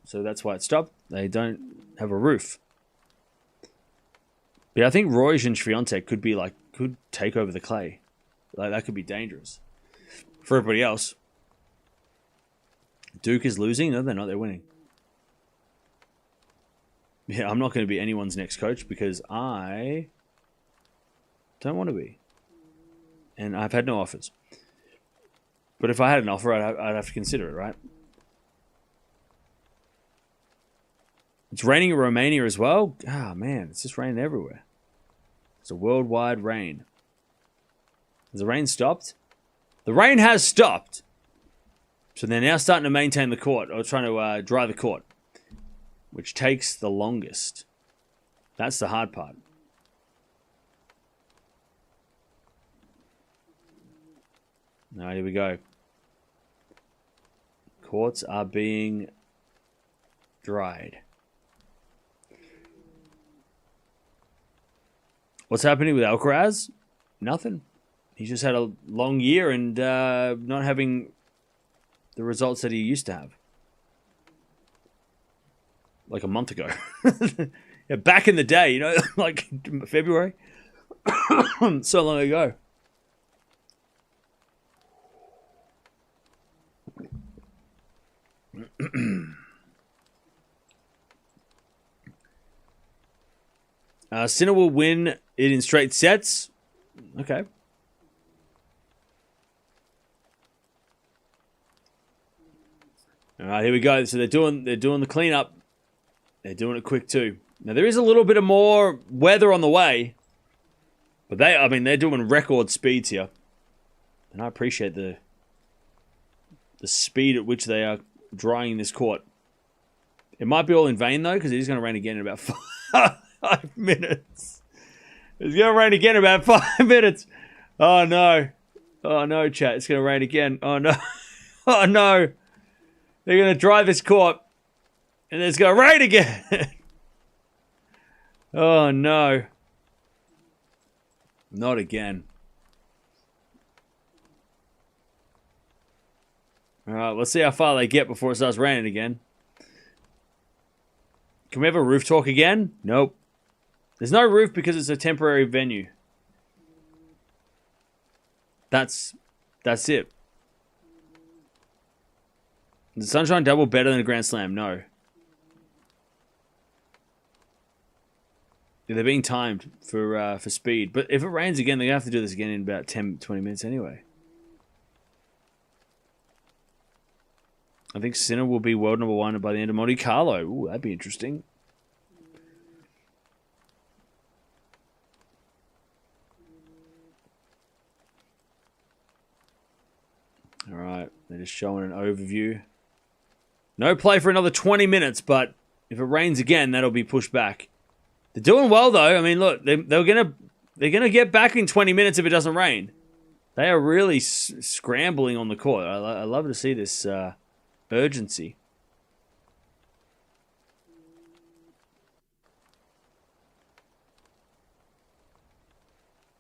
so that's why it stopped. They don't have a roof. But I think Roy and Swiatek could take over the clay. Like, that could be dangerous for everybody else. Duke is losing? No, they're not. They're winning. Yeah, I'm not going to be anyone's next coach because I don't want to be. And I've had no offers. But if I had an offer, I'd have to consider it, right? It's raining in Romania as well. Ah, man, it's just raining everywhere. It's a worldwide rain. Has the rain stopped? The rain has stopped. So they're now starting to maintain the court, or trying to dry the court, which takes the longest. That's the hard part. All right, here we go. Courts are being dried. What's happening with Alcaraz? Nothing. He's just had a long year and not having the results that he used to have. Like a month ago. Yeah, back in the day, you know, like February. So long ago. Sinner will win it in straight sets. Okay. All right, here we go. So they're doing the cleanup. They're doing it quick too. Now there is a little bit of more weather on the way, but they're doing record speeds here, and I appreciate the speed at which they are drying this court. It might be all in vain though, because it is going to rain again in about 5 minutes. It's going to rain again in about 5 minutes. Oh no! Oh no, chat! It's going to rain again. Oh no! Oh no! They're going to dry this court, and it's going to rain again. Oh no! Not again. All right, let's see how far they get before it starts raining again. Can we have a roof talk again? Nope. There's no roof because it's a temporary venue. That's it. Is the Sunshine Double better than a Grand Slam? No. Yeah, they're being timed for speed. But if it rains again, they're going to have to do this again in about 10, 20 minutes anyway. I think Sinner will be world number 1 by the end of Monte Carlo. Ooh, that'd be interesting. All right, they're just showing an overview. No play for another 20 minutes, but if it rains again, that'll be pushed back. They're doing well though. I mean, look, they're gonna get back in 20 minutes if it doesn't rain. They are really scrambling on the court. I love to see this urgency.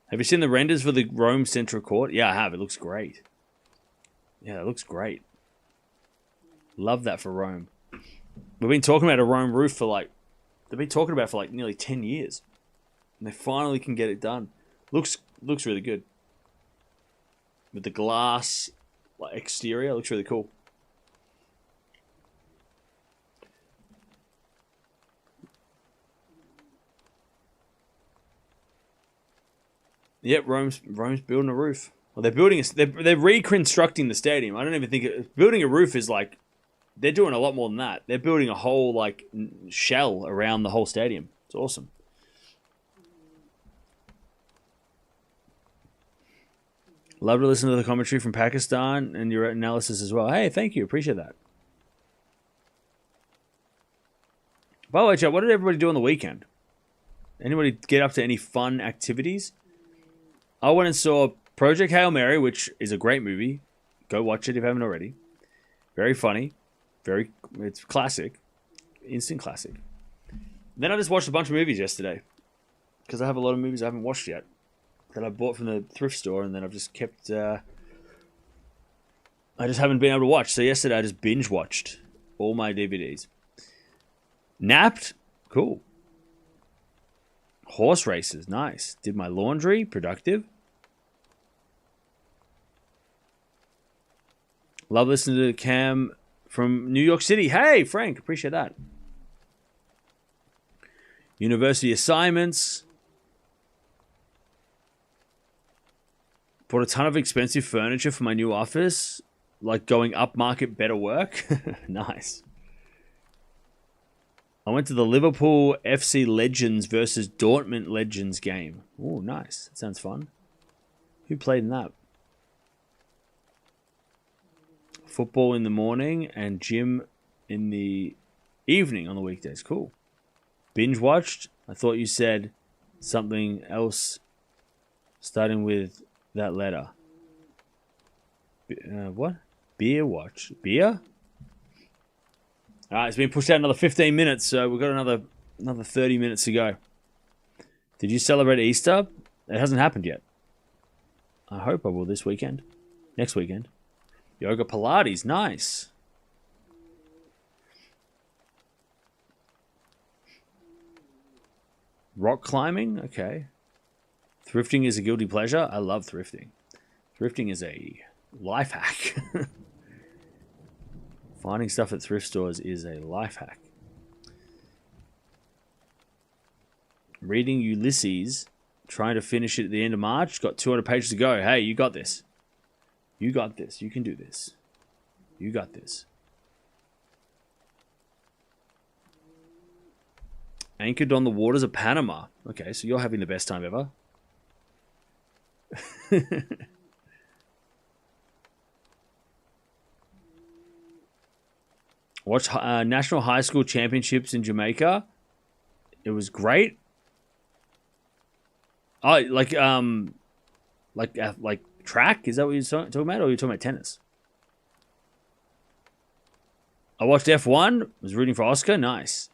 Have you seen the renders for the Rome Central Court? Yeah, I have. It looks great. Yeah, it looks great. Love that for Rome. We've been talking about a Rome roof they've been talking about it for like nearly 10 years. And they finally can get it done. Looks really good. With the glass exterior, looks really cool. Yep, Rome's building a roof. Well, they're reconstructing the stadium. I don't even think building a roof is like, they're doing a lot more than that. They're building a whole like shell around the whole stadium. It's awesome. Love to listen to the commentary from Pakistan and your analysis as well. Hey, thank you. Appreciate that. By the way, chat, what did everybody do on the weekend? Anybody get up to any fun activities? I went and saw Project Hail Mary, which is a great movie. Go watch it if you haven't already. Very funny. It's classic. Instant classic. Then I just watched a bunch of movies yesterday. Because I have a lot of movies I haven't watched yet. That I bought from the thrift store, and then I've just kept... I just haven't been able to watch. So yesterday I just binge watched all my DVDs. Napped? Cool. Horse races, nice. Did my laundry, productive. Love listening to Cam from New York City. Hey, Frank, appreciate that. University assignments. Bought a ton of expensive furniture for my new office. Like going upmarket, better work. Nice. I went to the Liverpool FC Legends versus Dortmund Legends game. Oh, nice. That sounds fun. Who played in that? Football in the morning and gym in the evening on the weekdays. Cool. Binge watched. I thought you said something else starting with that letter. What? Beer watch. Beer? All right, it's been pushed out another 15 minutes, so we've got another 30 minutes to go. Did you celebrate Easter? It hasn't happened yet. I hope I will this weekend. Next weekend. Yoga Pilates, nice. Rock climbing, okay. Thrifting is a guilty pleasure. I love thrifting. Thrifting is a life hack. Finding stuff at thrift stores is a life hack. Reading Ulysses, trying to finish it at the end of March. Got 200 pages to go. Hey, you got this. You got this. You can do this. You got this. Anchored on the waters of Panama. Okay, so you're having the best time ever. Watched National High School Championships in Jamaica. It was great. Oh, like track? Is that what you're talking about, or are you talking about tennis? I watched F1. Was rooting for Oscar. Nice.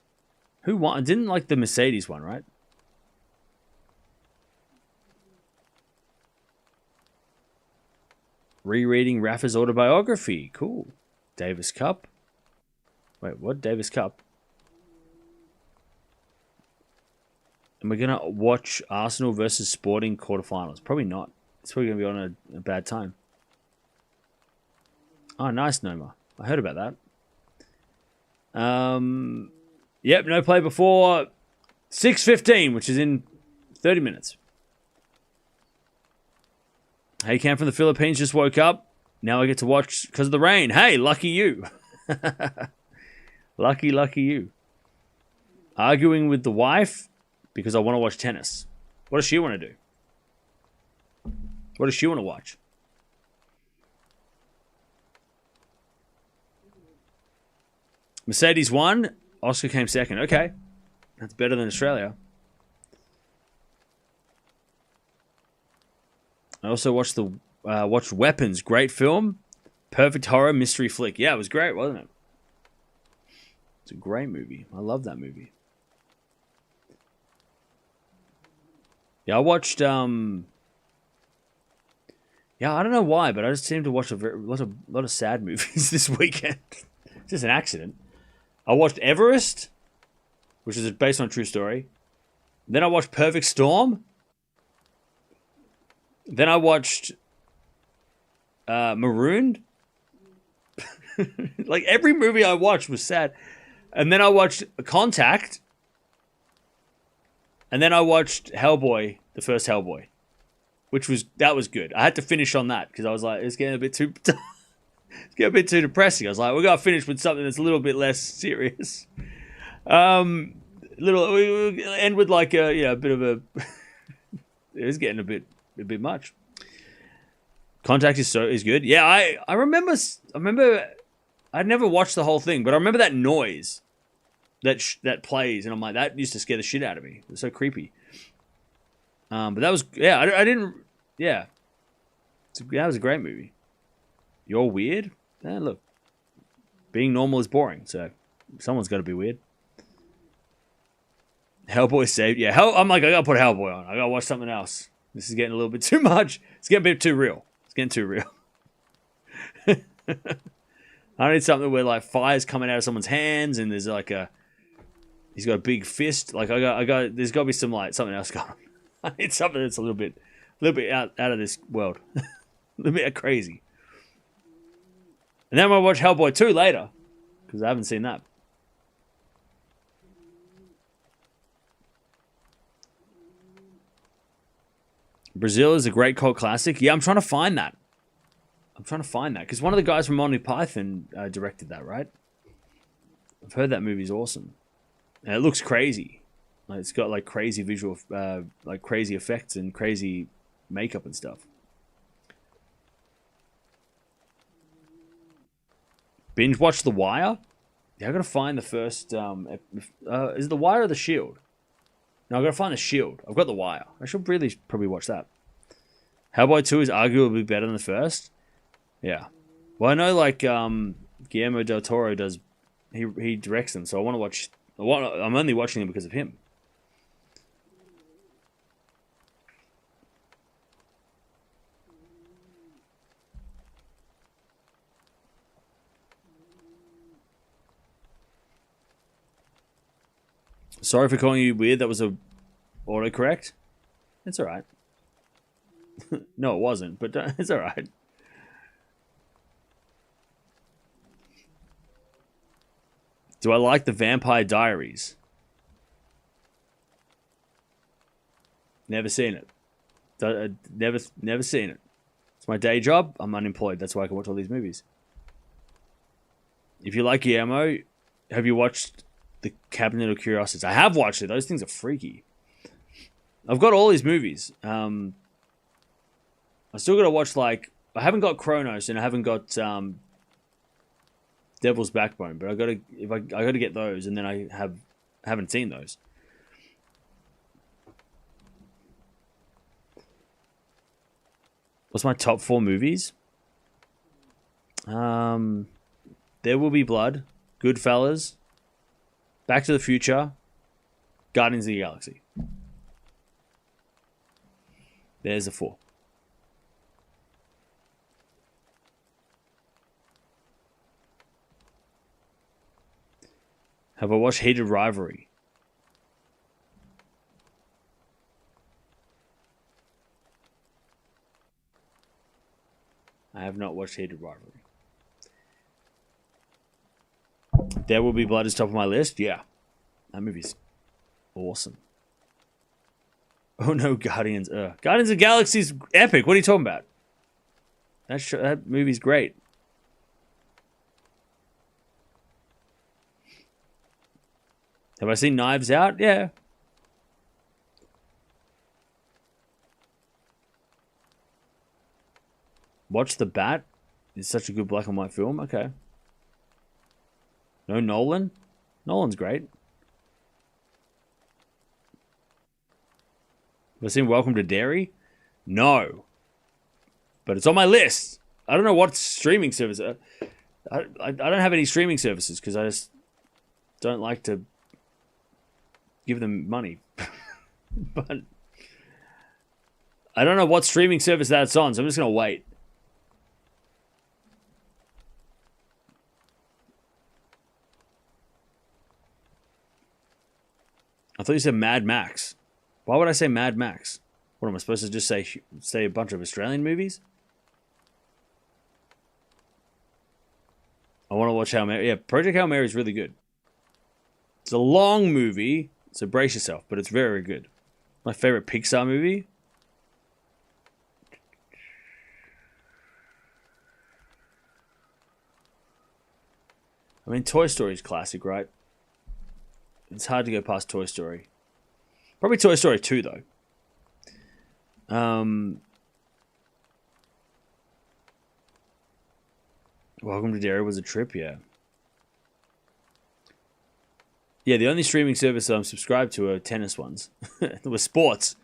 Who won? I didn't like the Mercedes one, right? Rereading Rafa's autobiography. Cool. Davis Cup. Wait, what? Davis Cup? Am I going to watch Arsenal versus Sporting quarterfinals? Probably not. It's probably going to be on a bad time. Oh, nice, Noma. I heard about that. Yep, no play before 6:15, which is in 30 minutes. Hey, Cam from the Philippines, just woke up. Now I get to watch because of the rain. Hey, lucky you. Lucky you. Arguing with the wife because I want to watch tennis. What does she want to do? What does she want to watch? Mercedes won. Oscar came second. Okay. That's better than Australia. I also watched watched Weapons. Great film. Perfect horror mystery flick. Yeah, it was great, wasn't it? It's a great movie. I love that movie. Yeah, I watched... Yeah, I don't know why, but I just seem to watch a lot of sad movies this weekend. It's just an accident. I watched Everest, which is based on a true story. Then I watched Perfect Storm. Then I watched Marooned. Like every movie I watched was sad. And then I watched Contact. And then I watched Hellboy, the first Hellboy, that was good. I had to finish on that because I was like, it's getting a bit too depressing. I was like, we got to finish with something that's a little bit less serious. We'll end with like a bit of a. It was getting a bit much. Contact is good. Yeah, I remember. I'd never watched the whole thing, but I remember that noise that plays, and I'm like, that used to scare the shit out of me. It was so creepy. But that was I didn't. Yeah, that was a great movie. You're weird. Look, being normal is boring, so someone's got to be weird. Hellboy saved. Yeah, I'm like, I gotta put Hellboy on. I gotta watch something else. This is getting a little bit too much. It's getting a bit too real. It's getting too real. I need something where like fire's coming out of someone's hands and there's like a He's got a big fist. Like I got. There's got to be something else going on. I need something that's a little bit out of this world, a little bit crazy. And then I'm gonna watch Hellboy 2 later because I haven't seen that. Brazil is a great cult classic. Yeah, I'm trying to find that. Because one of the guys from Monty Python directed that, right? I've heard that movie's awesome. And it looks crazy. Like, it's got like crazy visual, like crazy effects and crazy makeup and stuff. Binge watch The Wire? Yeah, I gotta find the first. Is it The Wire or The Shield? No, I gotta find The Shield. I've got The Wire. I should really probably watch that. Hellboy 2 is arguably better than the first. Yeah. Well, I know like Guillermo del Toro does. He directs them, so I want to watch. I'm only watching them because of him. Sorry for calling you weird. That was a autocorrect. It's all right. No, it wasn't, but it's all right. Do I like the Vampire Diaries? Never seen it. Never seen it. It's my day job. I'm unemployed. That's why I can watch all these movies. If you like Guillermo, have you watched The Cabinet of Curiosities? I have watched it. Those things are freaky. I've got all these movies. I still got to watch I haven't got Chronos and I haven't got Devil's Backbone, but I got to get those, and then I haven't seen those. What's my top 4 movies? There Will Be Blood, Goodfellas, Back to the Future, Guardians of the Galaxy. There's the 4. Have I watched Heated Rivalry? I have not watched Heated Rivalry. There Will Be Blood is top of my list. Yeah. That movie's awesome. Oh no, Guardians. Guardians of the Galaxy's epic. What are you talking about? That movie's great. Have I seen Knives Out? Yeah. Watch The Bat. It's such a good black and white film. Okay. No Nolan? Nolan's great. Have I seen Welcome to Derry? No. But it's on my list. I don't know what streaming service. I don't have any streaming services because I just don't like to give them money. But I don't know what streaming service that's on, so I'm just going to wait. I thought you said Mad Max. Why would I say Mad Max? What am I supposed to just say a bunch of Australian movies? I want to watch Hail Mary. Yeah, Project Hail Mary is really good. It's a long movie, so brace yourself, but it's very good. My favorite Pixar movie? I mean, Toy Story is classic, right? It's hard to go past Toy Story. Probably Toy Story 2, though. Welcome to Derry was a trip, yeah. Yeah, the only streaming service I'm subscribed to are tennis ones. With sports.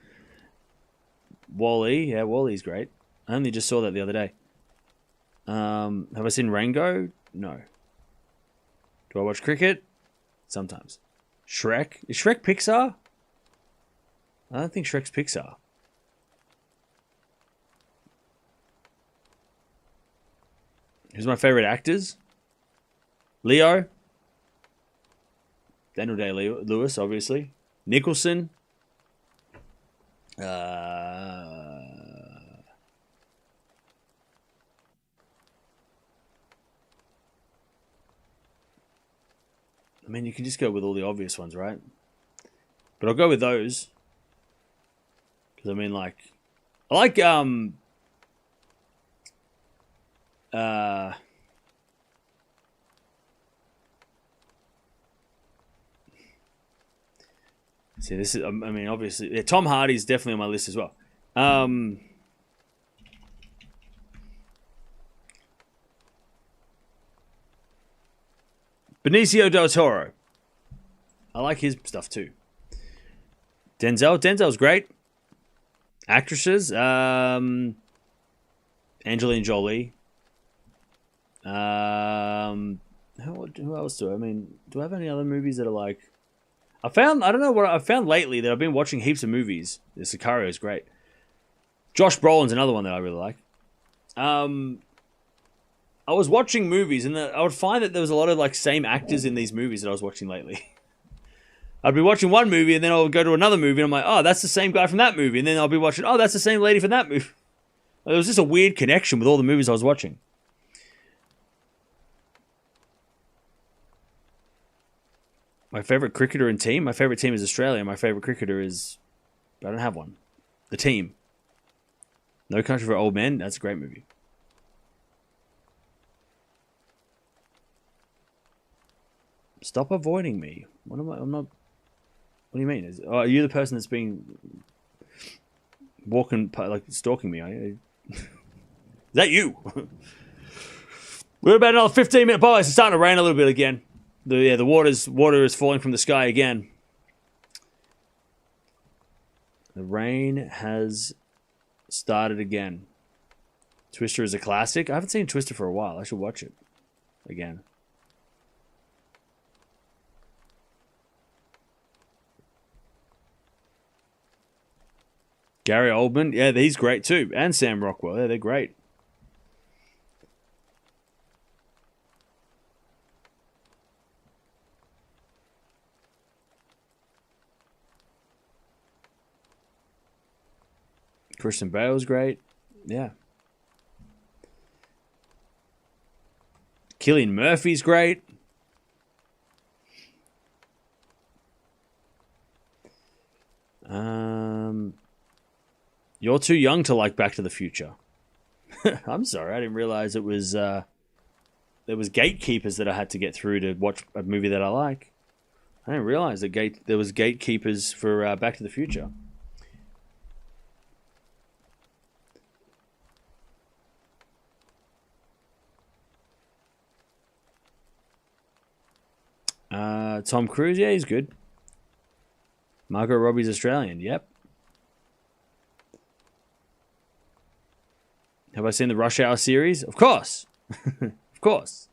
Wall-E, yeah, Wall-E's great. I only just saw that the other day. Have I seen Rango? No. Do I watch cricket? Sometimes. Shrek? Is Shrek Pixar? I don't think Shrek's Pixar. Who's my favorite actors? Leo? Daniel Day-Lewis, obviously. Nicholson. I mean, you can just go with all the obvious ones, right? But I'll go with those. Because, I mean, like... I like, see, this is... I mean, obviously... Yeah, Tom Hardy's definitely on my list as well. Benicio del Toro. I like his stuff too. Denzel's great. Actresses, Angelina Jolie. Who else do I mean? Do I have any other movies that are like? I don't know what I've found lately that I've been watching heaps of movies. The Sicario is great. Josh Brolin's another one that I really like. I was watching movies and I would find that there was a lot of like same actors in these movies that I was watching lately. I'd be watching one movie and then I'll go to another movie and I'm like, oh, that's the same guy from that movie. And then I'll be watching, oh, that's the same lady from that movie. There was just a weird connection with all the movies I was watching. My favorite cricketer and team? My favorite team is Australia. My favorite cricketer is... I don't have one. The Team. No Country for Old Men. That's a great movie. Stop avoiding me. What am I? I'm not... What do you mean? Are you the person that's been walking, like stalking me? Is that you? We're about another 15-minute bye. It's starting to rain a little bit again. The water is falling from the sky again. The rain has started again. Twister is a classic. I haven't seen Twister for a while. I should watch it again. Gary Oldman, yeah, he's great too. And Sam Rockwell, yeah, they're great. Christian Bale's great. Yeah. Cillian Murphy's great. You're too young to like Back to the Future. I'm sorry, I didn't realize it was there was gatekeepers that I had to get through to watch a movie that I like. I didn't realize that there was gatekeepers for Back to the Future. Tom Cruise, yeah, he's good. Margot Robbie's Australian, yep. Have I seen the Rush Hour series? Of course. Of course.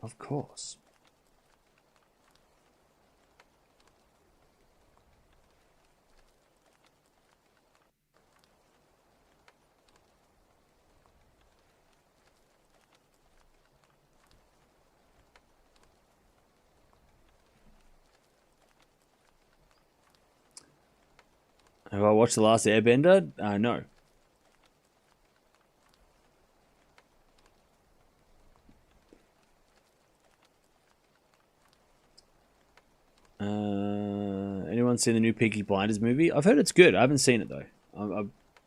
Of course. Have I watched The Last Airbender? No. Anyone seen the new Peaky Blinders movie? I've heard it's good. I haven't seen it though,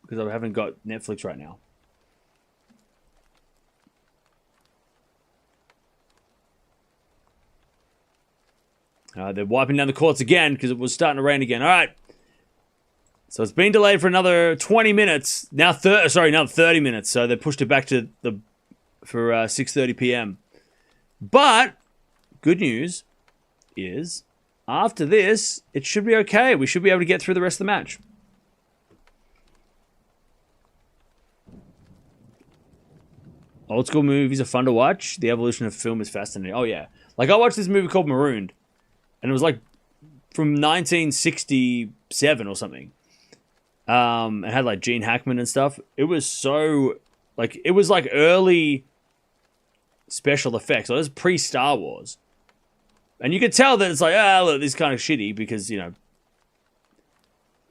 because I haven't got Netflix right now. They're wiping down the courts again because it was starting to rain again. All right. So it's been delayed for another 20 minutes. Now, another 30 minutes. So they pushed it back to for 6:30 p.m. But good news is after this, it should be okay. We should be able to get through the rest of the match. Old school movies are fun to watch. The evolution of film is fascinating. Oh yeah, like I watched this movie called Marooned, and it was like from 1967 or something. It had like Gene Hackman and stuff. It was so like it was like early special effects. So it was pre-Star Wars. And you could tell that it's like, look, this is kind of shitty because, you know,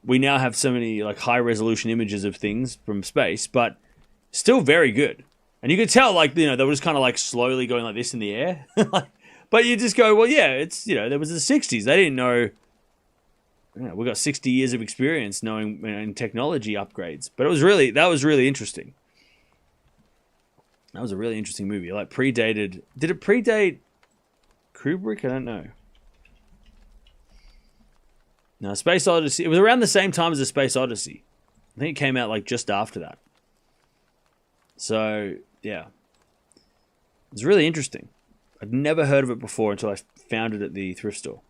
we now have so many like high resolution images of things from space, but still very good. And you could tell, like, you know, they were just kind of like slowly going like this in the air. But you just go, well, yeah, it's, you know, there was the 60s. They didn't know, you know, we got 60 years of experience knowing, you know, in technology upgrades. But that was really interesting. That was a really interesting movie. Like, did it predate Kubrick? I don't know. No, Space Odyssey. It was around the same time as the Space Odyssey. I think it came out like just after that. So, yeah. It's really interesting. I'd never heard of it before until I found it at the thrift store.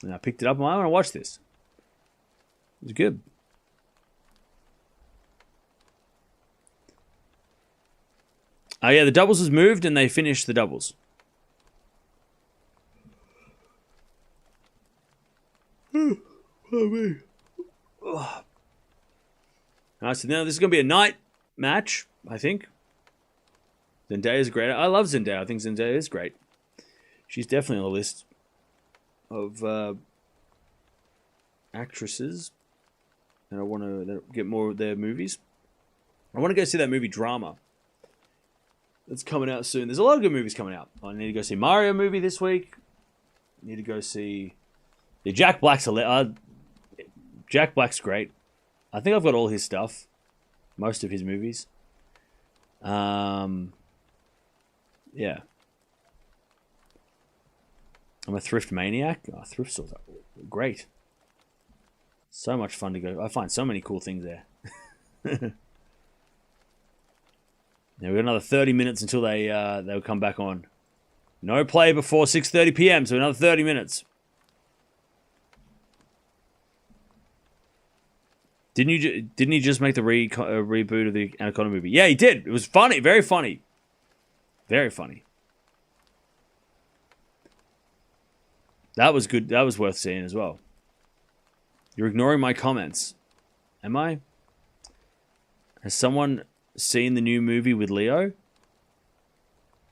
And I picked it up and I want to watch this. It was good. Oh, yeah, the doubles was moved and they finished the doubles. Oh, me. Oh. Alright, so now this is going to be a night match, I think. Zendaya's great. I love Zendaya. I think Zendaya is great. She's definitely on the list of actresses. And I want to get more of their movies. I want to go see that movie Drama. That's coming out soon. There's a lot of good movies coming out. I need to go see Mario movie this week. I need to go see... Yeah, Jack Black's great. I think I've got all his stuff. Most of his movies. Yeah. I'm a thrift maniac. Oh, thrift stores are great. So much fun to go. I find so many cool things there. Now we've got another 30 minutes until they'll come back on. No play before 6:30 p.m. So another 30 minutes. Didn't he just make the reboot of the Anaconda movie? Yeah, he did. It was funny, very funny, very funny. That was good. That was worth seeing as well. You're ignoring my comments. Am I? Has someone seen the new movie with Leo?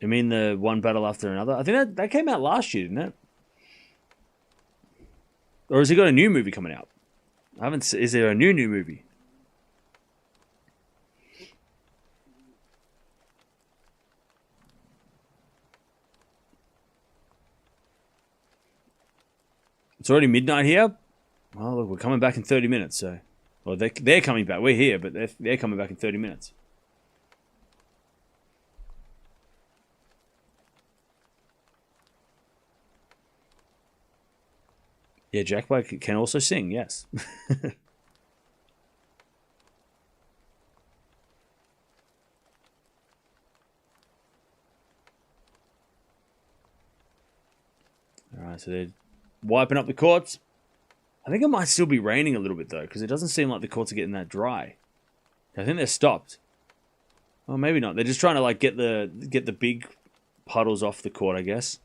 I mean the one battle after another? I think that came out last year, didn't it? Or has he got a new movie coming out? I haven't. Is there a new movie? It's already midnight here. Well, look, we're coming back in 30 minutes. So, well, they're coming back. We're here, but they're coming back in 30 minutes. Yeah, Jack Black can also sing. Yes. All right, so they're wiping up the courts. I think it might still be raining a little bit though, because it doesn't seem like the courts are getting that dry. I think they're stopped. Well, maybe not. They're just trying to like get the big puddles off the court, I guess.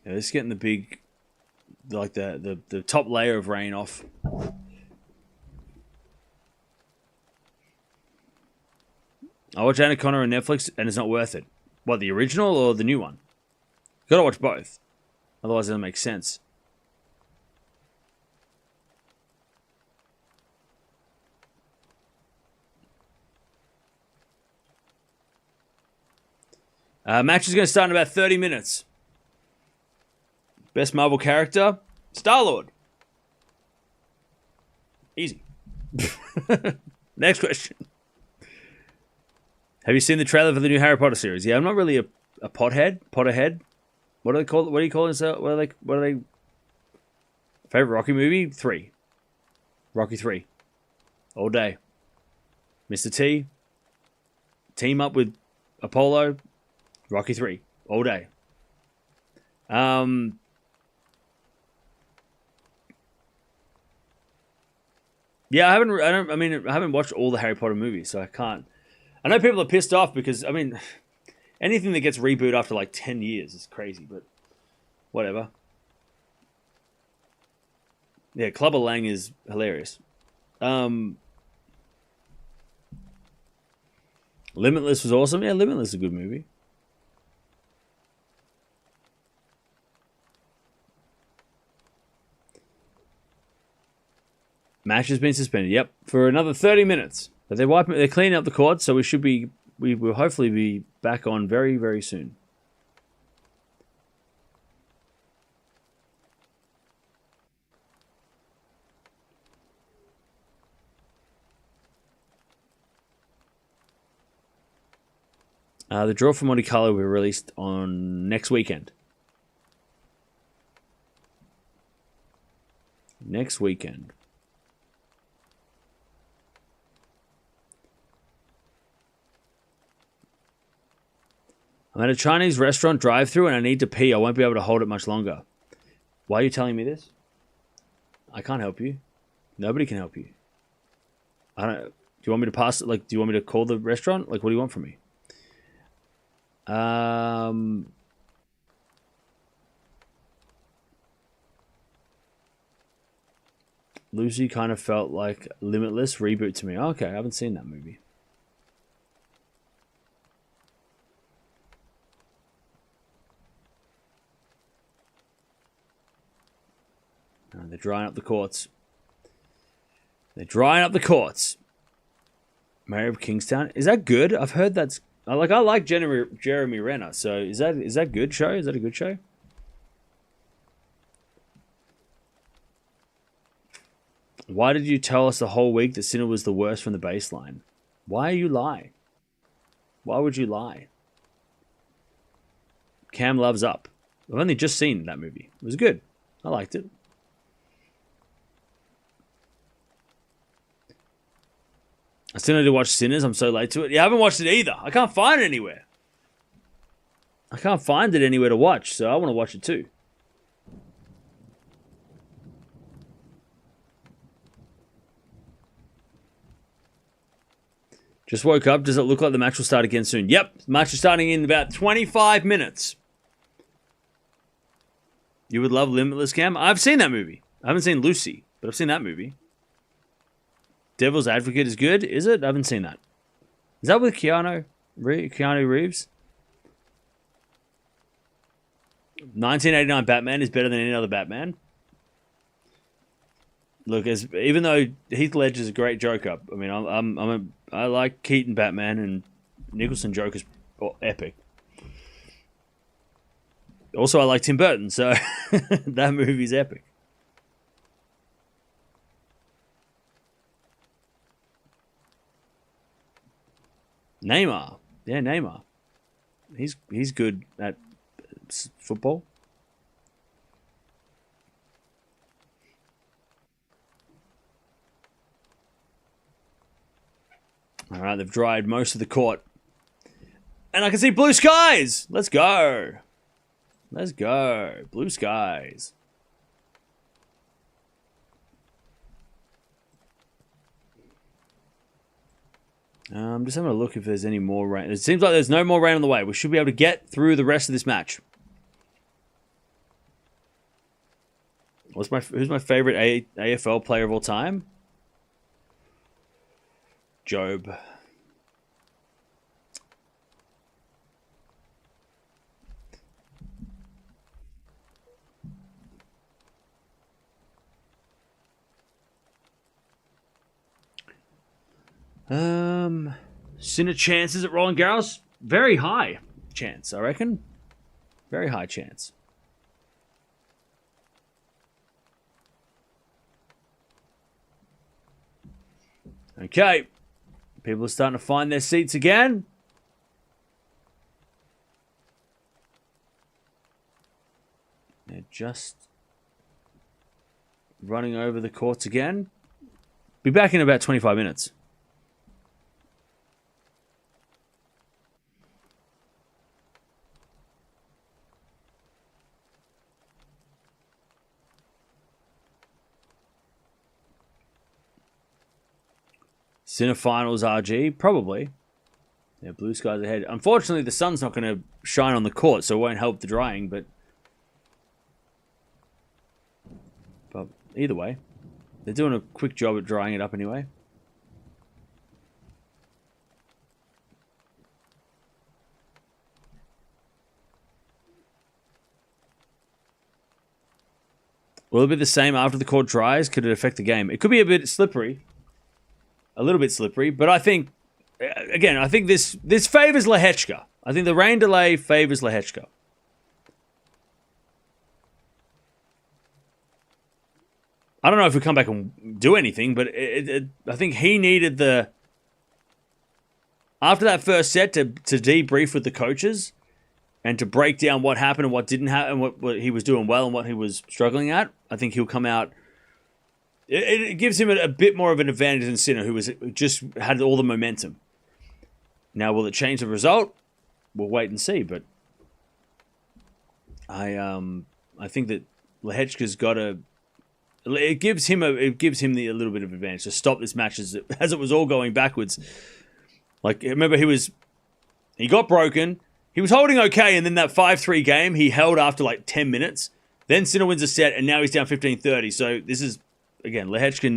Yeah, this is getting the big, like the top layer of rain off. I watch Anaconda on Netflix and it's not worth it. What, the original or the new one? Gotta watch both. Otherwise it doesn't make sense. Match is going to start in about 30 minutes. Best Marvel character? Star-Lord. Easy. Next question. Have you seen the trailer for the new Harry Potter series? Yeah, I'm not really a pothead. Potterhead. What do they call it? What do you call it? What are they? Favorite Rocky movie? 3. Rocky 3. All day. Mr. T. Team up with Apollo. Rocky 3. All day. Yeah, I haven't watched all the Harry Potter movies, so I can't. I know people are pissed off because, I mean, Anything that gets rebooted after like 10 years is crazy, but whatever. Yeah, Clubber Lang is hilarious. Limitless was awesome. Yeah, Limitless is a good movie. Match has been suspended. Yep, for another 30 minutes. But they're cleaning up the court, so we will hopefully be back on very, very soon. The draw for Monte Carlo will be released on next weekend. Next weekend. I'm at a Chinese restaurant drive-thru and I need to pee. I won't be able to hold it much longer. Why are you telling me this? I can't help you. Nobody can help you. I don't. Do you want me to pass it? Like, do you want me to call the restaurant? Like, what do you want from me? Lucy kind of felt like Limitless reboot to me. Okay, I haven't seen that movie. They're drying up the courts. They're drying up the courts. Mayor of Kingstown. Is that good? I've heard that's... I like Jeremy Renner. So is that good show? Is that a good show? Why did you tell us the whole week that Sinner was the worst from the baseline? Why you lie? Why would you lie? Cam loves Up. I've only just seen that movie. It was good. I liked it. I still need to watch Sinners. I'm so late to it. Yeah, I haven't watched it either. I can't find it anywhere. I can't find it anywhere to watch, so I want to watch it too. Just woke up. Does it look like the match will start again soon? Yep, the match is starting in about 25 minutes. You would love Limitless, Cam? I've seen that movie. I haven't seen Lucy, but I've seen that movie. Devil's Advocate is good, is it? I haven't seen that. Is that with Keanu Reeves? 1989 Batman is better than any other Batman. Look, even though Heath Ledger is a great Joker, I mean, I like Keaton Batman and Nicholson Joker's epic. Also, I like Tim Burton, so that movie's epic. Neymar. Yeah, Neymar. He's good at football. All right, they've dried most of the court. And I can see blue skies. Let's go. Let's go. Blue skies. I'm just having a look if there's any more rain. It seems like there's no more rain on the way. We should be able to get through the rest of this match. Who's my favorite AFL player of all time? Job. Sinner chances at Roland Garros? Very high chance, I reckon. Very high chance. Okay. People are starting to find their seats again. They're just running over the courts again. Be back in about 25 minutes. Sinner finals RG? Probably. Yeah, blue skies ahead. Unfortunately, the sun's not going to shine on the court, so it won't help the drying, but either way, they're doing a quick job at drying it up anyway. Will it be the same after the court dries? Could it affect the game? It could be a bit slippery. A little bit slippery, but I think, again, I think this favors Lehecka. I think the rain delay favors Lehecka. I don't know if we come back and do anything, but I think he needed the... After that first set, to debrief with the coaches and to break down what happened and what didn't happen, what he was doing well and what he was struggling at. I think he'll come out... It gives him a bit more of an advantage than Sinner, who just had all the momentum. Now, will it change the result? We'll wait and see, but I think that Lehecka's got to... It gives him a little bit of advantage to stop this match as it was all going backwards. Like, remember, he got broken. He was holding okay, and then that 5-3 game, he held after like 10 minutes. Then Sinner wins a set, and now he's down 15-30. So this is, again, Lehecka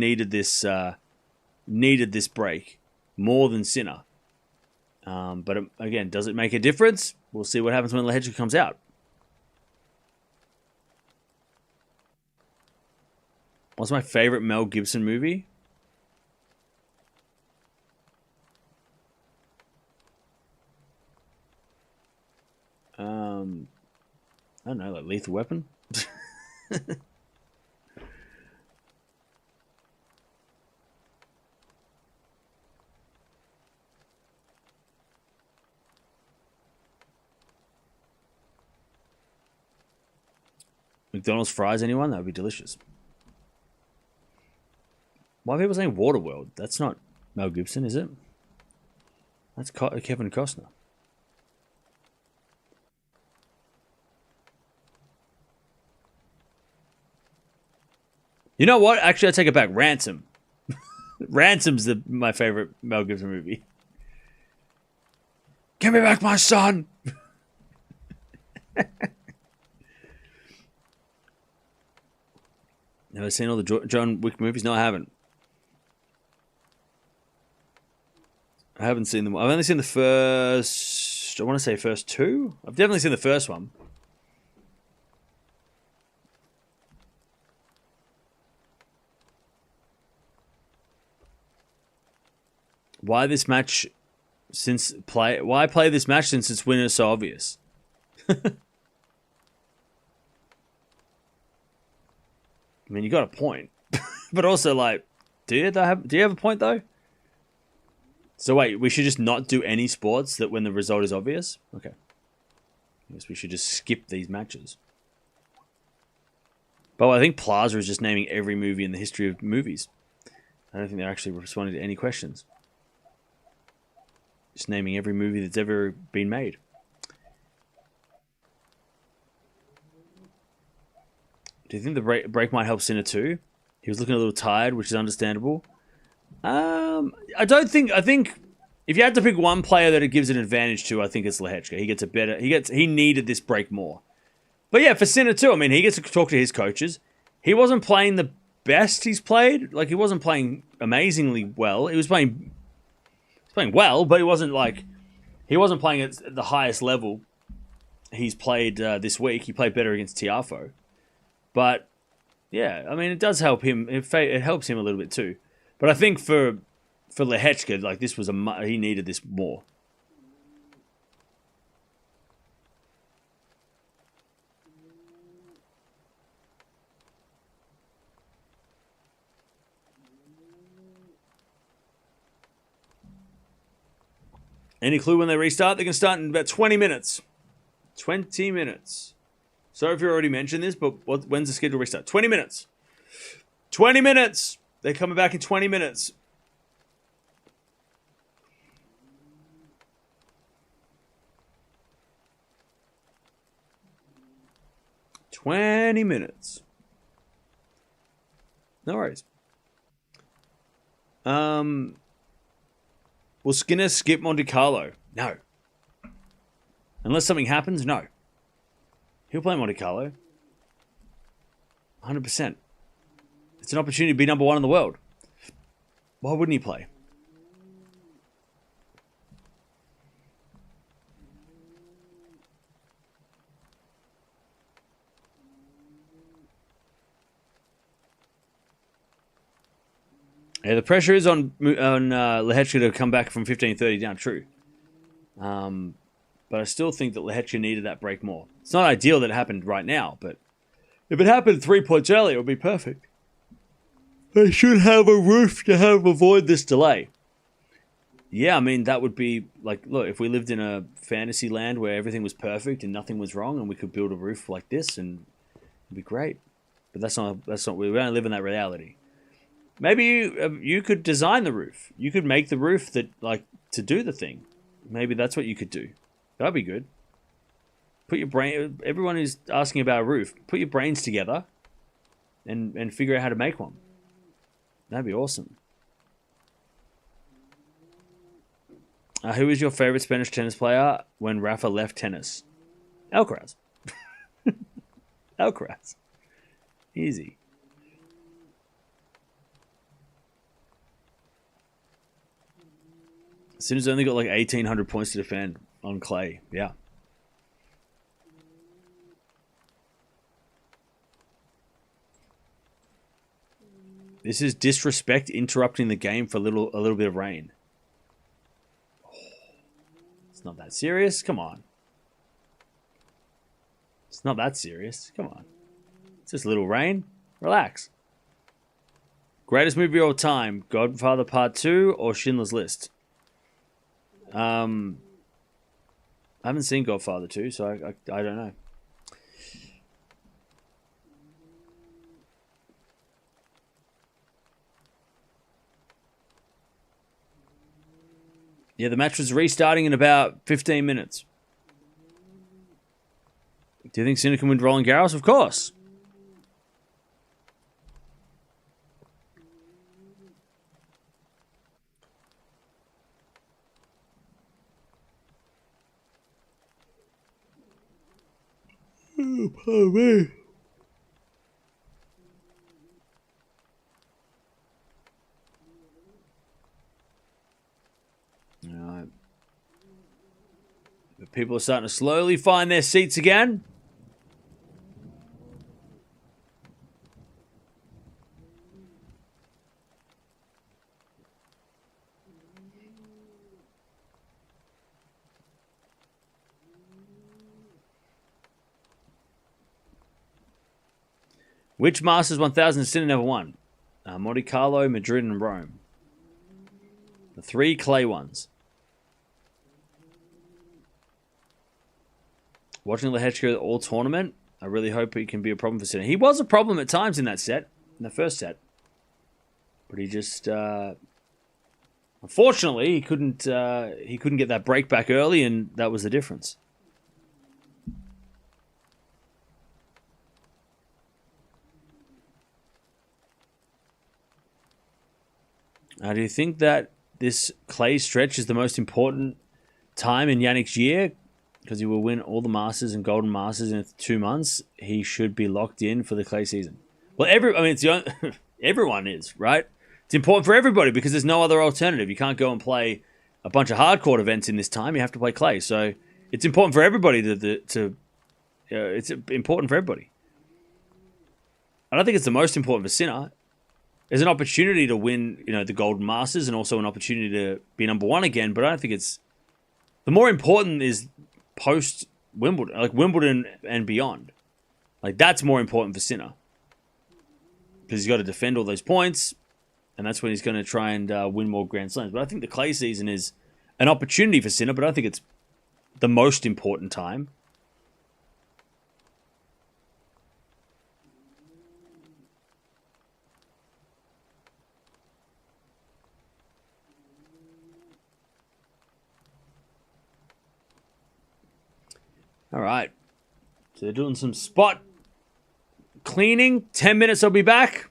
needed this break more than Sinner. But again, does it make a difference? We'll see what happens when Lehecka comes out. What's my favorite Mel Gibson movie? I don't know, like Lethal Weapon? McDonald's fries, anyone? That would be delicious. Why are people saying Waterworld? That's not Mel Gibson, is it? That's Kevin Costner. You know what? Actually, I take it back. Ransom. Ransom's my favorite Mel Gibson movie. Give me back my son! Never seen all the John Wick movies? No, I haven't. I haven't seen them. I've only seen the first... I want to say first two? I've definitely seen the first one. Why this match why play this match since its winner is so obvious? I mean, you got a point. But also, like, do you have a point, though? So wait, we should just not do any sports that when the result is obvious? Okay. I guess we should just skip these matches. But I think Plaza is just naming every movie in the history of movies. I don't think they're actually responding to any questions. Just naming every movie that's ever been made. Do you think the break might help Sinner too? He was looking a little tired, which is understandable. I think if you had to pick one player that it gives an advantage to, I think it's Lehecka. He needed this break more. But yeah, for Sinner too, I mean, he gets to talk to his coaches. He wasn't playing the best he's played. Like, he wasn't playing amazingly well. He was playing well, but he wasn't playing at the highest level he's played this week. He played better against Tiafoe. But yeah, I mean, it does help him. It helps him a little bit too. But I think for Lehecka, like, this was he needed this more. Any clue when they restart? They can start in about 20 minutes. 20 minutes. Sorry if you already mentioned this, but when's the schedule restart? 20 minutes. 20 minutes. They're coming back in 20 minutes. No worries. Will Skinner skip Monte Carlo? No. Unless something happens, no. He'll play Monte Carlo. 100%. It's an opportunity to be number one in the world. Why wouldn't he play? Yeah, the pressure is on Lehecka to come back from 15-30 down, true. But I still think that Lehecka needed that break more. It's not ideal that it happened right now, but if it happened 3 points earlier, it would be perfect. They should have a roof to avoid this delay. Yeah, I mean, that would be like, look, if we lived in a fantasy land where everything was perfect and nothing was wrong and we could build a roof like this, and it'd be great. But that's not we don't live in that reality. Maybe you could design the roof. You could make the roof that to do the thing. Maybe that's what you could do. That'd be good. Put your brain. Everyone who's asking about a roof, put your brains together, and figure out how to make one. That'd be awesome. Who is your favorite Spanish tennis player when Rafa left tennis? Alcaraz. Alcaraz. Easy. Sinner's only got 1,800 points to defend on clay. Yeah. This is disrespect interrupting the game for a little bit of rain. It's not that serious. Come on. It's not that serious. Come on. It's just a little rain. Relax. Greatest movie of all time: Godfather Part 2 or Schindler's List? I haven't seen Godfather 2, so I don't know. Yeah, the match was restarting in about 15 minutes. Do you think Sinner can win Roland Garros? Of course. Oh, pardon me. Alright. The people are starting to slowly find their seats again. Which Masters 1000 Sinner never won? Monte Carlo, Madrid, and Rome. The 3 clay ones. Watching Lehecka all tournament, I really hope he can be a problem for Sinner. He was a problem at times in that set, in the first set. But he just... unfortunately, he couldn't get that break back early, and that was the difference. Do you think that this clay stretch is the most important time in Jannik's year? Because he will win all the Masters and Golden Masters in 2 months. He should be locked in for the clay season. Well, everyone is, right? It's important for everybody because there's no other alternative. You can't go and play a bunch of hardcourt events in this time. You have to play clay. So it's important for everybody it's important for everybody. I don't think it's the most important for Sinner. There's an opportunity to win, the Golden Masters and also an opportunity to be number one again. But I don't think it's... The more important is post Wimbledon, like Wimbledon and beyond. That's more important for Sinner. Because he's got to defend all those points. And that's when he's going to try and win more Grand Slams. But I think the clay season is an opportunity for Sinner, but I don't think it's the most important time. All right. So they're doing some spot cleaning. 10 minutes, I'll be back.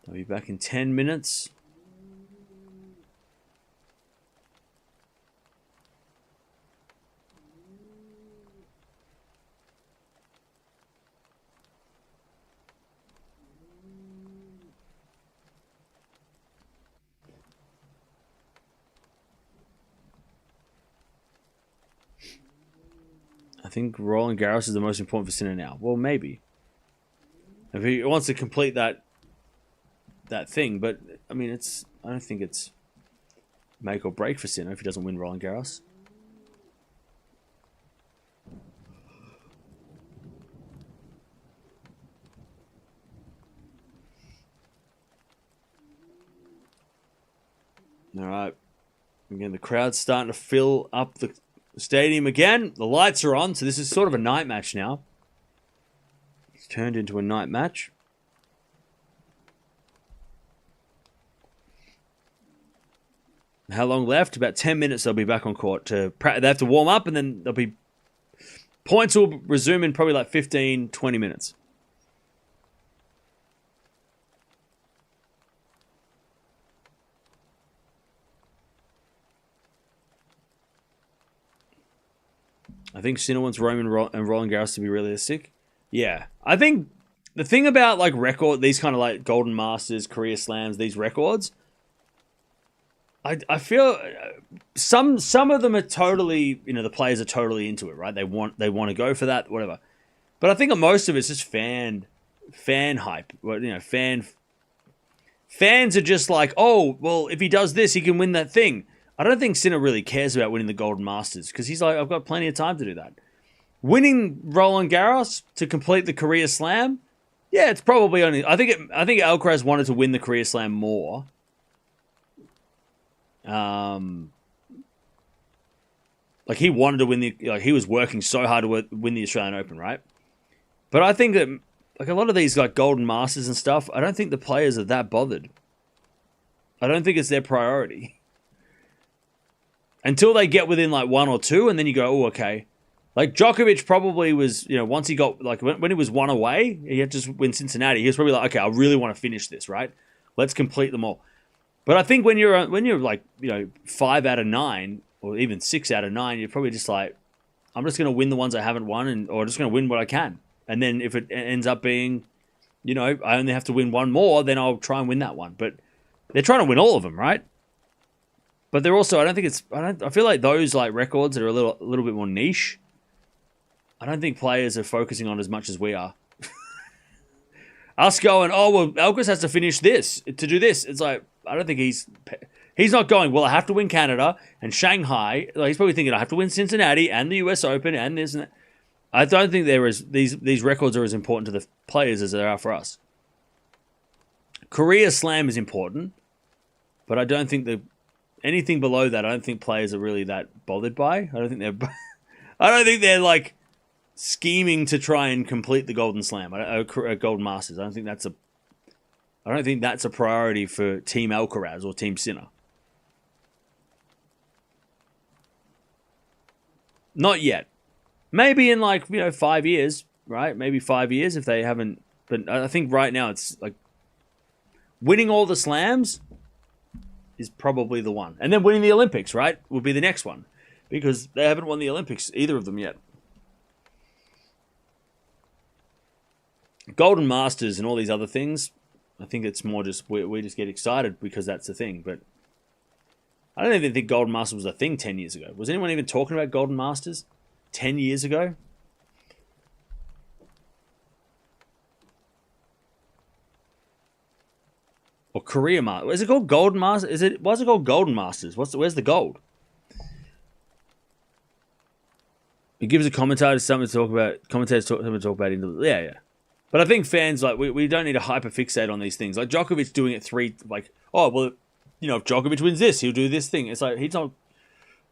I'll be back in 10 minutes. think Roland Garros is the most important for Sinner now. Well, maybe. If he wants to complete that thing, but I mean, I don't think it's make or break for Sinner if he doesn't win Roland Garros. All right. Again, the crowd's starting to fill up the stadium again. The lights are on, so this is sort of a night match now. It's turned into a night match. How long left? About 10 minutes they'll be back on court. They have to warm up, and then there'll be... Points will resume in probably like 15, 20 minutes. I think Sinner wants Rome and Roland Garros to be realistic. Yeah. I think the thing about like these kind of like Golden Masters, Career Slams, these records, I feel some of them are totally, the players are totally into it, right? They want to go for that, whatever. But I think most of it's just fan hype. Fans are just like, oh, well, if he does this, he can win that thing. I don't think Sinner really cares about winning the Golden Masters because he's like, I've got plenty of time to do that. Winning Roland Garros to complete the Career Slam, yeah, it's probably only. I think Alcaraz wanted to win the Career Slam more. Like he wanted to win he was working so hard to win the Australian Open, right? But I think that like a lot of these like Golden Masters and stuff, I don't think the players are that bothered. I don't think it's their priority. Until they get within like one or two, and then you go, oh, okay. Like Djokovic probably was, once he got like when he was one away, he had to just win Cincinnati. He was probably like, okay, I really want to finish this, right? Let's complete them all. But I think when you're like 5 out of 9 or even 6 out of 9, you're probably just like, I'm just going to win the ones I haven't won, or just going to win what I can. And then if it ends up being, I only have to win one more, then I'll try and win that one. But they're trying to win all of them, right? But they're also, I feel like those like records that are a little bit more niche, I don't think players are focusing on as much as we are. Us going, oh, well, Alcaraz has to finish this to do this. It's like, I don't think he's not going, well, I have to win Canada and Shanghai. Like, he's probably thinking, I have to win Cincinnati and the US Open and this and that. I don't think these records are as important to the players as they are for us. Career Slam is important, but I don't think anything below that, I don't think players are really that bothered by. I don't think they're like scheming to try and complete the Golden Slam, Golden Masters. I don't think that's a priority for Team Alcaraz or Team Sinner. Not yet. Maybe in 5 years, right? Maybe 5 years if they haven't. But I think right now it's like winning all the slams is probably the one. And then winning the Olympics, right, would be the next one. Because they haven't won the Olympics, either of them yet. Golden Masters and all these other things, I think it's more just, we just get excited because that's the thing. But I don't even think Golden Masters was a thing 10 years ago. Was anyone even talking about Golden Masters 10 years ago? Or Career Masters. Is it called Golden Masters? Why is it called Golden Masters? Where's the gold? It gives a commentator something to talk about. Commentators something to talk about. Yeah. But I think fans, we don't need to hyperfixate on these things. Like Djokovic doing it if Djokovic wins this, he'll do this thing. It's like, he's not...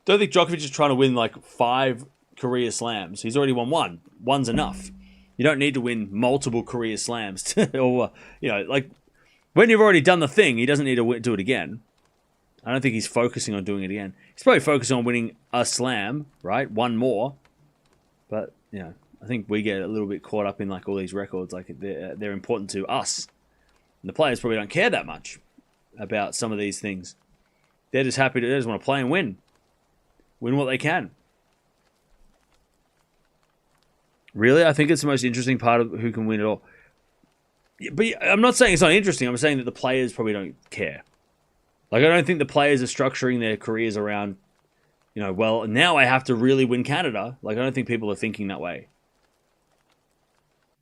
Don't think Djokovic is trying to win 5 career slams. He's already won one. One's enough. You don't need to win multiple career slams. Or, when you've already done the thing, he doesn't need to do it again. I don't think he's focusing on doing it again. He's probably focusing on winning a slam, right? One more. But, I think we get a little bit caught up in all these records. They're important to us. And the players probably don't care that much about some of these things. They're just happy they just want to play and win. Win what they can. Really? I think it's the most interesting part of who can win it all. But I'm not saying it's not interesting. I'm saying that the players probably don't care. I don't think the players are structuring their careers around well, now I have to really win Canada. Like, I don't think people are thinking that way.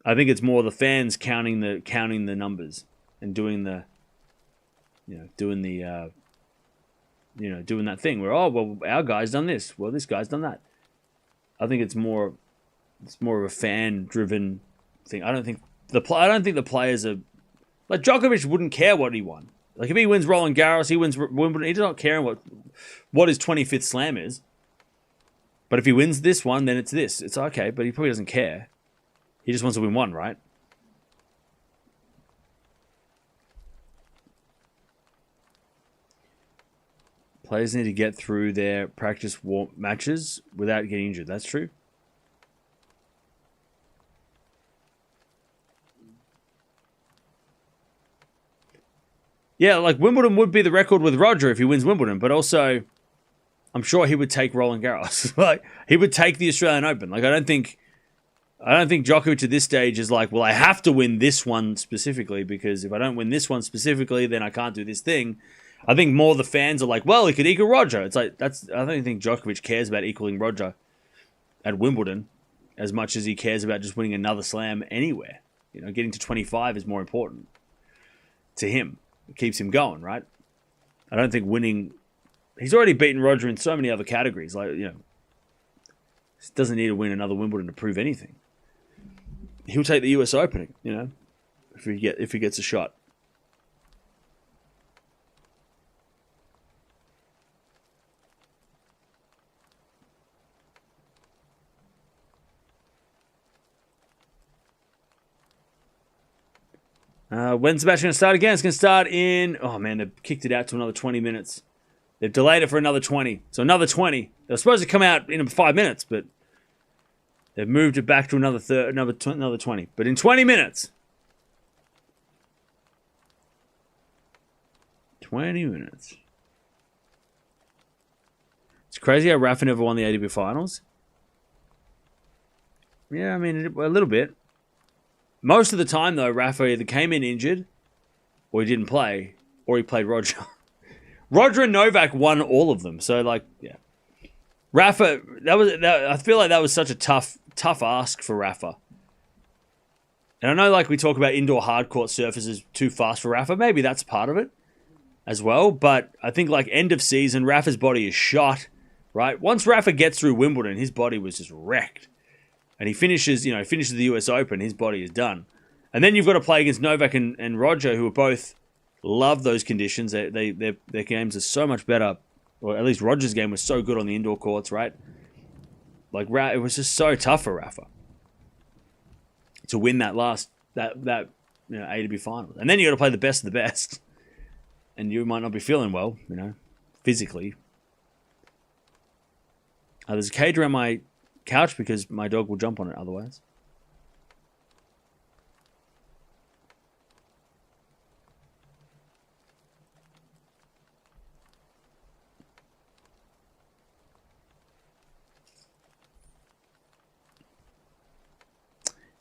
I think it's more the fans counting the numbers and doing doing that thing where, oh, well, our guy's done this. Well, this guy's done that. I think it's more of a fan-driven thing. I don't think the players are like Djokovic wouldn't care what he won. Like if he wins Roland Garros, he wins Wimbledon. He doesn't care what his 25th slam is. But if he wins this one, then it's this. It's okay, but he probably doesn't care. He just wants to win one, right? Players need to get through their practice matches without getting injured. That's true. Yeah, like Wimbledon would be the record with Roger if he wins Wimbledon, but also I'm sure he would take Roland Garros. Like he would take the Australian Open. Like I don't think Djokovic at this stage is like, well, I have to win this one specifically because if I don't win this one specifically, then I can't do this thing. I think more the fans are like, well, he could equal Roger. It's like I don't think Djokovic cares about equaling Roger at Wimbledon as much as he cares about just winning another slam anywhere. Getting to 25 is more important to him. It keeps him going, right? I don't think winning. He's already beaten Roger in so many other categories. Like he doesn't need to win another Wimbledon to prove anything. He'll take the US Open, if he gets a shot. When's the match going to start again? It's going to start in... Oh, man, they've kicked it out to another 20 minutes. They've delayed it for another 20. So another 20. They were supposed to come out in 5 minutes, but they've moved it back to another 20. But in 20 minutes. 20 minutes. It's crazy how Rafa never won the ATP Finals. Yeah, I mean, a little bit. Most of the time, though, Rafa either came in injured, or he didn't play, or he played Roger. Roger and Novak won all of them. So, like, yeah. Rafa, I feel like that was such a tough ask for Rafa. And I know, like, we talk about indoor hardcourt surfaces too fast for Rafa. Maybe that's part of it as well. But I think, like, end of season, Rafa's body is shot, right? Once Rafa gets through Wimbledon, his body was just wrecked. And he finishes the US Open, his body is done. And then you've got to play against Novak and Roger, who are both love those conditions. Their games are so much better, or at least Roger's game was so good on the indoor courts, right? Like it was just so tough for Rafa to win that ATP final. And then you got to play the best of the best, and you might not be feeling well, physically. There's a cage around my couch because my dog will jump on it otherwise.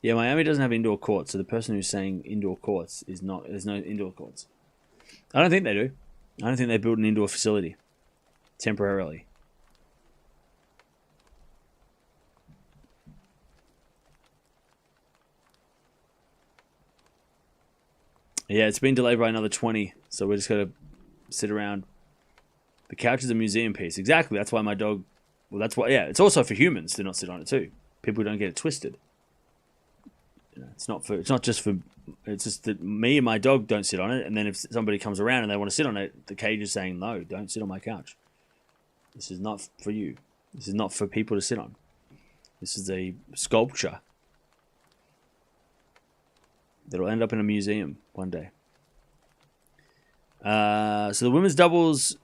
Yeah, Miami doesn't have indoor courts, so the person who's saying indoor courts there's no indoor courts. I don't think they do. I don't think they built an indoor facility temporarily. Yeah, it's been delayed by another 20, so we're just going to sit around. The couch is a museum piece. Exactly, that's why my dog... Well, that's why... Yeah, it's also for humans to not sit on it too. People don't get it twisted. It's not just for... It's just that me and my dog don't sit on it, and then if somebody comes around and they want to sit on it, the cage is saying, no, don't sit on my couch. This is not for you. This is not for people to sit on. This is a sculpture that'll end up in a museum one day. So the women's doubles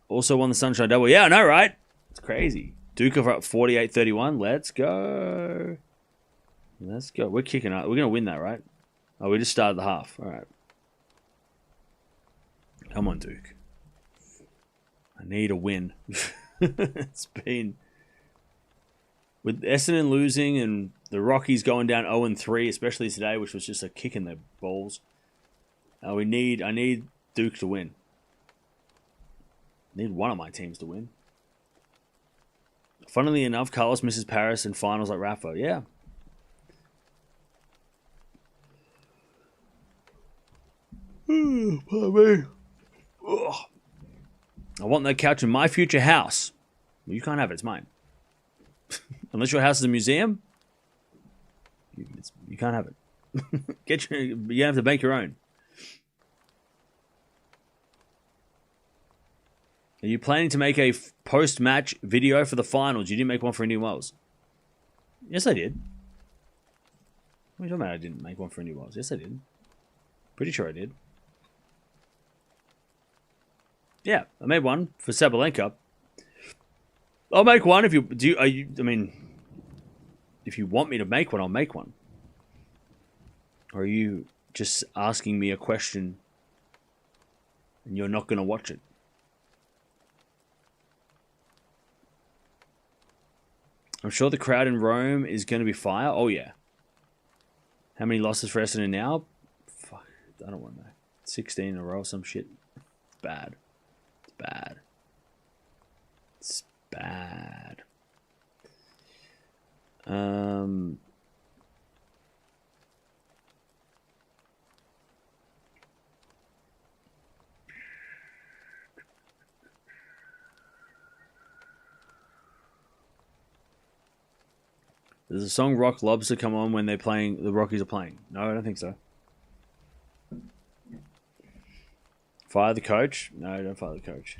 also won the Sunshine Double. Yeah, I know, right? It's crazy. Dukov up 48-31. Let's go. Let's go. We're kicking up. We're going to win that, right? Oh, we just started the half. All right. Come on, Duke. I need a win. It's been... With Essendon losing and the Rockies going down 0-3, especially today, which was just a kick in their balls. I need Duke to win. I need one of my teams to win. Funnily enough, Carlos misses Paris in finals like Rafa. Yeah. Pardon me. Ugh. I want that couch in my future house. Well, you can't have it. It's mine. Unless your house is a museum, you can't have it. You have to make your own. Are you planning to make a post-match video for the finals? You didn't make one for New Wales. Yes, I did. What are you talking about? I didn't make one for New Wales. Yes, I did. Pretty sure I did. Yeah, I made one for Sabalenka. I'll make one if you do. I mean, if you want me to make one, I'll make one. Or are you just asking me a question and you're not going to watch it? I'm sure the crowd in Rome is going to be fire. Oh, yeah. How many losses for Essendon now? Fuck, I don't want to know. 16 in a row or some shit. It's bad. It's bad. It's bad. Does the song Rock Lobster come on when they're playing? The Rockies are playing? No, I don't think so. Fire the coach? No, don't fire the coach.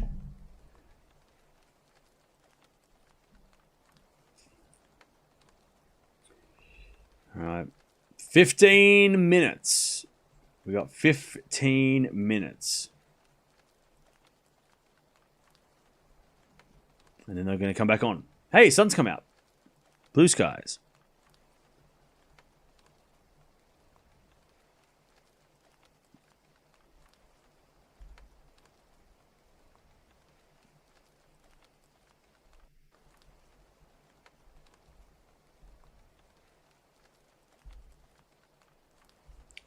All right. 15 minutes. We got 15 minutes. And then they're going to come back on. Hey, sun's come out. Blue skies.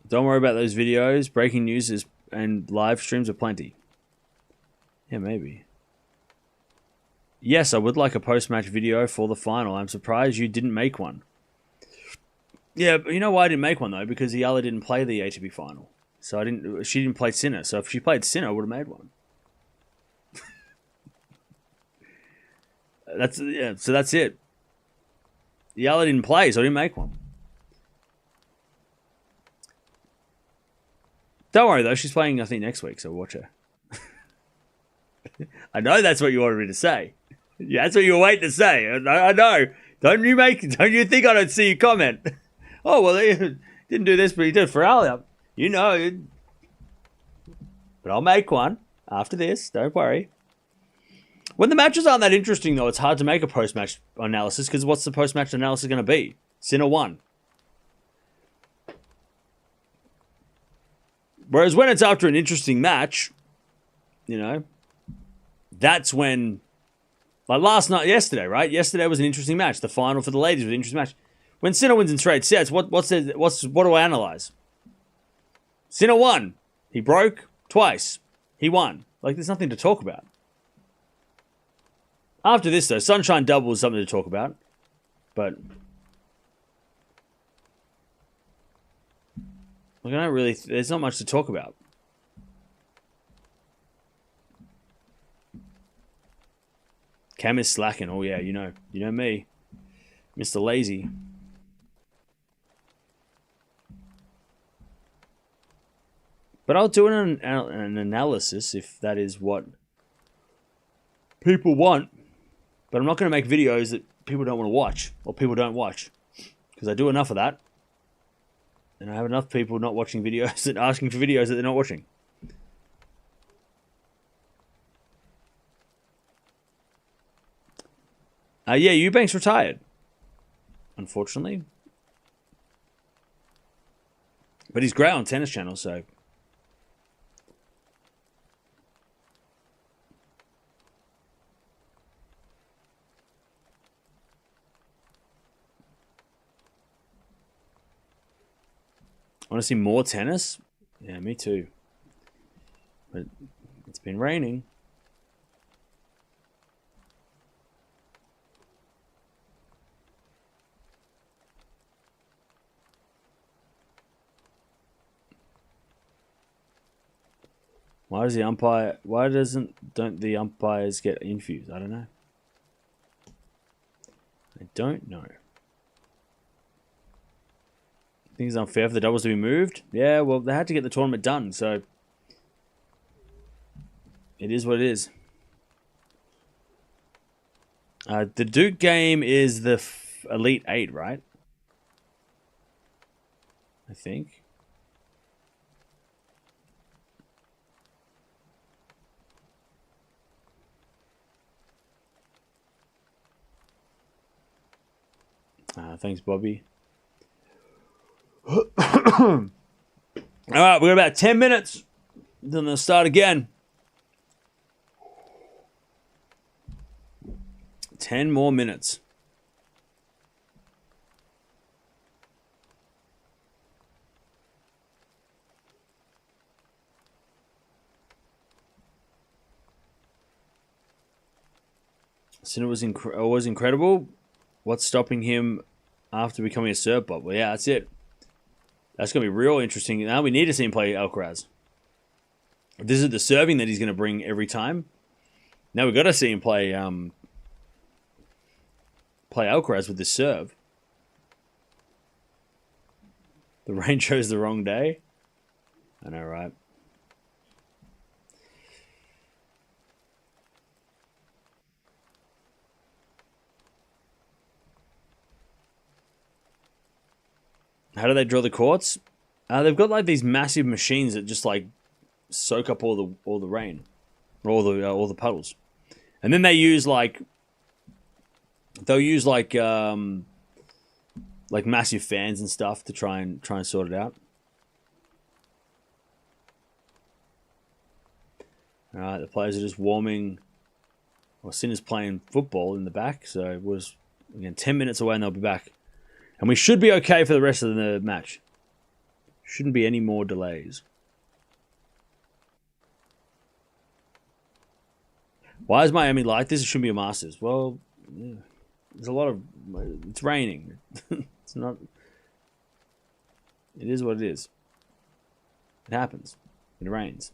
Don't worry about those videos. Breaking news is and live streams are plenty. Yeah, maybe. Yes, I would like a post-match video for the final. I'm surprised you didn't make one. Yeah, but you know why I didn't make one though? Because Eala didn't play the ATP final, so she didn't play Sinner. So if she played Sinner, I would have made one. So that's it. Eala didn't play, so I didn't make one. Don't worry though, she's playing I think next week, so watch her. I know that's what you wanted me to say. Yeah, that's what you were waiting to say. I know. Don't you think I don't see your comment? Oh, well, he didn't do this, but he did it for Alia. You know. But I'll make one after this. Don't worry. When the matches aren't that interesting, though, it's hard to make a post-match analysis because what's the post-match analysis going to be? Sinner won. Whereas when it's after an interesting match, you know, that's when, like yesterday, right? Yesterday was an interesting match. The final for the ladies was an interesting match. When Sinner wins in straight sets, what do I analyze? Sinner won. He broke twice. He won. Like, there's nothing to talk about. After this, though, Sunshine Double is something to talk about. But like, there's not much to talk about. Cam is slacking. Oh, yeah, you know me. Mr. Lazy. But I'll do an analysis if that is what people want. But I'm not going to make videos that people don't want to watch or people don't watch. Because I do enough of that. And I have enough people not watching videos and asking for videos that they're not watching. Yeah, Eubank's retired. Unfortunately. But he's great on Tennis Channel, so. I want to see more tennis? Yeah, me too. But it's been raining. Why does the umpire? Why don't the umpires get infused? I don't know. I don't know. I think it's unfair for the doubles to be moved. Yeah, well, they had to get the tournament done, so it is what it is. The Duke game is the Elite Eight, right? I think. Thanks, Bobby. All right, we're about 10 minutes. Then they'll start again. 10 more minutes. Sinner was incredible. What's stopping him after becoming a serve bot? Well, yeah, that's it. That's going to be real interesting. Now we need to see him play Alcaraz. If this is the serving that he's going to bring every time, now we've got to see him play Alcaraz with this serve. The rain chose the wrong day. I know, right? How do they draw the courts? They've got like these massive machines that just like soak up all the rain, or all the puddles, and then they'll use like massive fans and stuff to try and sort it out. All right, the players are just warming. Well, Sinner's playing football in the back, so it was again 10 minutes away, and they'll be back. And we should be okay for the rest of the match. Shouldn't be any more delays. Why is Miami like this? It shouldn't be a Masters. Well, yeah, there's a lot of... It's raining. It's not... It is what it is. It happens. It rains.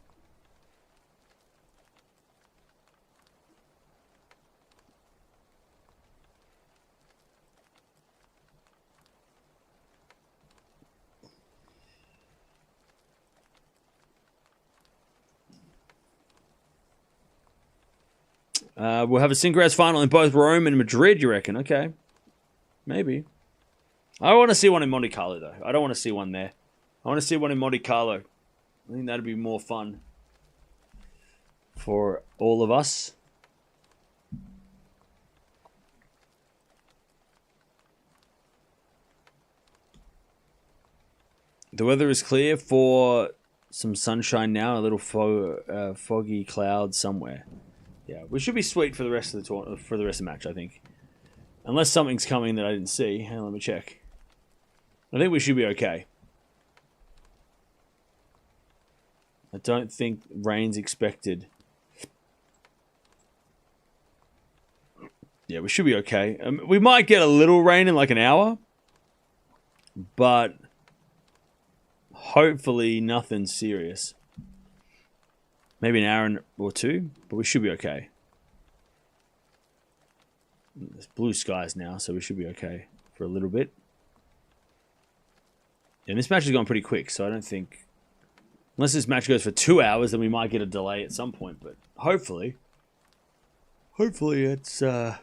We'll have a synchronized final in both Rome and Madrid, you reckon? Okay. Maybe. I want to see one in Monte Carlo, though. I don't want to see one there. I want to see one in Monte Carlo. I think that'd be more fun for all of us. The weather is clear for some sunshine now, a little foggy cloud somewhere. Yeah, we should be sweet for the rest of the match, I think. Unless something's coming that I didn't see. Hang on, let me check. I think we should be okay. I don't think rain's expected. Yeah, we should be okay. We might get a little rain in like an hour. But hopefully nothing serious. Maybe an hour or two, but we should be okay. There's blue skies now, so we should be okay for a little bit. And this match is going pretty quick, so I don't think... Unless this match goes for 2 hours, then we might get a delay at some point, but hopefully it's not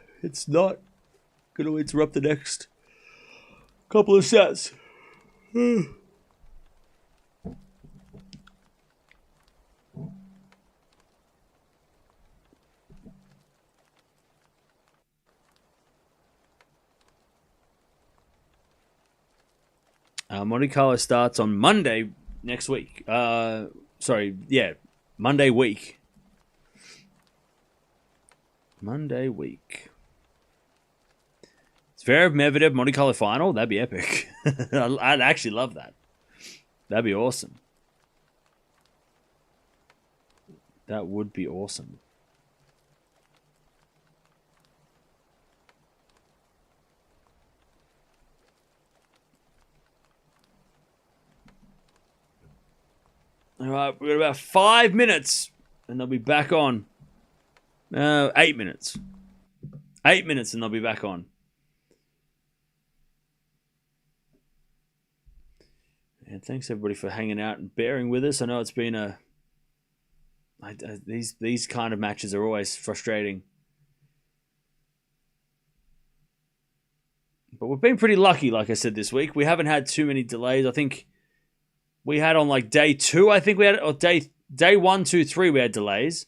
going to interrupt the next couple of sets. Monte Carlo starts on Monday next week. Monday week. Monday week. Zverev Medvedev Monte Carlo final. That'd be epic. I'd actually love that. That'd be awesome. That would be awesome. All right, we've got about 5 minutes, and they'll be back on. 8 minutes. 8 minutes, and they'll be back on. And thanks everybody for hanging out and bearing with us. I know it's been these kind of matches are always frustrating. But we've been pretty lucky, like I said, this week. We haven't had too many delays. I think we had on like day 2, I think we had, or day 1, 2, 3, we had delays.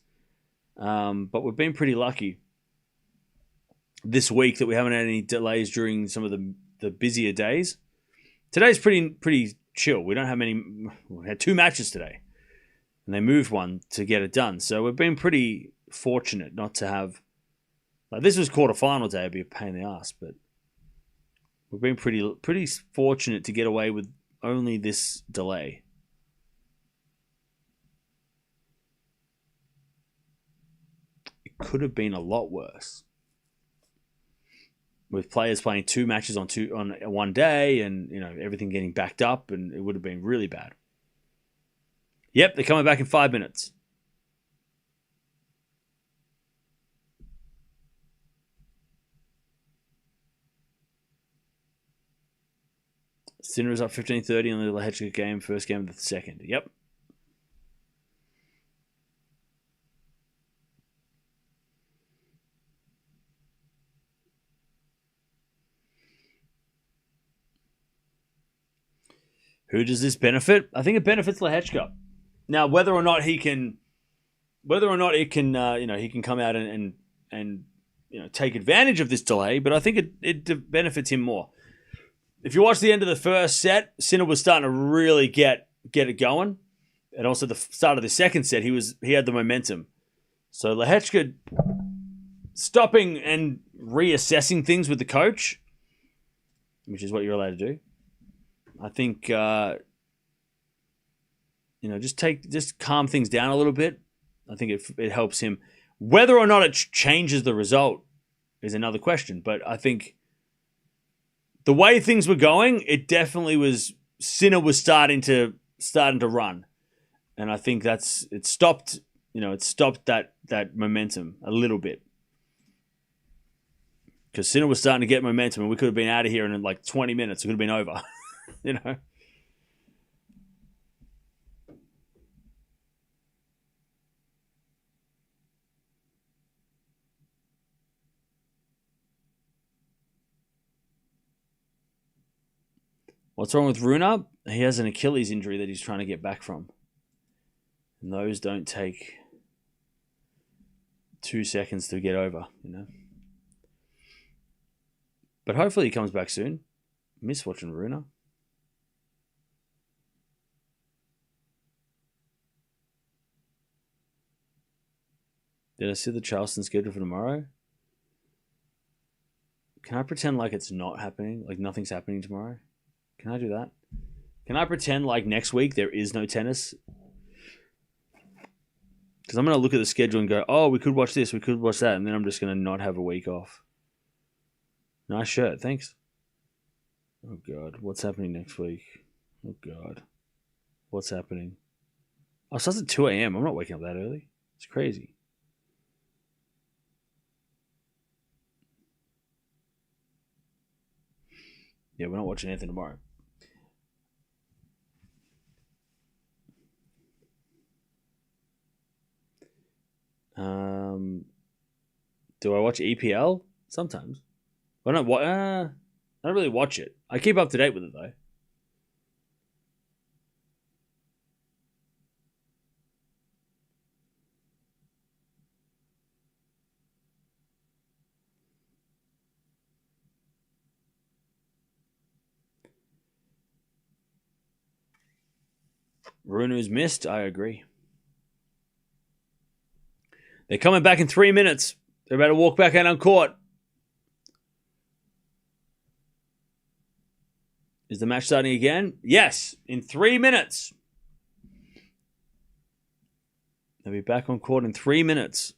But we've been pretty lucky this week that we haven't had any delays during some of the busier days. Today's pretty chill. We don't have many. We had 2 matches today, and they moved one to get it done. So we've been pretty fortunate not to have. Like, this was quarterfinal day. It'd be a pain in the ass, but we've been pretty fortunate to get away with only this delay. It could have been a lot worse, with players playing 2 matches on one day, and everything getting backed up, and it would have been really bad. Yep, they're coming back in 5 minutes. Sinner is up 15-30 on the Lehecka game, first game of the second. Yep. Who does this benefit? I think it benefits Lehecka. Now, whether or not it can come out and take advantage of this delay, but I think it benefits him more. If you watch the end of the first set, Sinner was starting to really get it going, and also the start of the second set, he had the momentum. So Lehecka stopping and reassessing things with the coach, which is what you're allowed to do. I think just calm things down a little bit. I think it helps him. Whether or not it changes the result is another question. But I think the way things were going, it definitely was. Sinner was starting to run, and I think it stopped. It stopped that momentum a little bit, because Sinner was starting to get momentum, and we could have been out of here in like 20 minutes. It could have been over. What's wrong with Runa? He has an Achilles injury that he's trying to get back from. And those don't take 2 seconds to get over, But hopefully he comes back soon. Miss watching Runa. Did I see the Charleston schedule for tomorrow? Can I pretend like it's not happening? Like nothing's happening tomorrow? Can I do that? Can I pretend like next week there is no tennis? Because I'm going to look at the schedule and go, oh, we could watch this, we could watch that, and then I'm just going to not have a week off. Nice shirt, thanks. Oh, God. What's happening next week? Oh, God. What's happening? Oh, it starts at 2 a.m. I'm not waking up that early. It's crazy. Yeah, we're not watching anything tomorrow. Do I watch EPL? Sometimes. I don't really watch it. I keep up to date with it, though. Runu's missed. I agree. They're coming back in 3 minutes. They're about to walk back out on court. Is the match starting again? Yes, in 3 minutes. They'll be back on court in 3 minutes.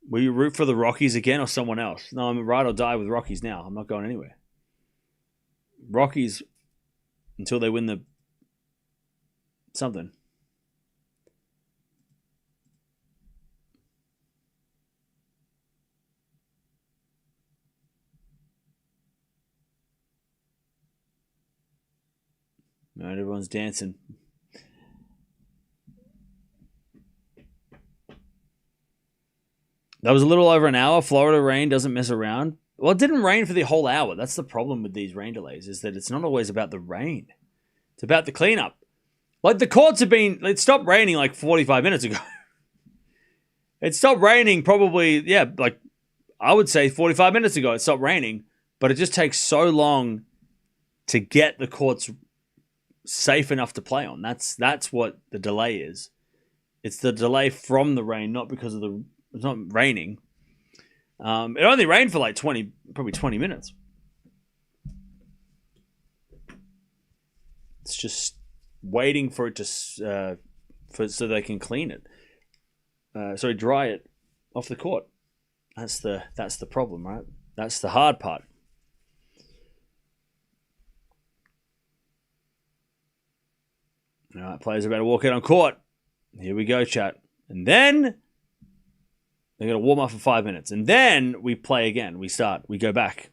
Will you root for the Rockies again or someone else? No, I'm ride or die with Rockies now. I'm not going anywhere. Rockies until they win the something. All right, everyone's dancing. That was a little over an hour. Florida rain doesn't mess around. Well, it didn't rain for the whole hour. That's the problem with these rain delays, is that it's not always about the rain. It's about the cleanup. Like the courts have been, it stopped raining like 45 minutes ago. It stopped raining probably, like I would say 45 minutes ago it stopped raining, but it just takes so long to get the courts safe enough to play on. That's what the delay is. It's the delay from the rain, not because of it's not raining. It only rained for like probably 20 minutes. It's just waiting for it to, so they can clean it. Dry it off the court. That's the problem, right? That's the hard part. All right, players are about to walk out on court. Here we go, chat. And then they're going to warm up for 5 minutes. And then we play again. We start. We go back.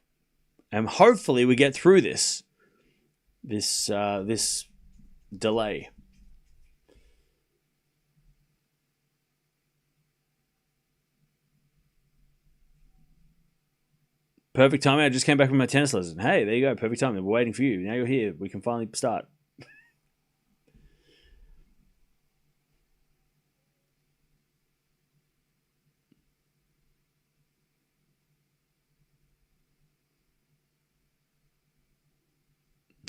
And hopefully we get through this delay. Perfect timing. I just came back from my tennis lesson. Hey, there you go. Perfect timing. We're waiting for you. Now you're here. We can finally start.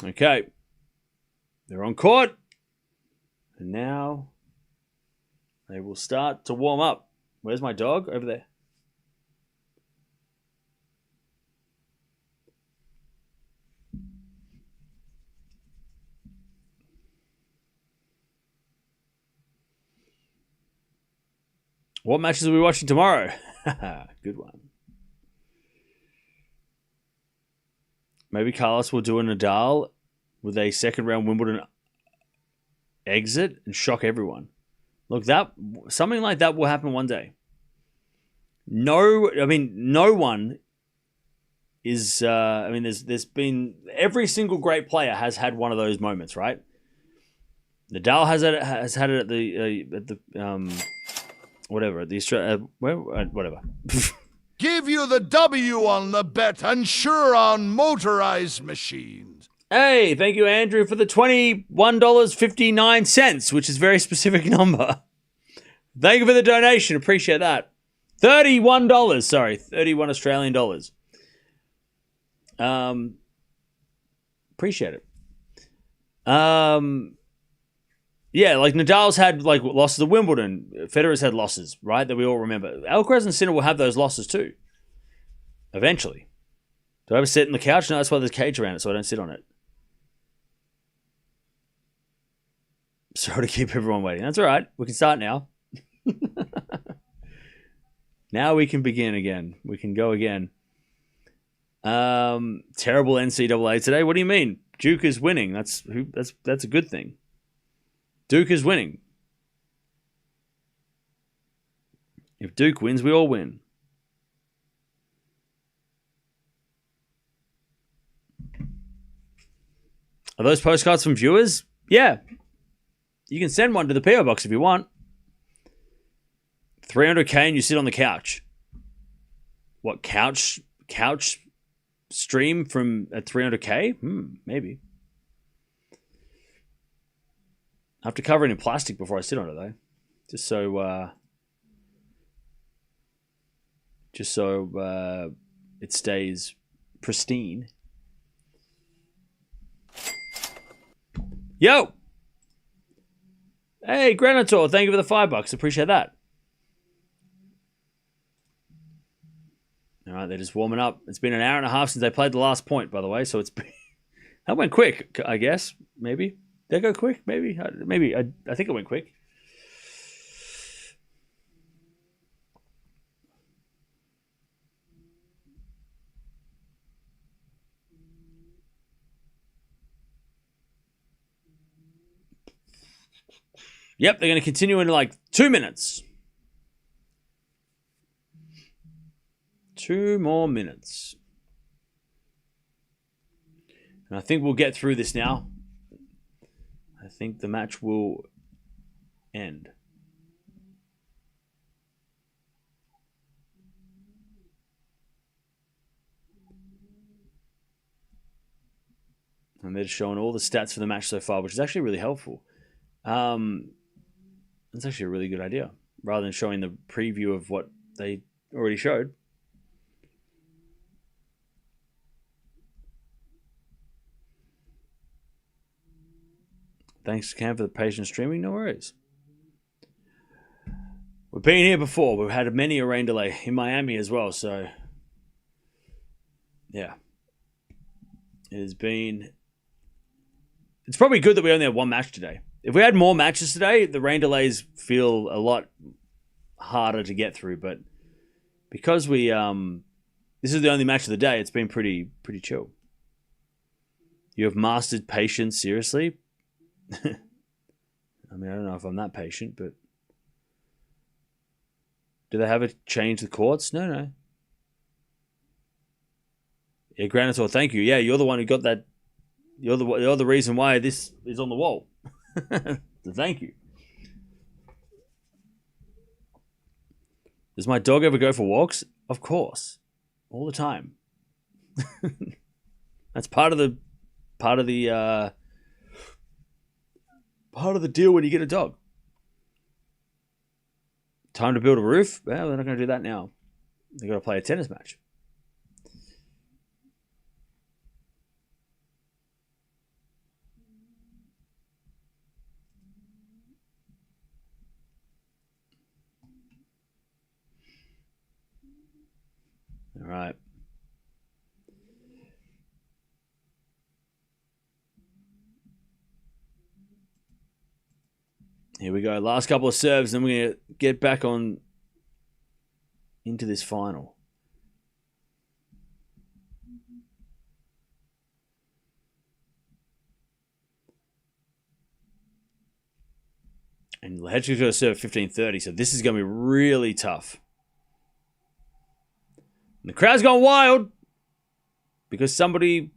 Okay. They're on court. And now they will start to warm up. Where's my dog? Over there. What matches are we watching tomorrow? Good one. Maybe Carlos will do a Nadal with a second round Wimbledon exit and shock everyone. Look, something like that will happen one day. No one is. There's been every single great player has had one of those moments, right? Nadal has had it at the whatever the Australia whatever. Give you the W on the bet and sure on motorized machines. Hey, thank you, Andrew, for the $21.59, which is a very specific number. Thank you for the donation. Appreciate that. $31. Sorry, 31 Australian dollars. Appreciate it. Yeah, like Nadal's had like losses at Wimbledon. Federer's had losses, right? That we all remember. Alcaraz and Sinner will have those losses too. Eventually. Do I ever sit in the couch? No, that's why there's a cage around it, so I don't sit on it. Sorry to keep everyone waiting. That's all right. We can start now. Now we can begin again. We can go again. Terrible NCAA today. What do you mean? Duke is winning. That's a good thing. Duke is winning. If Duke wins, we all win. Are those postcards from viewers? Yeah. You can send one to the PO box if you want. 300K and you sit on the couch. What, couch stream from at 300K? Maybe. I have to cover it in plastic before I sit on it, though. Just so it stays pristine. Yo! Hey, Granitor, thank you for the $5. Appreciate that. All right, they're just warming up. It's been an hour and a half since they played the last point, by the way, so that went quick, I guess. Maybe. Did it go quick? Maybe. I think it went quick. Yep, they're going to continue in like 2 minutes. 2 more minutes. And I think we'll get through this now. think the match will end. And they're showing all the stats for the match so far, which is actually really helpful. It's actually a really good idea, rather than showing the preview of what they already showed. Thanks, Cam, for the patient streaming. No worries. We've been here before. We've had many a rain delay in Miami as well. So, yeah. It's probably good that we only had one match today. If we had more matches today, the rain delays feel a lot harder to get through. But because this is the only match of the day, it's been pretty chill. You have mastered patience, seriously? I mean, I don't know if I'm that patient, but do they have it change the courts? No. Yeah, Granitor, thank you. Yeah, you're the one who got that. You're the reason why this is on the wall. So thank you. Does my dog ever go for walks? Of course, all the time. That's part of the deal when you get a dog. Time to build a roof? Well, they're not going to do that now. They've got to play a tennis match. All right. Here we go. Last couple of serves, then we're going to get back on into this final. And Lehecka's going to serve 15-30, so this is going to be really tough. And the crowd's gone wild because somebody...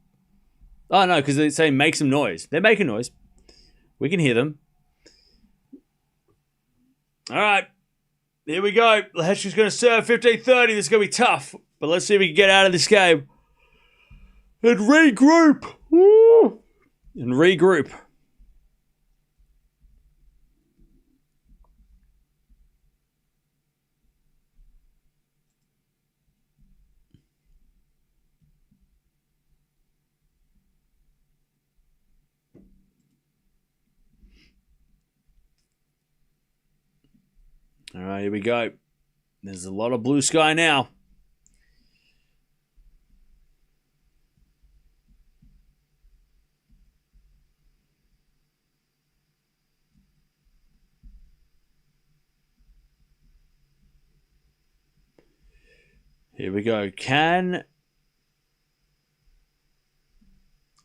Oh, no, because they say make some noise. They're making noise. We can hear them. All right. Here we go. Lehecka's going to serve 15-30. This is going to be tough. But let's see if we can get out of this game. And regroup. Woo! And regroup. All right, here we go. There's a lot of blue sky now. Here we go. Can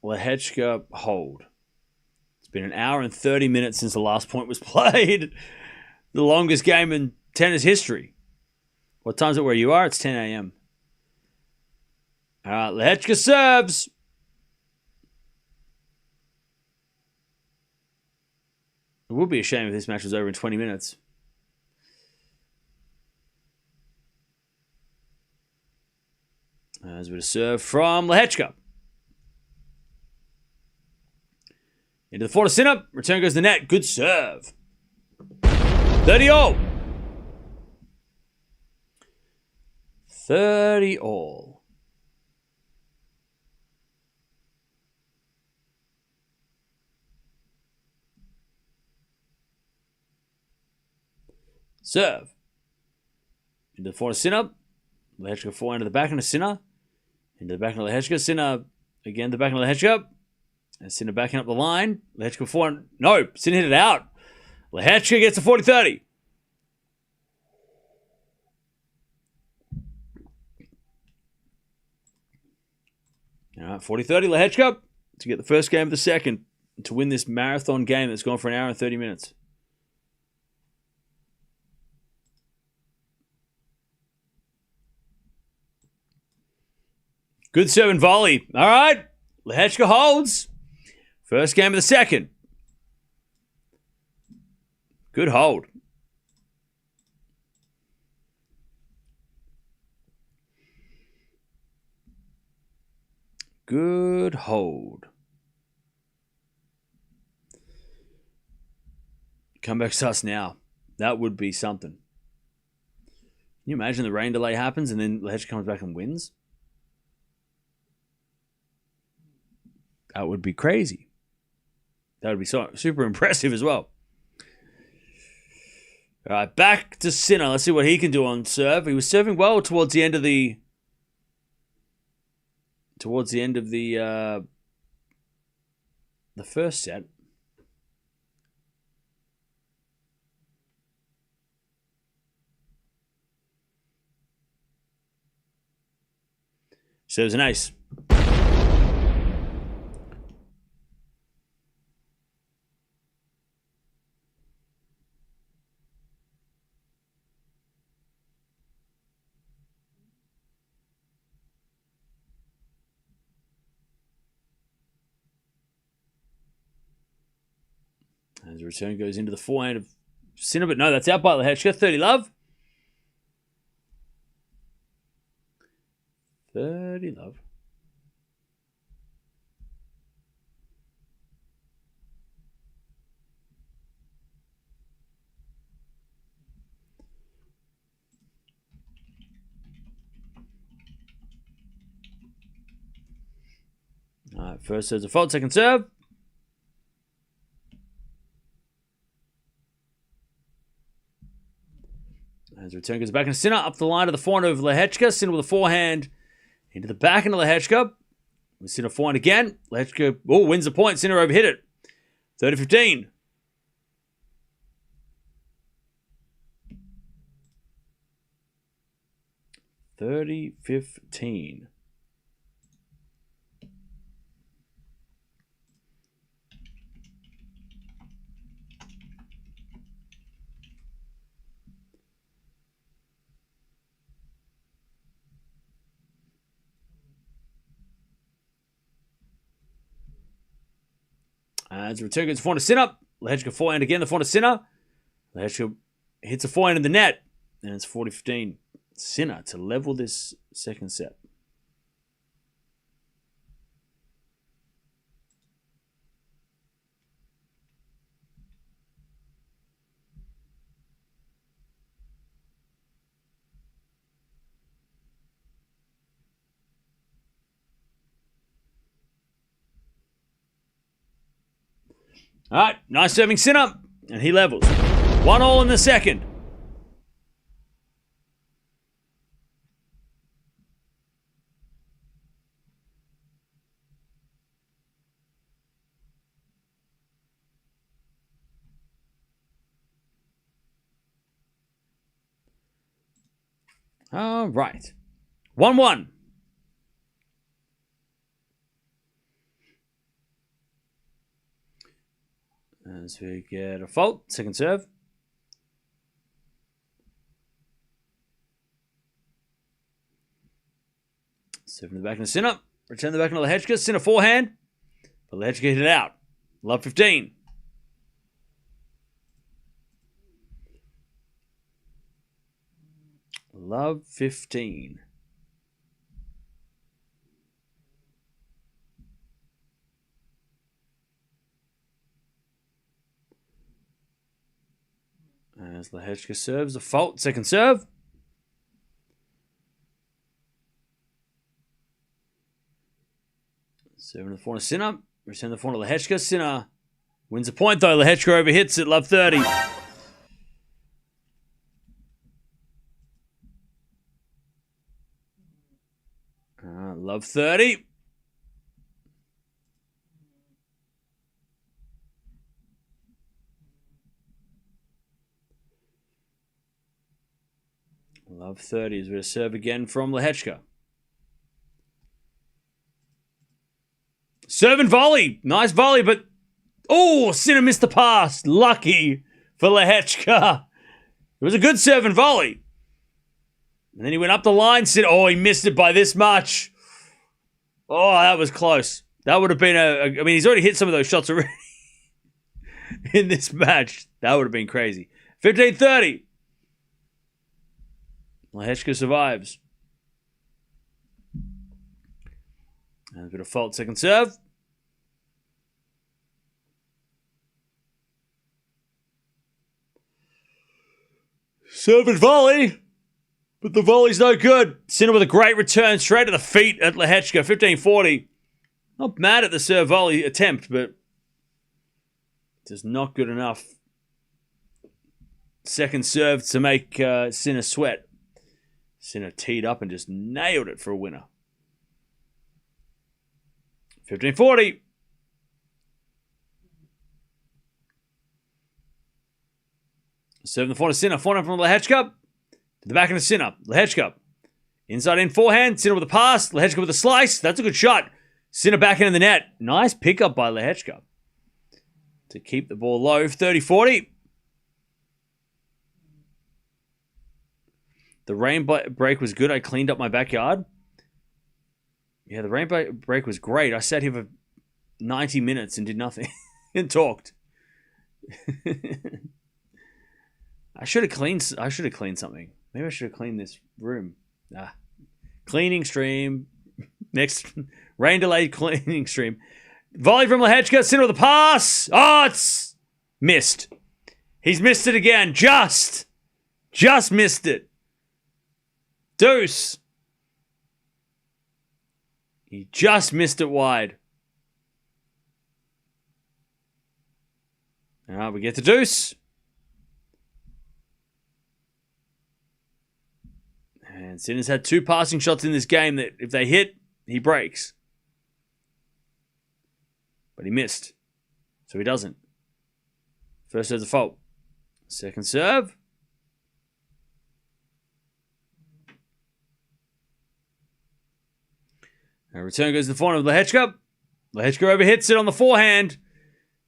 Lehecka hold? It's been an hour and 30 minutes since the last point was played. The longest game in tennis history. What time is it where you are? It's 10 a.m. All right, Lehecka serves. It would be a shame if this match was over in 20 minutes. As we serve from Lehecka. Into the forward Sinner. Return goes to the net. Good serve. 30-all. 30-all. Serve. Into the forward Sinner. Lehecka forehand to the back and a Sinner. Into the back of Lehecka. Sinner again, the back of Lehecka. And Sinner backing up the line. Lehecka forehand. No, Sinner hit it out. Lehecka gets a 40-30. All right, 40-30 Lehecka to get the first game of the second to win this marathon game that's gone for an hour and 30 minutes. Good serve and volley. All right, Lehecka holds. First game of the second. Good hold. Good hold. Comeback starts now. That would be something. Can you imagine the rain delay happens and then Lehecka comes back and wins? That would be crazy. That would be so super impressive as well. All right, back to Sinner. Let's see what he can do on serve. He was serving well towards the end of the first set. Serves an ace. As the return goes into the forehand of Sinner, but no, that's out by Lehecka. 30 love. 30 love. All right, first serve's a fault, second serve. As the return goes back into Sinner, up the line to the forehand of Lehecka. Sinner with a forehand into the back end of Lehecka. Sinner forehand again. Lehecka wins the point. Sinner overhit it. 30-15. As the return goes to forehand to Sinner. Lehecka forehand again, the forehand to Sinner. Lehecka hits a forehand in the net. And it's 40-15. Sinner to level this second set. All right, nice serving Sinner, and he levels. 1-1 in the second. All right, 1-1. As we get a fault, second serve. Serve in the back into Sinner. Return the back into Lehecka. Sinner forehand. But Lehecka hit it out. Love 15. Love 15. As Lehecka serves a fault, second serve. Serving the forehand to Sinner. Return the forehand to Lehecka. Sinner wins a point though. Lehecka overhits it. Love 30. Love 30. Love 30 as we serve again from Lehecka. Serve and volley. Nice volley, but... Oh, Sinner missed the pass. Lucky for Lehecka. It was a good serve and volley. And then he went up the line. Oh, he missed it by this much. Oh, that was close. That would have been I mean, he's already hit some of those shots already. in this match. That would have been crazy. 15-30. Lehecka survives. And a bit of fault second serve. Serve and volley. But the volley's no good. Sinner with a great return straight to the feet at Lehecka. 15-40. Not mad at the serve volley attempt, but just not good enough. Second serve to make Sinner sweat. Sinner teed up and just nailed it for a winner. 15-40. Serving the forehand to Sinner. Forehand from Lehecka. To the back of the Sinner. Lehecka. Inside in forehand. Sinner with a pass. Lehecka with a slice. That's a good shot. Sinner back in the net. Nice pickup by Lehecka to keep the ball low. 30-40. The rain break was good. I cleaned up my backyard. Yeah, the rain break was great. I sat here for 90 minutes and did nothing and talked. I should have cleaned something. Maybe I should have cleaned this room. Cleaning stream. Next rain delayed cleaning stream. Volley from Lehecka. Sinner with a pass. Oh, it's missed. He's missed it again. Just missed it. Deuce. He just missed it wide. All right, we get to deuce. And Sinner's had 2 passing shots in this game that if they hit, he breaks. But he missed. So he doesn't. First serve's a fault. Second serve. A return goes to the forehand of Lehecka. Lehecka overhits it on the forehand.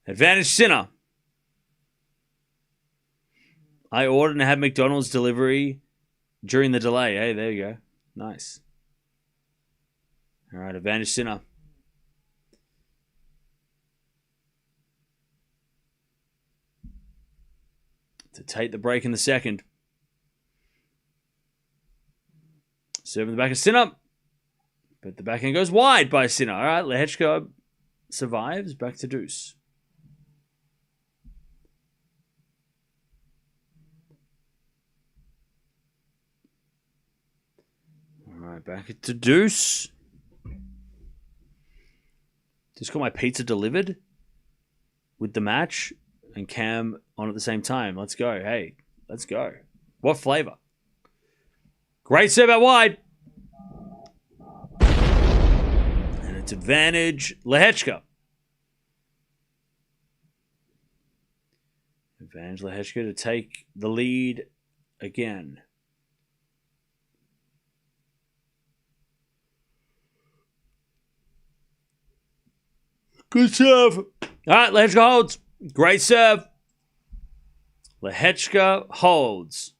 Advantage Sinner. I ordered and had McDonald's delivery during the delay. Hey, there you go. Nice. All right, advantage Sinner. To take the break in the second. Serving the back of Sinner. But the backhand goes wide by Sinner. All right, Lehecka survives. Back to deuce. All right, back to deuce. Just got my pizza delivered with the match and Cam on at the same time. Let's go. Hey, let's go. What flavor? Great serve out wide. And it's advantage Lehecka. Advantage Lehecka to take the lead again. Good serve. All right, Lehecka holds. Great serve. Lehecka holds.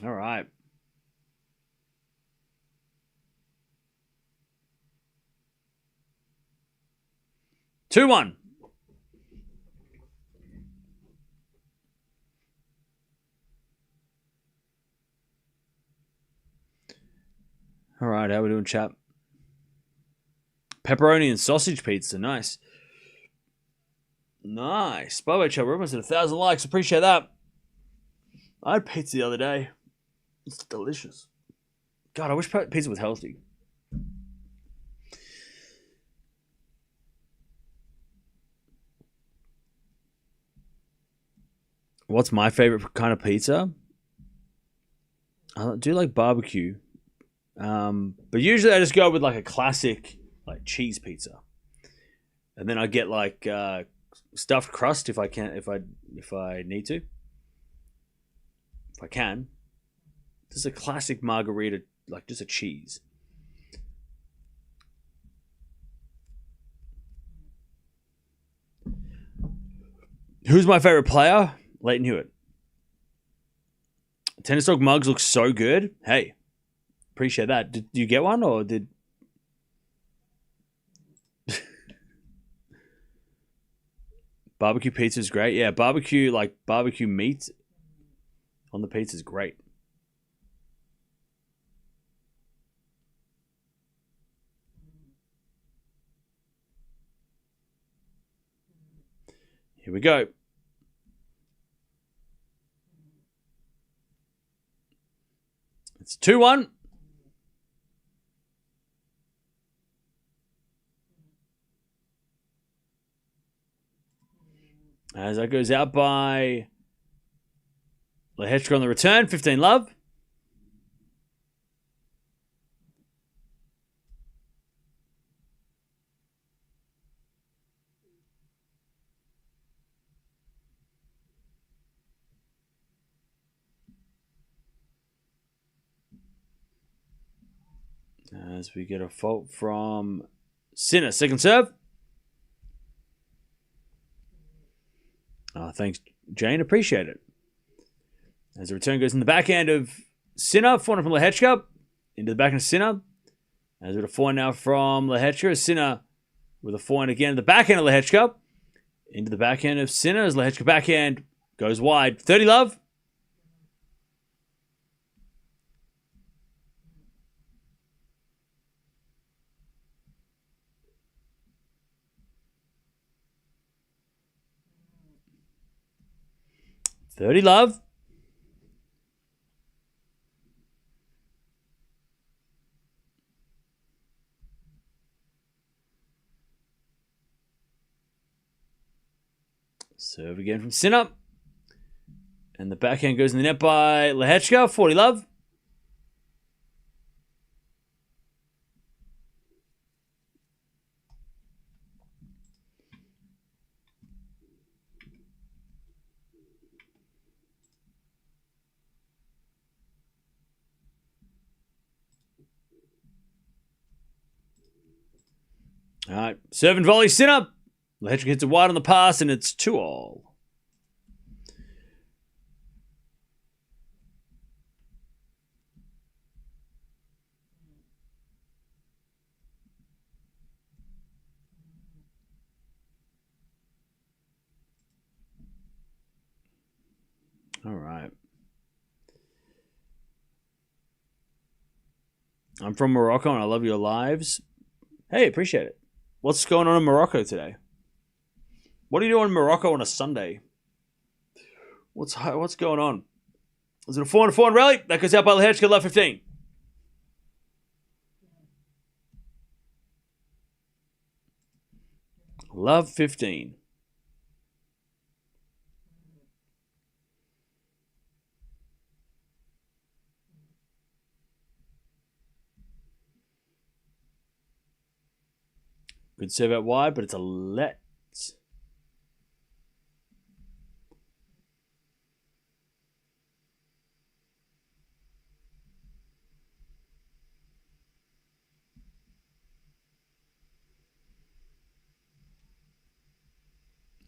All right. Two one. All right, how we doing, chap? Pepperoni and sausage pizza, nice. Nice. By the way, chat, we're almost at 1,000 likes. Appreciate that. I had pizza the other day. It's delicious. God, I wish pizza was healthy. What's my favorite kind of pizza? I do like barbecue. But usually I just go with like a classic like cheese pizza. And then I get like stuffed crust if I can, if I need to. If I can. Just a classic margarita, like just a cheese. Who's my favorite player? Leighton Hewitt. Tennis Dog Mugs looks so good. Hey, Appreciate that. Did you get one or did... Barbecue pizza is great. Yeah, barbecue meat on the pizza is great. Here we go. It's 2-1. As that goes out by Lehecka on the return. 15 love. As we get a fault from Sinner. Second serve. Oh, thanks, Jane. Appreciate it. As the return goes in the backhand of Sinner. Forehand from Lehecka. Into the backhand of Sinner. As with a forehand now from Lehecka. Sinner with a forehand again in the backhand of Lehecka. Into the backhand of Sinner. As Lehecka backhand goes wide. 30 love. $30 love. Serve again from Sinner. And the backhand goes in the net by Lehecka. 40 love. All right, serve and volley Sinner. Lehecka hits it wide on the pass, and it's 2-all. All right. I'm from Morocco, and I love your lives. Hey, appreciate it. What's going on in Morocco today? What are you doing in Morocco on a Sunday? What's going on? Is it a 4-4 rally? That goes out by Lehecka, love 15. Love 15. Good serve out wide, but it's a let.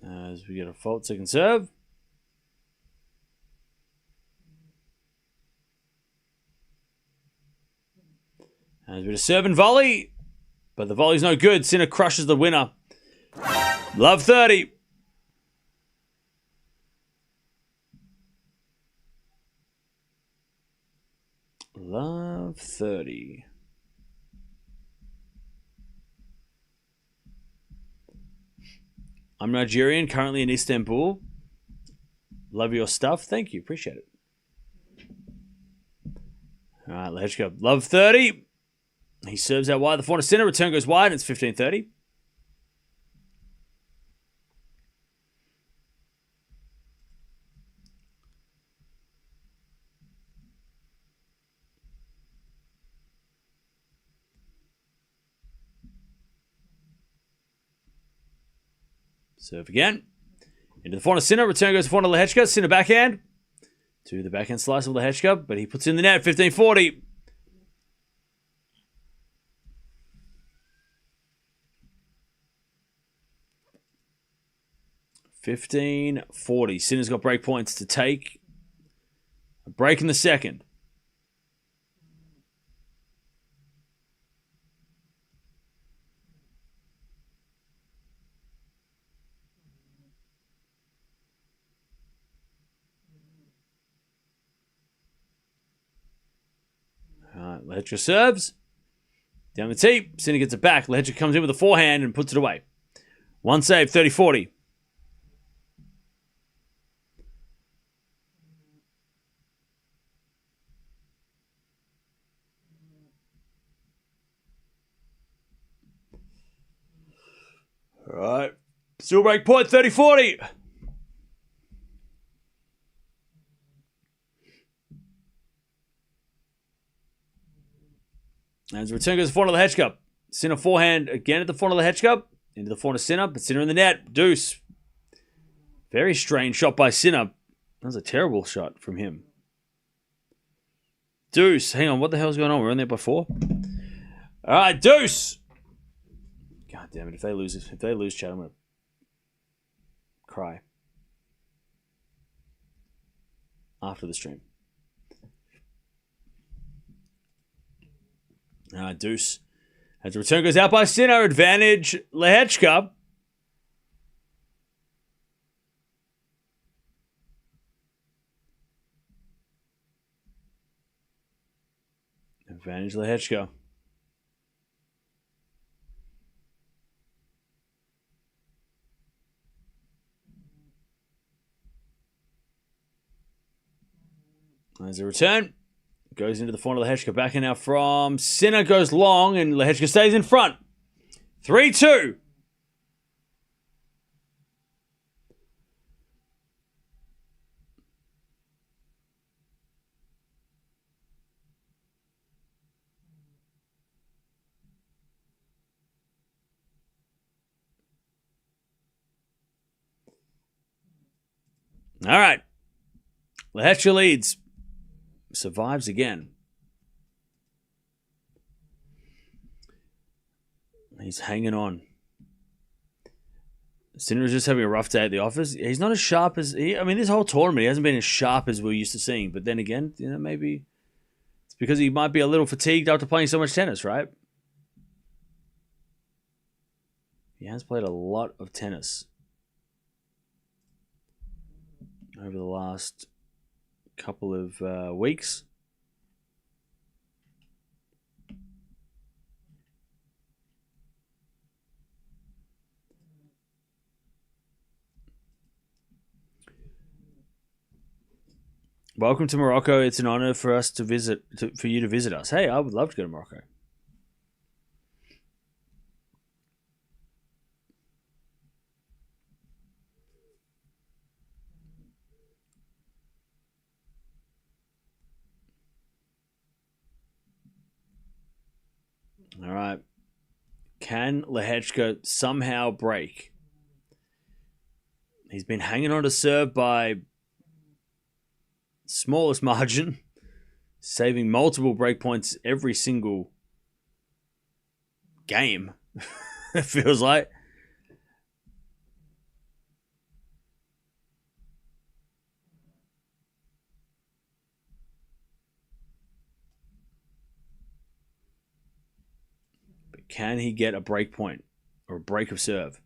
As we get a fault, second serve. As we get a serve and volley. But the volley's no good. Sinner crushes the winner. Love 30. Love 30. I'm Nigerian, currently in Istanbul. Love your stuff. Thank you. Appreciate it. All right, let's go. Love 30. He serves out wide. The forehand Sinner. Return goes wide. And it's 15-30. Serve again. Into the forehand Sinner. Return goes to forehand Lehecka. Sinner backhand. To the backhand slice of Lehecka. But he puts in the net. 15-40. Sinner's got break points to take. A break in the second. Lehecka serves. Down the tee. Sinner gets it back. Lehecka comes in with a forehand and puts it away. One save, 30-40. All right. Still break point, 30-40. As the return goes to the front of the Lehecka. Sinner forehand again at the front of the Lehecka. Into the front of Sinner, but Sinner in the net. Deuce. Very strange shot by Sinner. That was a terrible shot from him. Deuce. Hang on, what the hell's going on? We were in there before. All right, Deuce. God damn it! If they lose, Chad, I'm gonna cry after the stream. Deuce. As the return goes out by Sinner, advantage Lehecka. Advantage Lehecka. As a return. Goes into the front of Lehecka. Back in now from Sinner. Goes long and Lehecka stays in front. 3-2. All right. Lehecka leads. Survives again. He's hanging on. Sinner is just having a rough day at the office. He's not as sharp as this whole tournament, he hasn't been as sharp as we're used to seeing. But then again, maybe it's because he might be a little fatigued after playing so much tennis, right? He has played a lot of tennis over the last couple of weeks. Welcome to Morocco. It's an honor for us to visit, for you to visit us. Hey, I would love to go to Morocco. All right. Can Lehecka somehow break? He's been hanging on to serve by smallest margin, saving multiple break points every single game. It feels like. Can he get a break point or a break of serve?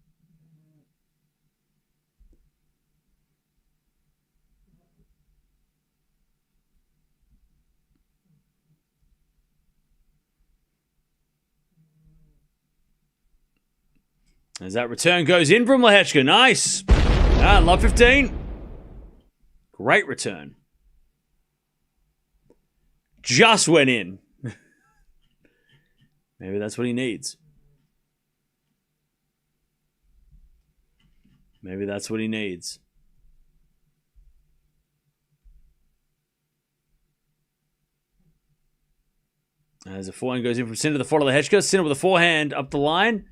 As that return goes in from Lehecka. Nice. Love 15. Great return. Just went in. Maybe that's what he needs. Maybe that's what he needs. As a forehand goes in from Sinner to the front of Lehecka. Sinner with a forehand up the line.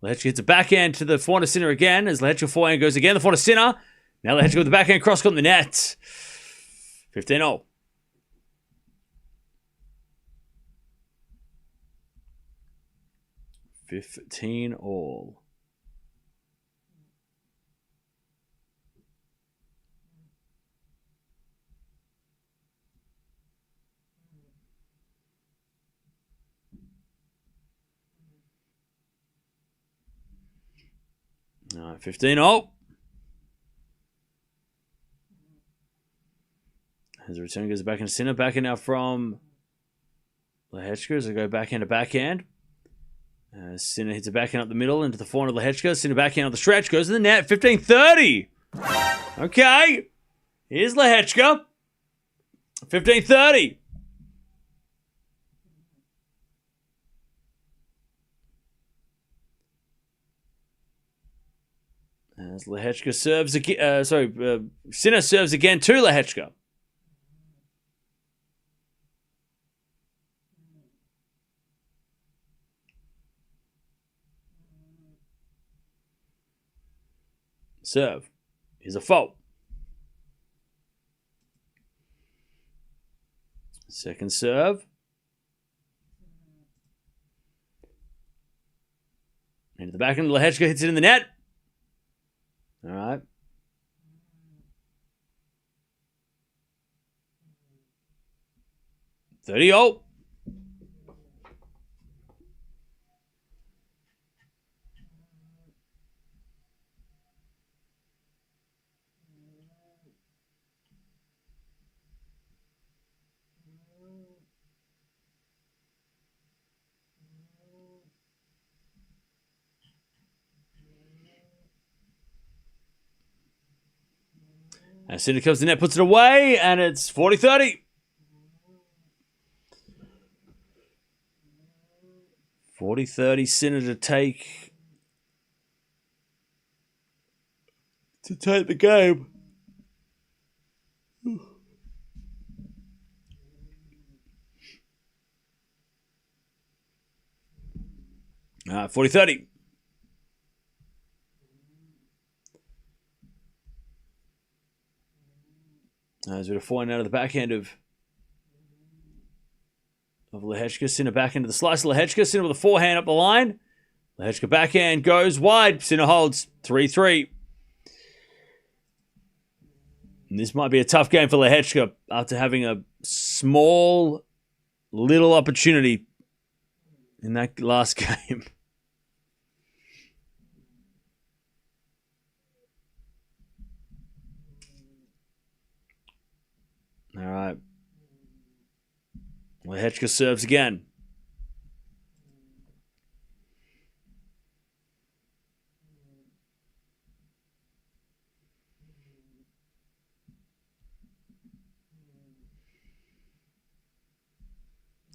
Lehecka hits a backhand to the forehand of Sinner again. As Lehecka forehand goes again, the forehand of Sinner. Now Lehecka with the backhand cross-court in the net. 15-0. $15-all. All right, 15-all. As the return goes back into Sinner, back in now from Lehecka as I go backhand to backhand. Sinner hits a backhand up the middle into the forehand of Lehecka. Sinner backhand on the stretch. Goes to the net. 15-30. Okay. Here's Lehecka. 15-30. As Lehecka serves again. Sinner serves again to Lehecka. Serve is a fault. Second serve. Into the back end, Lehecka hits it in the net. All right. $30. As Sinner comes to the net, puts it away, and it's 40-30. 40-30, Sinner to take the game. All right, 40-30. As we're forehand out of the backhand of Lehecka. Sinner back into the slice of Lehecka. Sinner with a forehand up the line. Lehecka backhand goes wide. Sinner holds 3-3. And this might be a tough game for Lehecka after having a small little opportunity in that last game. All right. Lehecka serves again.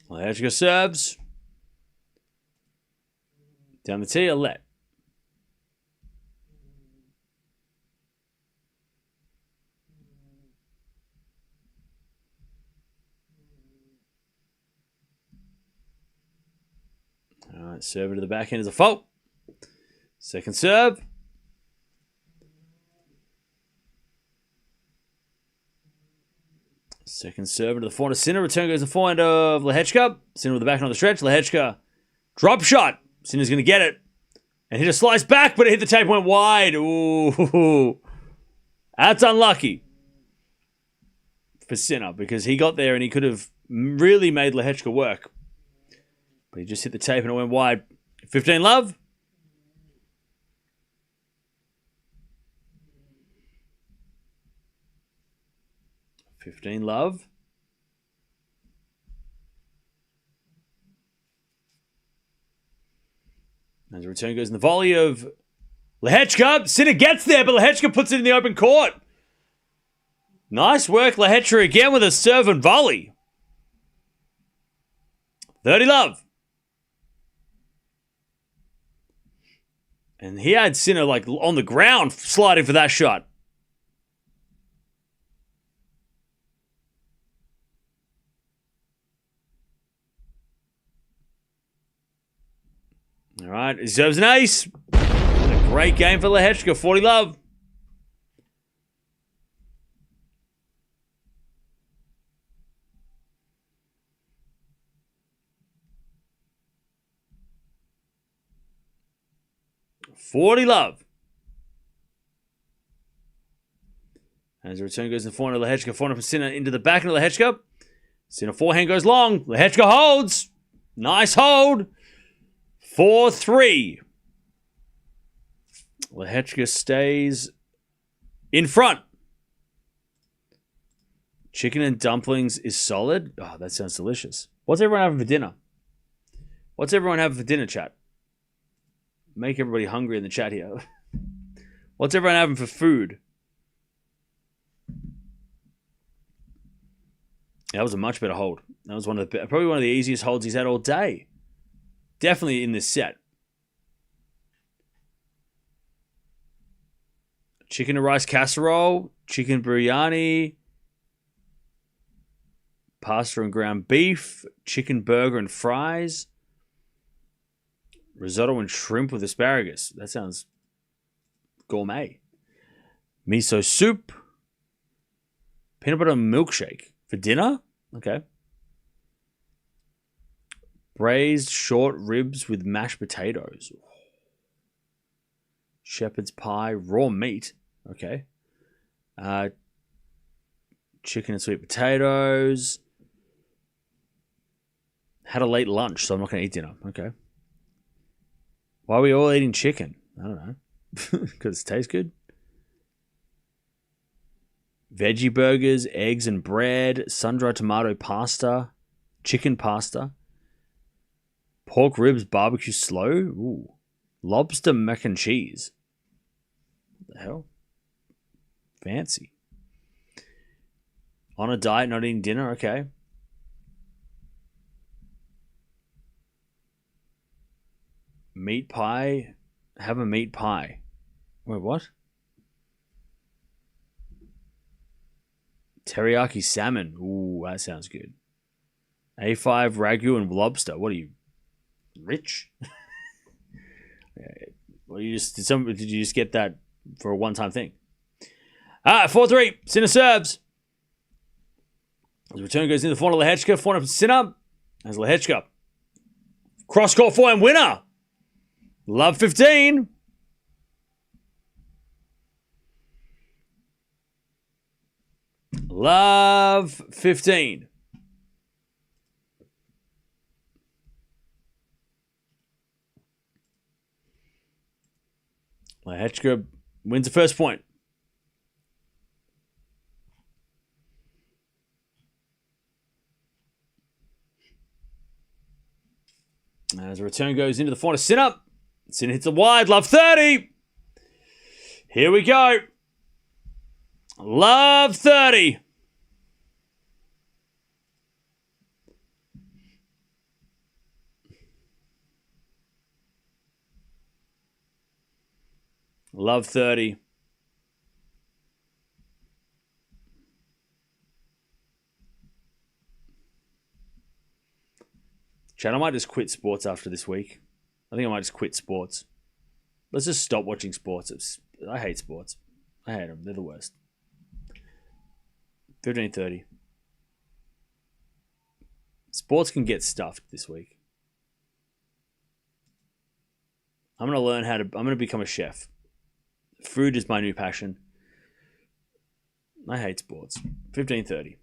Lehecka serves. Down the tee, a let. All right, serve to the backhand is a fault. Second serve. Second serve into the forehand of Sinner. Return goes to the forehand of Lehecka. Sinner with the backhand on the stretch. Lehecka drop shot. Sinner's going to get it. And hit a slice back, but it hit the tape, went wide. Ooh. That's unlucky for Sinner because he got there and he could have really made Lehecka work. But he just hit the tape and it went wide. 15 love. As the return goes in the volley of Lehecka. Sinner gets there, but Lehecka puts it in the open court. Nice work, Lehecka again with a serve and volley. 30 love. And he had Sinner like on the ground sliding for that shot. All right, he deserves an ace. A great game for Lehecka, 40 love. $40 love. As the return goes in the forehand of Lehecka, forehand from Sinner into the back of Lehecka. Sinner forehand goes long. Lehecka holds. Nice hold. 4-3. Lehecka stays in front. Chicken and dumplings is solid. Oh, that sounds delicious. What's everyone having for dinner? What's everyone having for dinner, chat? Make everybody hungry in the chat here. What's everyone having for food? That was a much better hold. That was probably one of the easiest holds he's had all day. Definitely in this set. Chicken and rice casserole, chicken biryani, pasta and ground beef, chicken burger and fries, risotto and shrimp with asparagus. That sounds gourmet. Miso soup, peanut butter milkshake for dinner. Okay. Braised short ribs with mashed potatoes. Shepherd's pie, raw meat. Okay. Chicken and sweet potatoes. Had a late lunch, so I'm not going to eat dinner. Okay. Why are we all eating chicken? I don't know. Because it tastes good. Veggie burgers, eggs and bread, sun-dried tomato pasta, chicken pasta, pork ribs, barbecue slow, ooh, lobster mac and cheese. What the hell? Fancy. On a diet, not eating dinner, okay. Meat pie, have a meat pie. Wait, what? Teriyaki salmon. Ooh, that sounds good. A5 ragu and lobster. What are you, rich? Well, did you just get that for a one-time thing? 4-3. Sinner serves. As return goes in the forehand of Lehecka. Forehand from Sinner. As Lehecka. Cross-court forehand winner. Love 15. Love 15. Lehecka wins the first point. As the return goes into the forehand of Sinner. Sinner hits a wide. Love 30. Here we go. Love 30. Love 30. Chat, I might just quit sports after this week. I think I might just quit sports. Let's just stop watching sports. I hate sports. I hate them. They're the worst. 15:30. Sports can get stuffed this week. I'm going to become a chef. Food is my new passion. I hate sports. 15:30.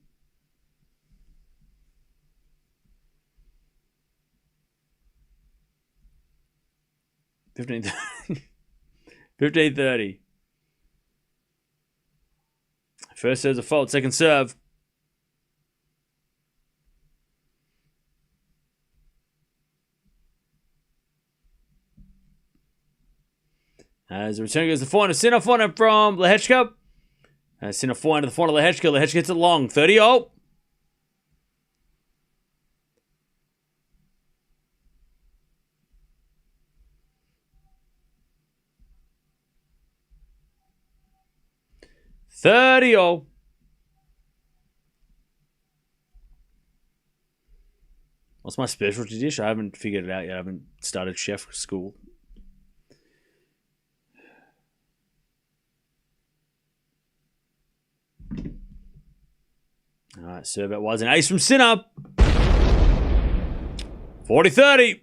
15:30. First serve's a fault. Second serve. As the return goes to the forehand of Sinner. Forehand from Lehecka. Sinner forehand to the forehand of Lehecka. Lehecka hits it long. 30-0. What's my specialty dish? I haven't figured it out yet. I haven't started chef school. All right, serve out wise. An ace from Sinner. 40-30.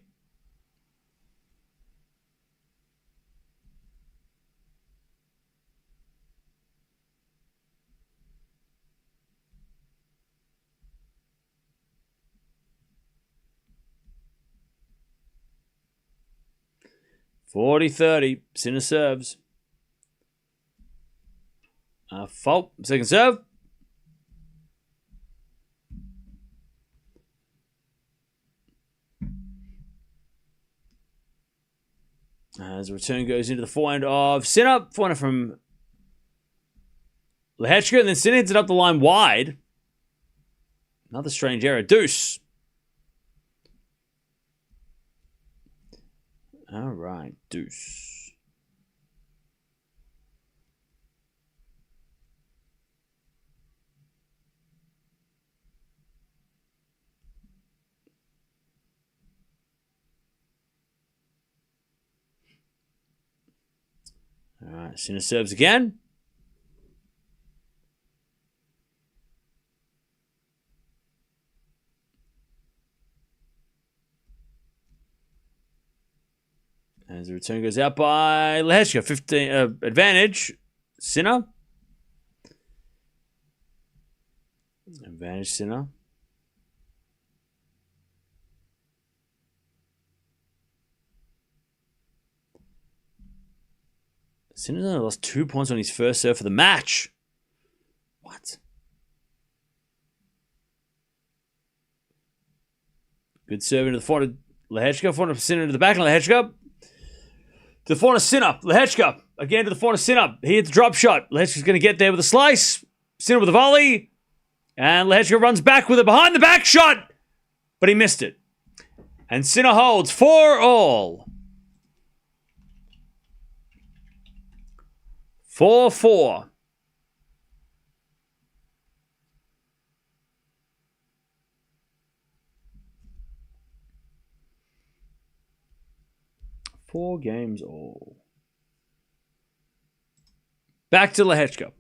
Sinner serves. Fault. Second serve. As the return goes into the forehand of Sinner. Forehand from Lehecka, and then Sinner hits it up the line wide. Another strange error. Deuce. All right, deuce. All right, Sinner serves again. As the return goes out by Lehecka. 15 advantage. Sinner. Advantage Sinner. Sinner's only lost 2 points on his first serve for the match. What? Good serve into the forehand of Lehecka. Forehand of Sinner into the back of Lehecka. To the forehand of Sinner. Lehecka. Again to the forehand of Sinner. He hits the drop shot. Lehecka's going to get there with a slice. Sinner with a volley. And Lehecka runs back with a behind the back shot. But he missed it. And Sinner holds 4-all. 4-4. Four games all. Back to Lehecka.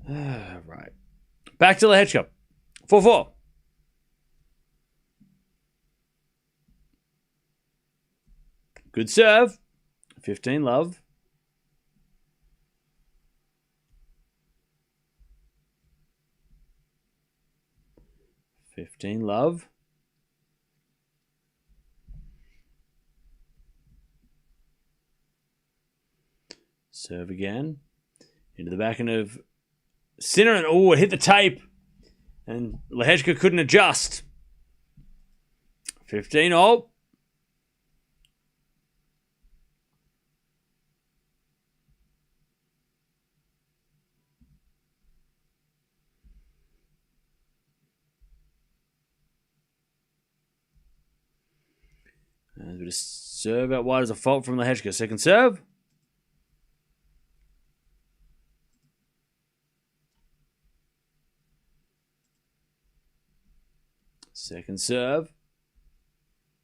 Right. Back to Lehecka. 4-4. Good serve. 15 love. Love. Serve again. Into the back end of Sinner. And oh, it hit the tape. And Lehecka couldn't adjust. 15-all. And a bit of serve out wide as a fault from Lehecka. Second serve. Second serve.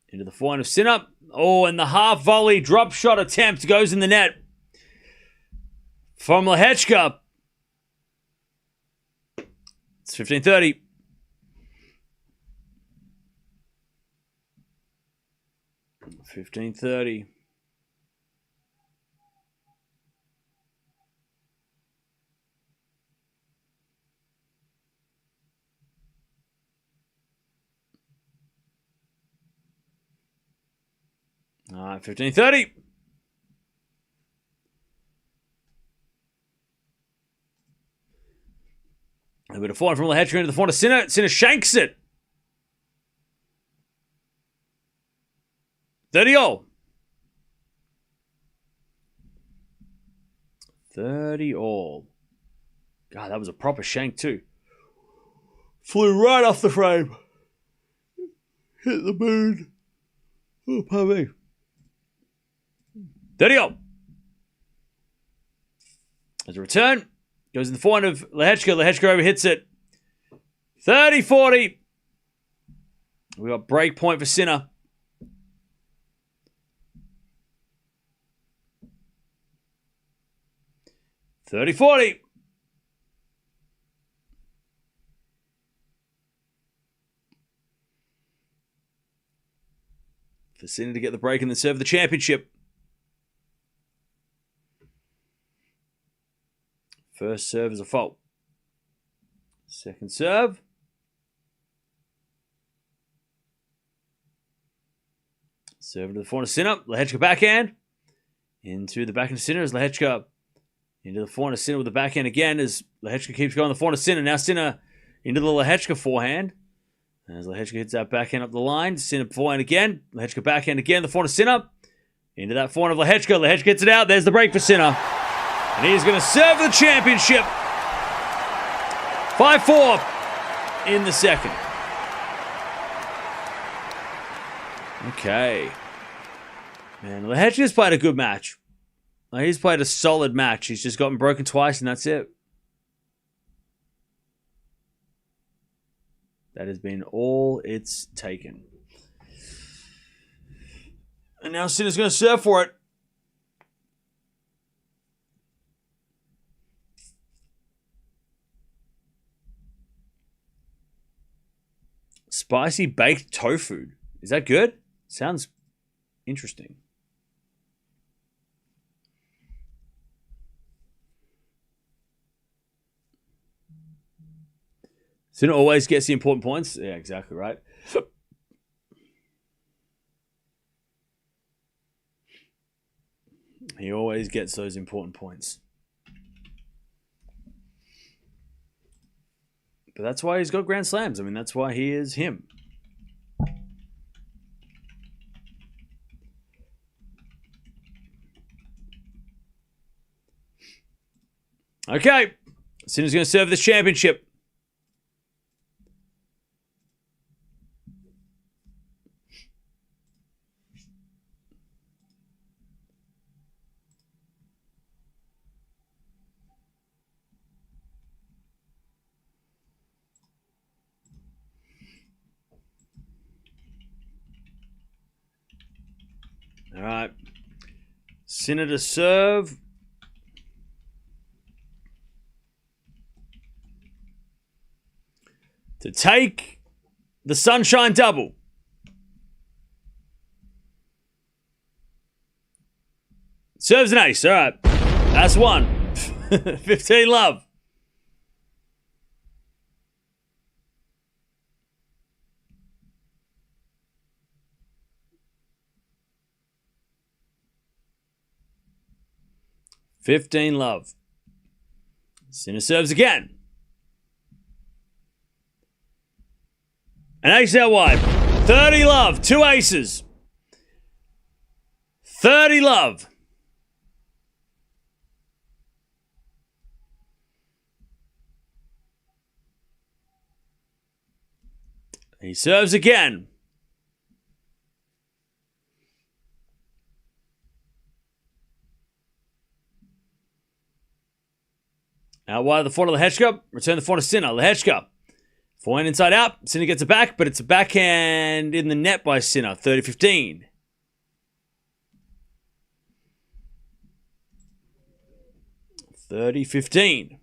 Into the forehand of Sinner. Oh, and the half volley drop shot attempt goes in the net. From Lehecka. It's 15-30. $15.30. All right, 15.30. A bit of forehand from Lehecka into the forehand of Sinner. Sinner shanks it. 30-all. 30-all. God, that was a proper shank too. Flew right off the frame. Hit the moon. Oh, pardon me. 30-all. As a return, goes in the forehand of Lehecka. Lehecka overhits it. 30-40. We got break point for Sinner. 30-40. For Sinner to get the break and then serve the championship. First serve is a fault. Second serve. Serve to the forehand of Sinner. Lehecka backhand. Into the backhand of Sinner as Lehecka Into the forehand of Sinner with the backhand again as Lehecka keeps going the forehand of Sinner. Now Sinner into the Lehecka forehand. As Lehecka hits that backhand up the line. Sinner forehand again. Lehecka backhand again. The forehand of Sinner. Into that forehand of Lehecka. Lehecka gets it out. There's the break for Sinner. And he's going to serve the championship. 5-4 in the second. Okay. Man, Lehecka's played a good match. He's played a solid match. He's just gotten broken twice and that's it. That has been all it's taken. And now Sinner's going to serve for it. Spicy baked tofu. Is that good? Sounds interesting. Sinner always gets the important points. Yeah, exactly right. He always gets those important points. But that's why he's got Grand Slams. I mean, that's why he is him. Okay. Sinner's going to serve this championship. All right. Sinner to serve. To take the Sunshine Double. Serves an ace. All right. That's one. 15 love. $15 love. Sinner serves again. An ace out wide. 30 love. 2 aces. 30 love. He serves again. Out wide of the forehand of Lehecka. Return the forehand of Sinner. Lehecka. Forehand inside out. Sinner gets it back, but it's a backhand in the net by Sinner. 30-15. $30-15.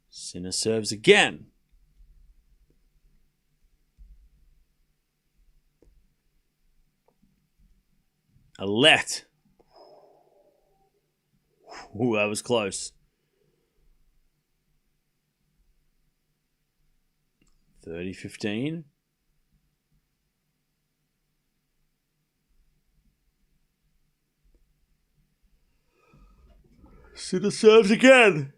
Sinner serves again. A let. Ooh, that was close. 30-15. Sinner serves again.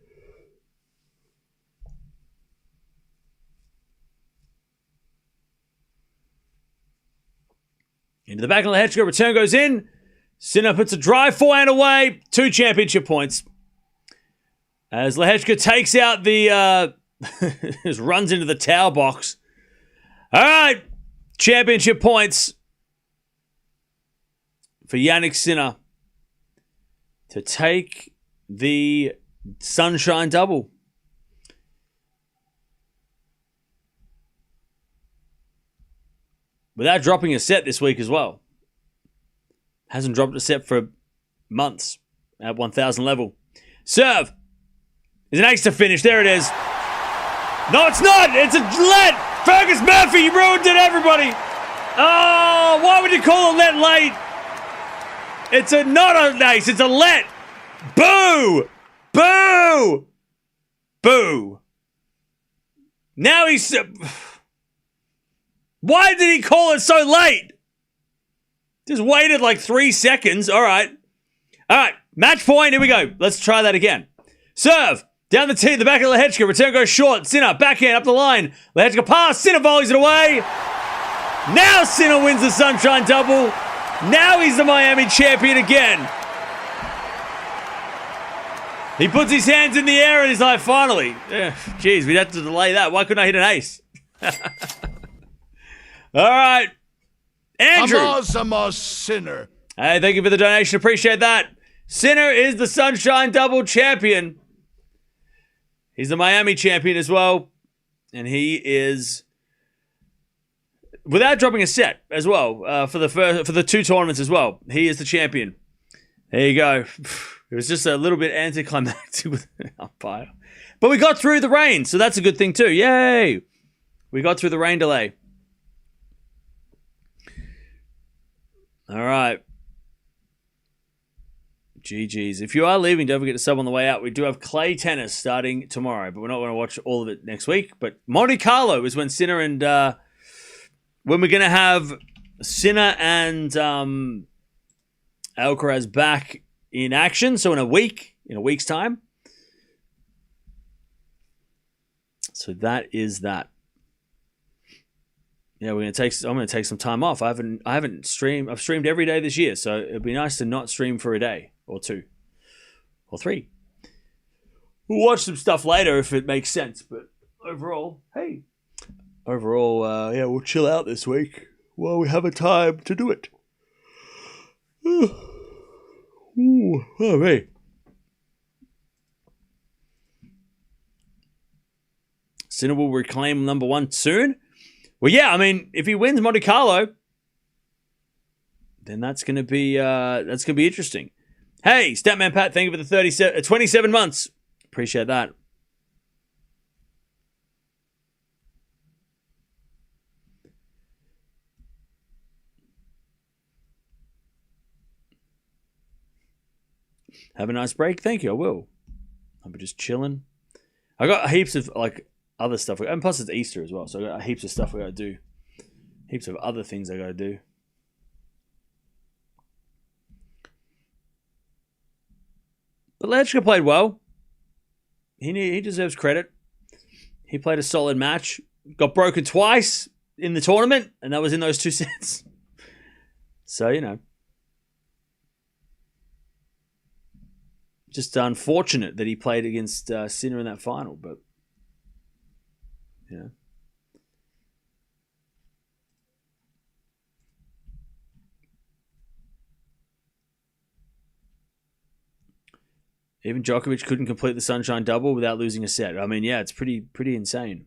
Into the back of Lehecka, return goes in. Sinner puts a drive forehand away. 2 championship points. As Lehecka takes out the, just runs into the towel box. All right, championship points for Jannik Sinner to take the Sunshine Double. Without dropping a set this week as well. Hasn't dropped a set for months at 1,000 level. Serve. Is an ace to finish. There it is. No, it's not. It's a let. Fergus Murphy, you ruined it, everybody. Oh, why would you call a let late? It's not an ace. It's a let. Boo. Boo. Boo. Now he's... Why did he call it so late? Just waited like 3 seconds. All right. Match point. Here we go. Let's try that again. Serve. Down the tee, the back of Lehecka. Return goes short. Sinner, backhand, up the line. Lehecka pass. Sinner volleys it away. Now Sinner wins the Sunshine Double. Now he's the Miami champion again. He puts his hands in the air and he's like, finally. Geez, we'd have to delay that. Why couldn't I hit an ace? All right. Andrew. Sinner. Hey, thank you for the donation. Appreciate that. Sinner is the Sunshine Double champion. He's the Miami champion as well. And he is, without dropping a set as well, for the 2 tournaments as well, he is the champion. There you go. It was just a little bit anticlimactic with the umpire. But we got through the rain, so that's a good thing too. Yay! We got through the rain delay. All right. GG's. If you are leaving, don't forget to sub on the way out. We do have clay tennis starting tomorrow, but we're not going to watch all of it next week. But Monte Carlo is when Sinner and when we're going to have Sinner and Alcaraz back in action. So in a week's time. So that is that. Yeah, I'm going to take some time off. I haven't streamed. I've streamed every day this year, so it'd be nice to not stream for a day or 2 or 3. We'll watch some stuff later if it makes sense, but overall, we'll chill out this week while we have a time to do it. Ooh, oh, hey. Sinner will reclaim number 1 soon. Well, yeah, I mean, if he wins Monte Carlo, then that's gonna be interesting. Hey, Statman Pat, thank you for the 27 months. Appreciate that. Have a nice break. Thank you. I will. I'll be just chilling. I got heaps of other stuff, and plus it's Easter as well, so I got heaps of stuff I gotta do. Heaps of other things I gotta do. But Lehecka played well. He deserves credit. He played a solid match. Got broken twice in the tournament, and that was in those 2 sets. So, you know. Just unfortunate that he played against Sinner in that final, but yeah. Even Djokovic couldn't complete the Sunshine Double without losing a set. I mean, yeah, it's pretty insane.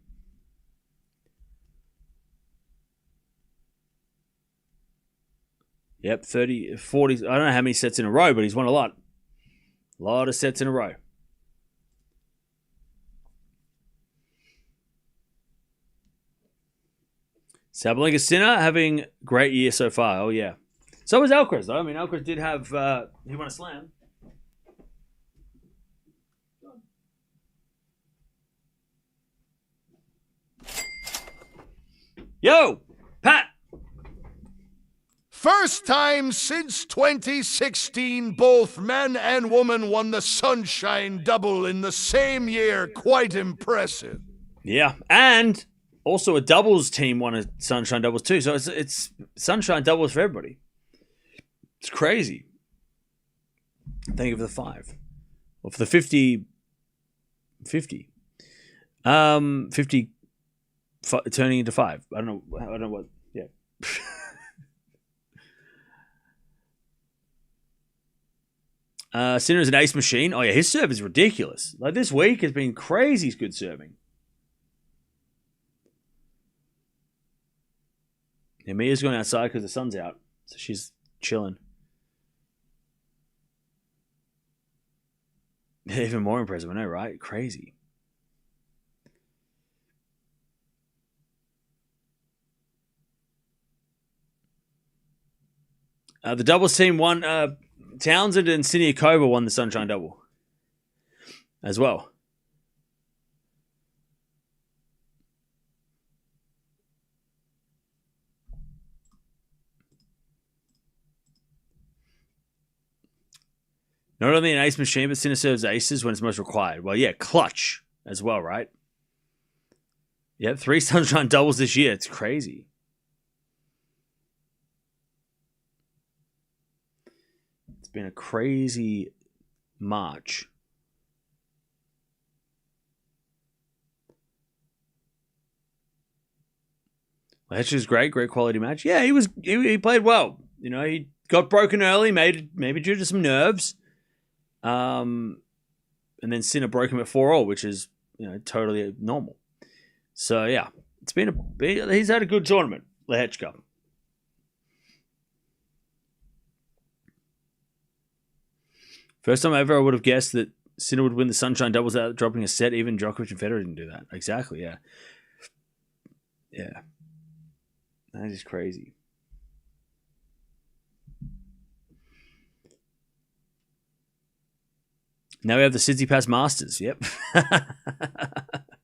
Yep, 30, 40. I don't know how many sets in a row, but he's won a lot. A lot of sets in a row. Sabalenka Sinner having a great year so far. Oh, yeah. So was Alcaraz, though. I mean, Alcaraz did have... he won a slam. Yo, Pat. First time since 2016, both men and women won the Sunshine Double in the same year. Quite impressive. Yeah, and also a doubles team won a Sunshine Doubles too. So it's Sunshine Doubles for everybody. It's crazy. Thank you for the 5. Well, for the 50. 50 turning into 5. I don't know what. Yeah. Sinner is an ace machine. Oh yeah, his serve is ridiculous. Like this week has been crazy good serving. Yeah, Mia's going outside because the sun's out, so she's chilling. Even more impressive, I know, right? Crazy. The doubles team won. Townsend and Siniakova won the Sunshine Double as well. Not only an ace machine, but Sinner serves aces when it's most required. Well, yeah, clutch as well, right? Yep, 3 Sunshine doubles this year. It's crazy. It's been a crazy March. Lehecka was great quality match. Yeah, he played well. You know, he got broken early, maybe due to some nerves. And then Sinner broke him at 4-all, which is, you know, totally normal. So yeah, he's had a good tournament, Lehecka. First time ever I would have guessed that Sinner would win the Sunshine doubles without dropping a set. Even Djokovic and Federer didn't do that. Exactly, yeah. Yeah. That is crazy. Now we have the Sydney Pass Masters. Yep.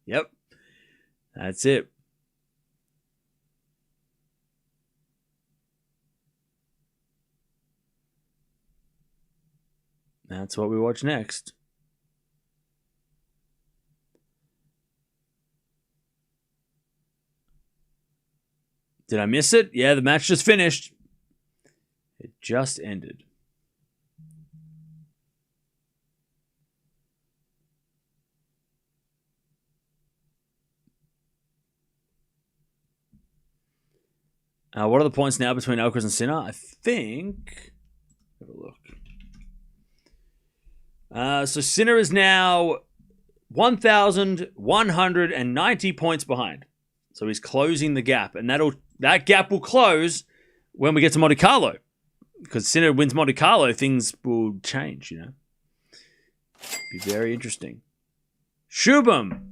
Yep. That's it. That's what we watch next. Did I miss it? Yeah, the match just finished. It just ended. What are the points now between Alcaraz and Sinner? I think... Have a look. So Sinner is now 1,190 points behind. So he's closing the gap. And that gap will close when we get to Monte Carlo. Because Sinner wins Monte Carlo, things will change, you know. Be very interesting. Shubham.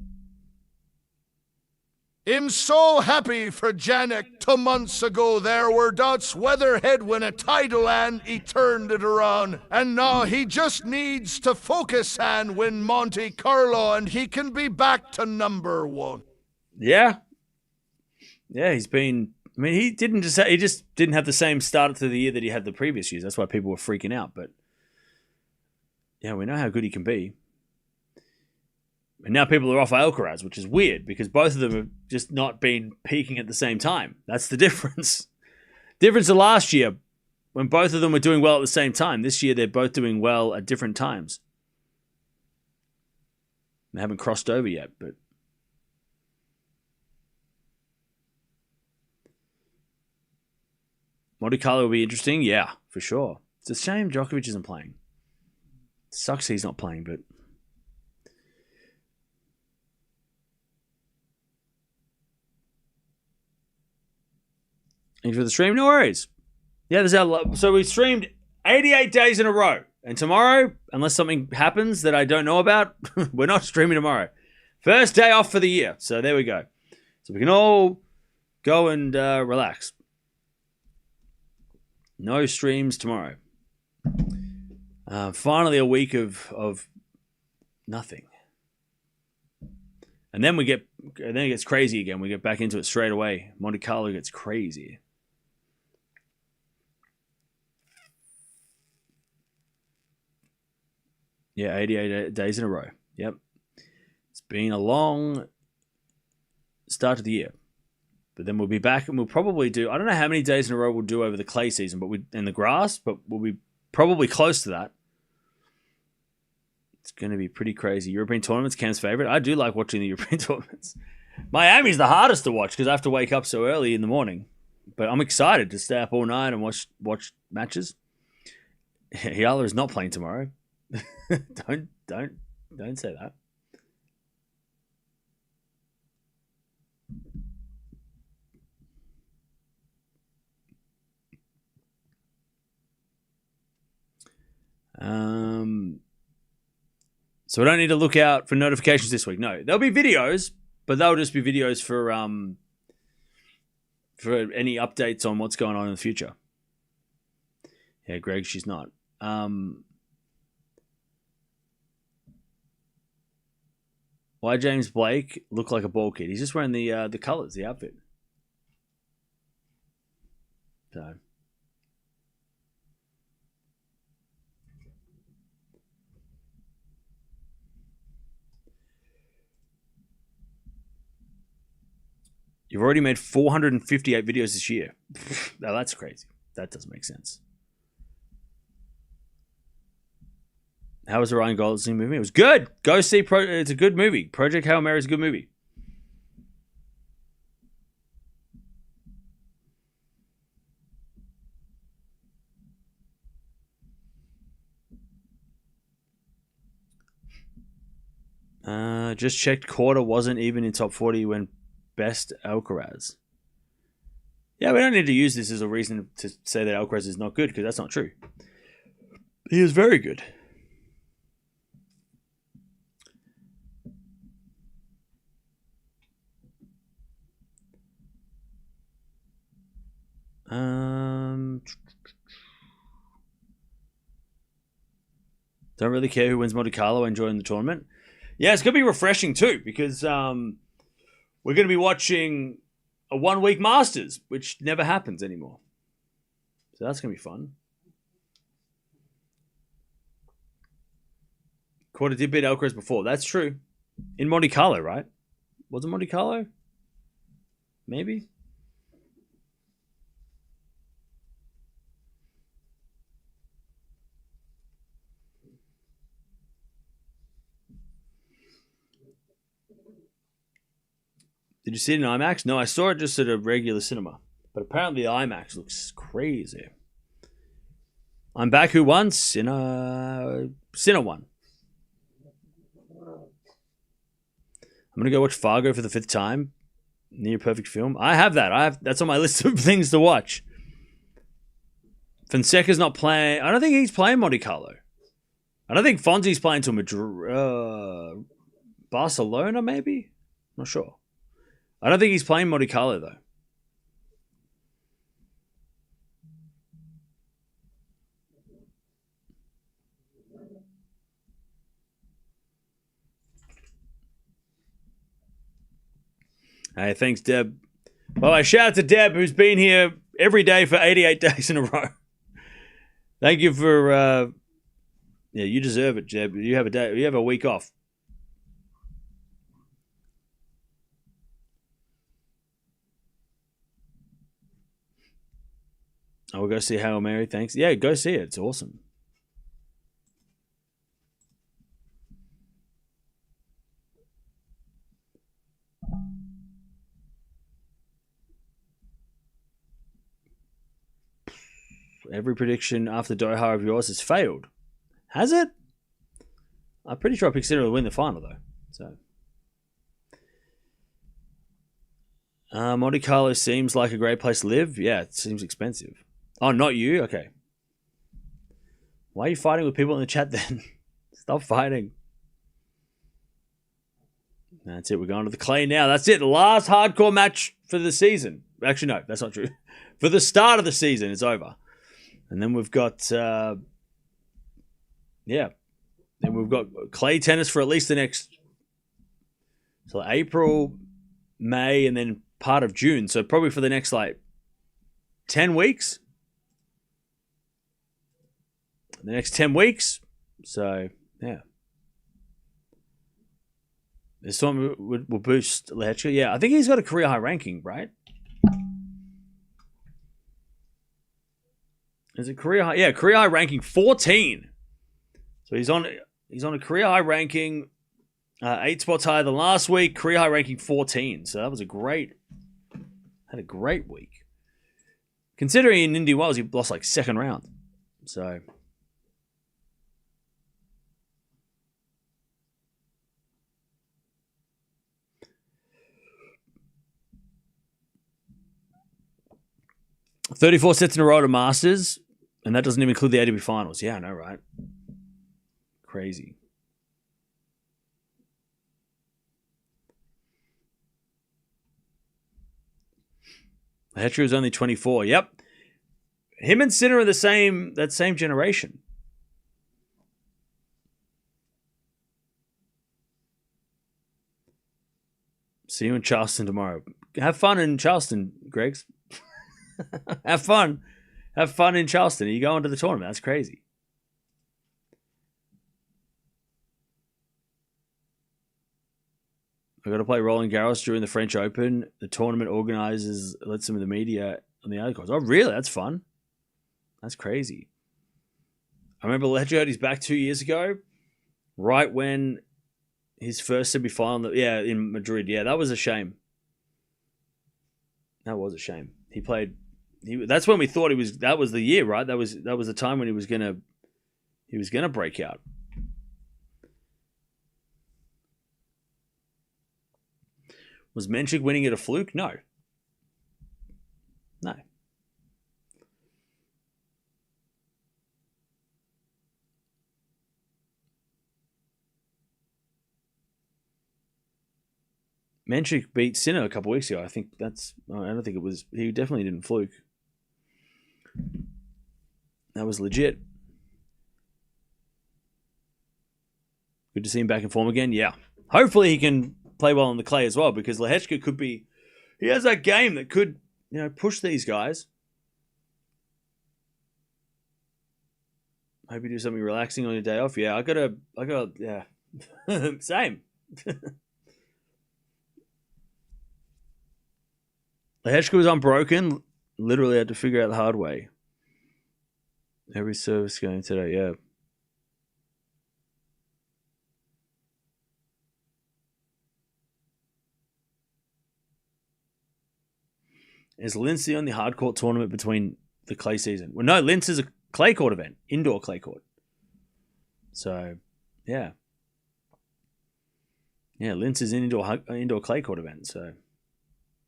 I'm so happy for Jannik 2 months ago. There were doubts whether he'd win a title, and he turned it around. And now he just needs to focus and win Monte Carlo, and he can be back to #1. Yeah. Yeah, he's been... I mean, he just didn't have the same start to the year that he had the previous years. That's why people were freaking out. But yeah, we know how good he can be. And now people are off Alcaraz, which is weird because both of them have just not been peaking at the same time. That's the difference. Difference to last year when both of them were doing well at the same time. This year they're both doing well at different times. They haven't crossed over yet, but... Monte Carlo will be interesting. Yeah, for sure. It's a shame Djokovic isn't playing. It sucks he's not playing, but... Thanks for the stream. No worries. Yeah, so we streamed 88 days in a row. And tomorrow, unless something happens that I don't know about, we're not streaming tomorrow. First day off for the year. So there we go. So we can all go and relax. No streams tomorrow. Finally a week of nothing. And then it gets crazy again. We get back into it straight away. Monte Carlo gets crazy. Yeah, 88 days in a row. Yep. It's been a long start to the year. But then we'll be back and we'll probably do... I don't know how many days in a row we'll do over the clay season in the grass, but we'll be probably close to that. It's going to be pretty crazy. European tournaments, Cam's favorite. I do like watching the European tournaments. Miami's the hardest to watch because I have to wake up so early in the morning. But I'm excited to stay up all night and watch matches. Eala is not playing tomorrow. Don't say that. So I don't need to look out for notifications this week. No, there'll be videos, but they'll just be videos for any updates on what's going on in the future. Yeah, Greg, she's not. Why James Blake look like a ball kid? He's just wearing the colors, the outfit. So You've already made 458 videos this year. Now that's crazy. That doesn't make sense. How was the Ryan Gosling movie? It was good. Go see it's a good movie. Project Hail Mary is a good movie. Just checked. Quarter wasn't even in top 40 when best Alcaraz. Yeah, we don't need to use this as a reason to say that Alcaraz is not good, because that's not true. He is very good. Don't really care who wins Monte Carlo. Enjoying the tournament. Yeah, it's going to be refreshing too, because we're going to be watching a 1 week Masters, which never happens anymore. So that's going to be fun. Quarter did beat Alcaraz before. That's true. In Monte Carlo, right? Was it Monte Carlo? Maybe. Did you see it in IMAX? No, I saw it just at a regular cinema. But apparently the IMAX looks crazy. I'm back. Who won? Sinner won. I'm going to go watch Fargo for the 5th time. Near perfect film. I have that. That's on my list of things to watch. Fonseca's not playing. I don't think he's playing Monte Carlo. I don't think Fonzie's playing till Madrid. Barcelona, maybe? Not sure. I don't think he's playing Monte Carlo, though. Hey, thanks, Deb. Well, I shout out to Deb, who's been here every day for 88 days in a row. Thank you for... yeah, you deserve it, Deb. You have a week off. I will go see Hail Mary, thanks. Yeah, go see it. It's awesome. Every prediction after Doha of yours has failed. Has it? I'm pretty sure I picked Sinner to win the final, though. So, Monte Carlo seems like a great place to live. Yeah, it seems expensive. Oh, not you? Okay. Why are you fighting with people in the chat then? Stop fighting. That's it. We're going to the clay now. That's it. The last hardcore match for the season. Actually, no, that's not true. For the start of the season, it's over. And then we've got, then we've got clay tennis for at least the next, so April, May, and then part of June. So probably for the next, 10 weeks. The next 10 weeks. So, yeah. This one will boost Lehecka. Yeah, I think he's got a career high ranking, right? Is it career high? Yeah, career high ranking 14. So he's on a career high ranking, 8 spots higher than last week. Career high ranking 14. So that was had a great week. Considering in Indy Wells he lost second round. So 34 sets in a row to Masters, and that doesn't even include the ATP finals. Yeah, I know, right? Crazy. Lehecka is only 24. Yep. Him and Sinner are that same generation. See you in Charleston tomorrow. Have fun in Charleston, Gregs. Have fun. Have fun in Charleston. You go into the tournament. That's crazy. I got to play Roland Garros during the French Open. The tournament organizers let some of the media on the other course. Oh, really? That's fun. That's crazy. I remember Lehecka hurt his back 2 years ago, right when his first semi-final, in Madrid. Yeah, that was a shame. That was a shame. He played. That's when we thought he was. That was the year, right? That was the time when he was gonna break out. Was Menchik winning it a fluke? No. No. Menchik beat Sinner a couple weeks ago. I don't think it was. He definitely didn't fluke. That was legit. Good to see him back in form again. Yeah. Hopefully he can play well on the clay as well, because Lehecka could be. He has that game that could, push these guys. Hope you do something relaxing on your day off. Yeah, I gotta, yeah. Same. Lehecka was unbroken. Literally had to figure out the hard way. Every service game today, yeah. Is Linz the only hard court tournament between the clay season? Well, no, Linz is a clay court event, indoor clay court. So, yeah. Yeah, Linz is an indoor clay court event. So,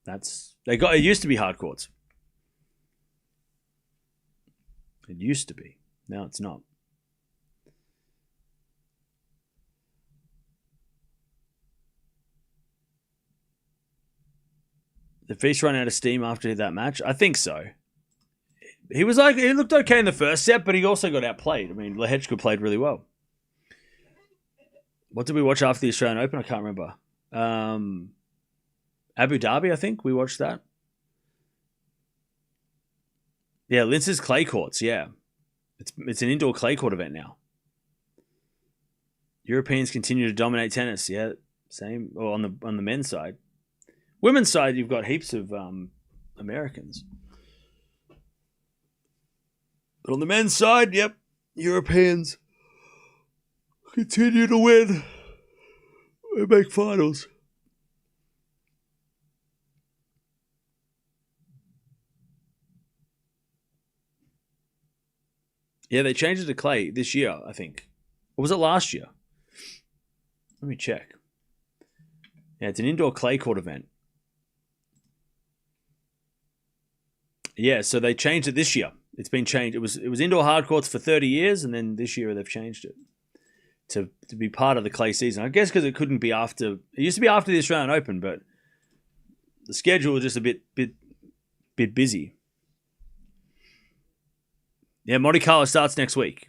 it used to be hard courts. It used to be. Now it's not. Did Feast run out of steam after that match? I think so. He looked okay in the first set, but he also got outplayed. I mean, Lehecka played really well. What did we watch after the Australian Open? I can't remember. Abu Dhabi, I think we watched that. Yeah, Linz's clay courts. Yeah, it's an indoor clay court event now. Europeans continue to dominate tennis. Yeah, same. Or on the men's side. Women's side, you've got heaps of Americans. But on the men's side, yep, Europeans continue to win. They make finals. Yeah, they changed it to clay this year, I think. Or was it last year? Let me check. Yeah, it's an indoor clay court event. Yeah, so they changed it this year. It's been changed. It was indoor hard courts for 30 years, and then this year they've changed it to be part of the clay season. I guess because it couldn't be after. It used to be after the Australian Open, but the schedule was just a bit busy. Yeah, Monte Carlo starts next week.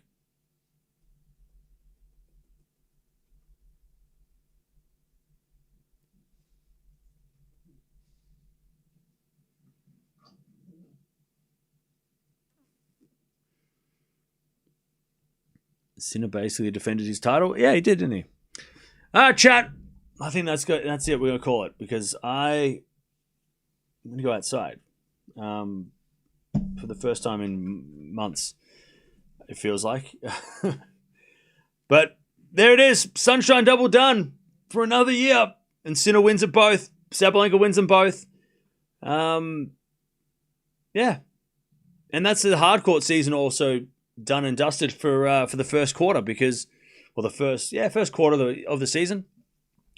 Sinner basically defended his title. Yeah, he did, didn't he? Chat. I think that's good. That's it. We're gonna call it because I'm gonna go outside for the first time in months. It feels like, but there it is. Sunshine double done for another year, and Sinner wins it both. Sabalenka wins them both. Yeah, and that's the hard court season also done and dusted for the first quarter first quarter of the season.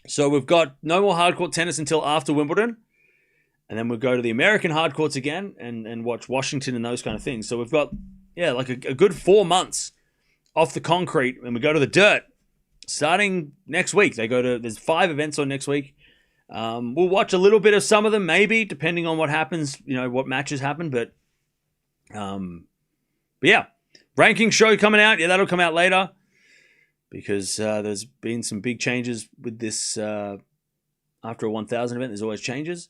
So we've got no more hardcourt tennis until after Wimbledon, and then we'll go to the American hardcourts again and watch Washington and those kind of things. So we've got like a good 4 months off the concrete, and we go to the dirt starting next week. There's 5 events on next week. We'll watch a little bit of some of them, maybe depending on what happens, what matches happen, but yeah. Ranking show coming out. Yeah, that'll come out later because there's been some big changes with this. After a 1,000 event, there's always changes.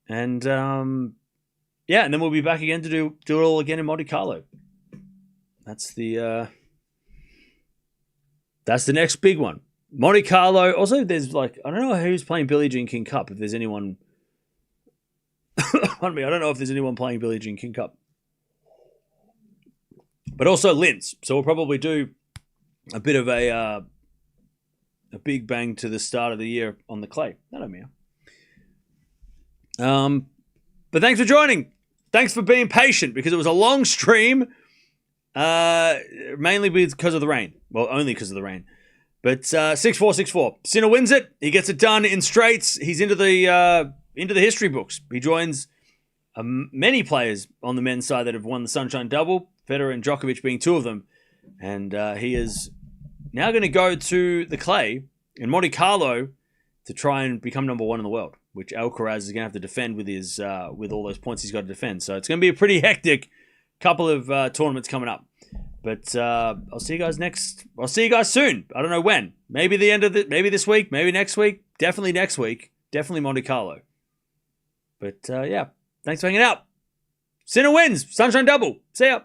And and then we'll be back again to do it all again in Monte Carlo. That's the next big one. Monte Carlo. Also, there's I don't know who's playing Billie Jean King Cup. If there's anyone, pardon me, I don't know if there's anyone playing Billie Jean King Cup. But also Linz. So we'll probably do a bit of a big bang to the start of the year on the clay. That'll meow. But thanks for joining. Thanks for being patient because it was a long stream, mainly because of the rain. Well, only because of the rain. But 6-4, 6-4. Sinner wins it. He gets it done in straights. He's into the history books. He joins many players on the men's side that have won the Sunshine Double, Federer and Djokovic being two of them. And he is now going to go to the clay in Monte Carlo to try and become number one in the world, which Alcaraz is going to have to defend with his with all those points he's got to defend. So it's going to be a pretty hectic couple of tournaments coming up. But I'll see you guys next. I'll see you guys soon. I don't know when. Maybe the end of maybe this week. Maybe next week. Definitely next week. Definitely Monte Carlo. But yeah, thanks for hanging out. Sinner wins. Sunshine Double. See ya.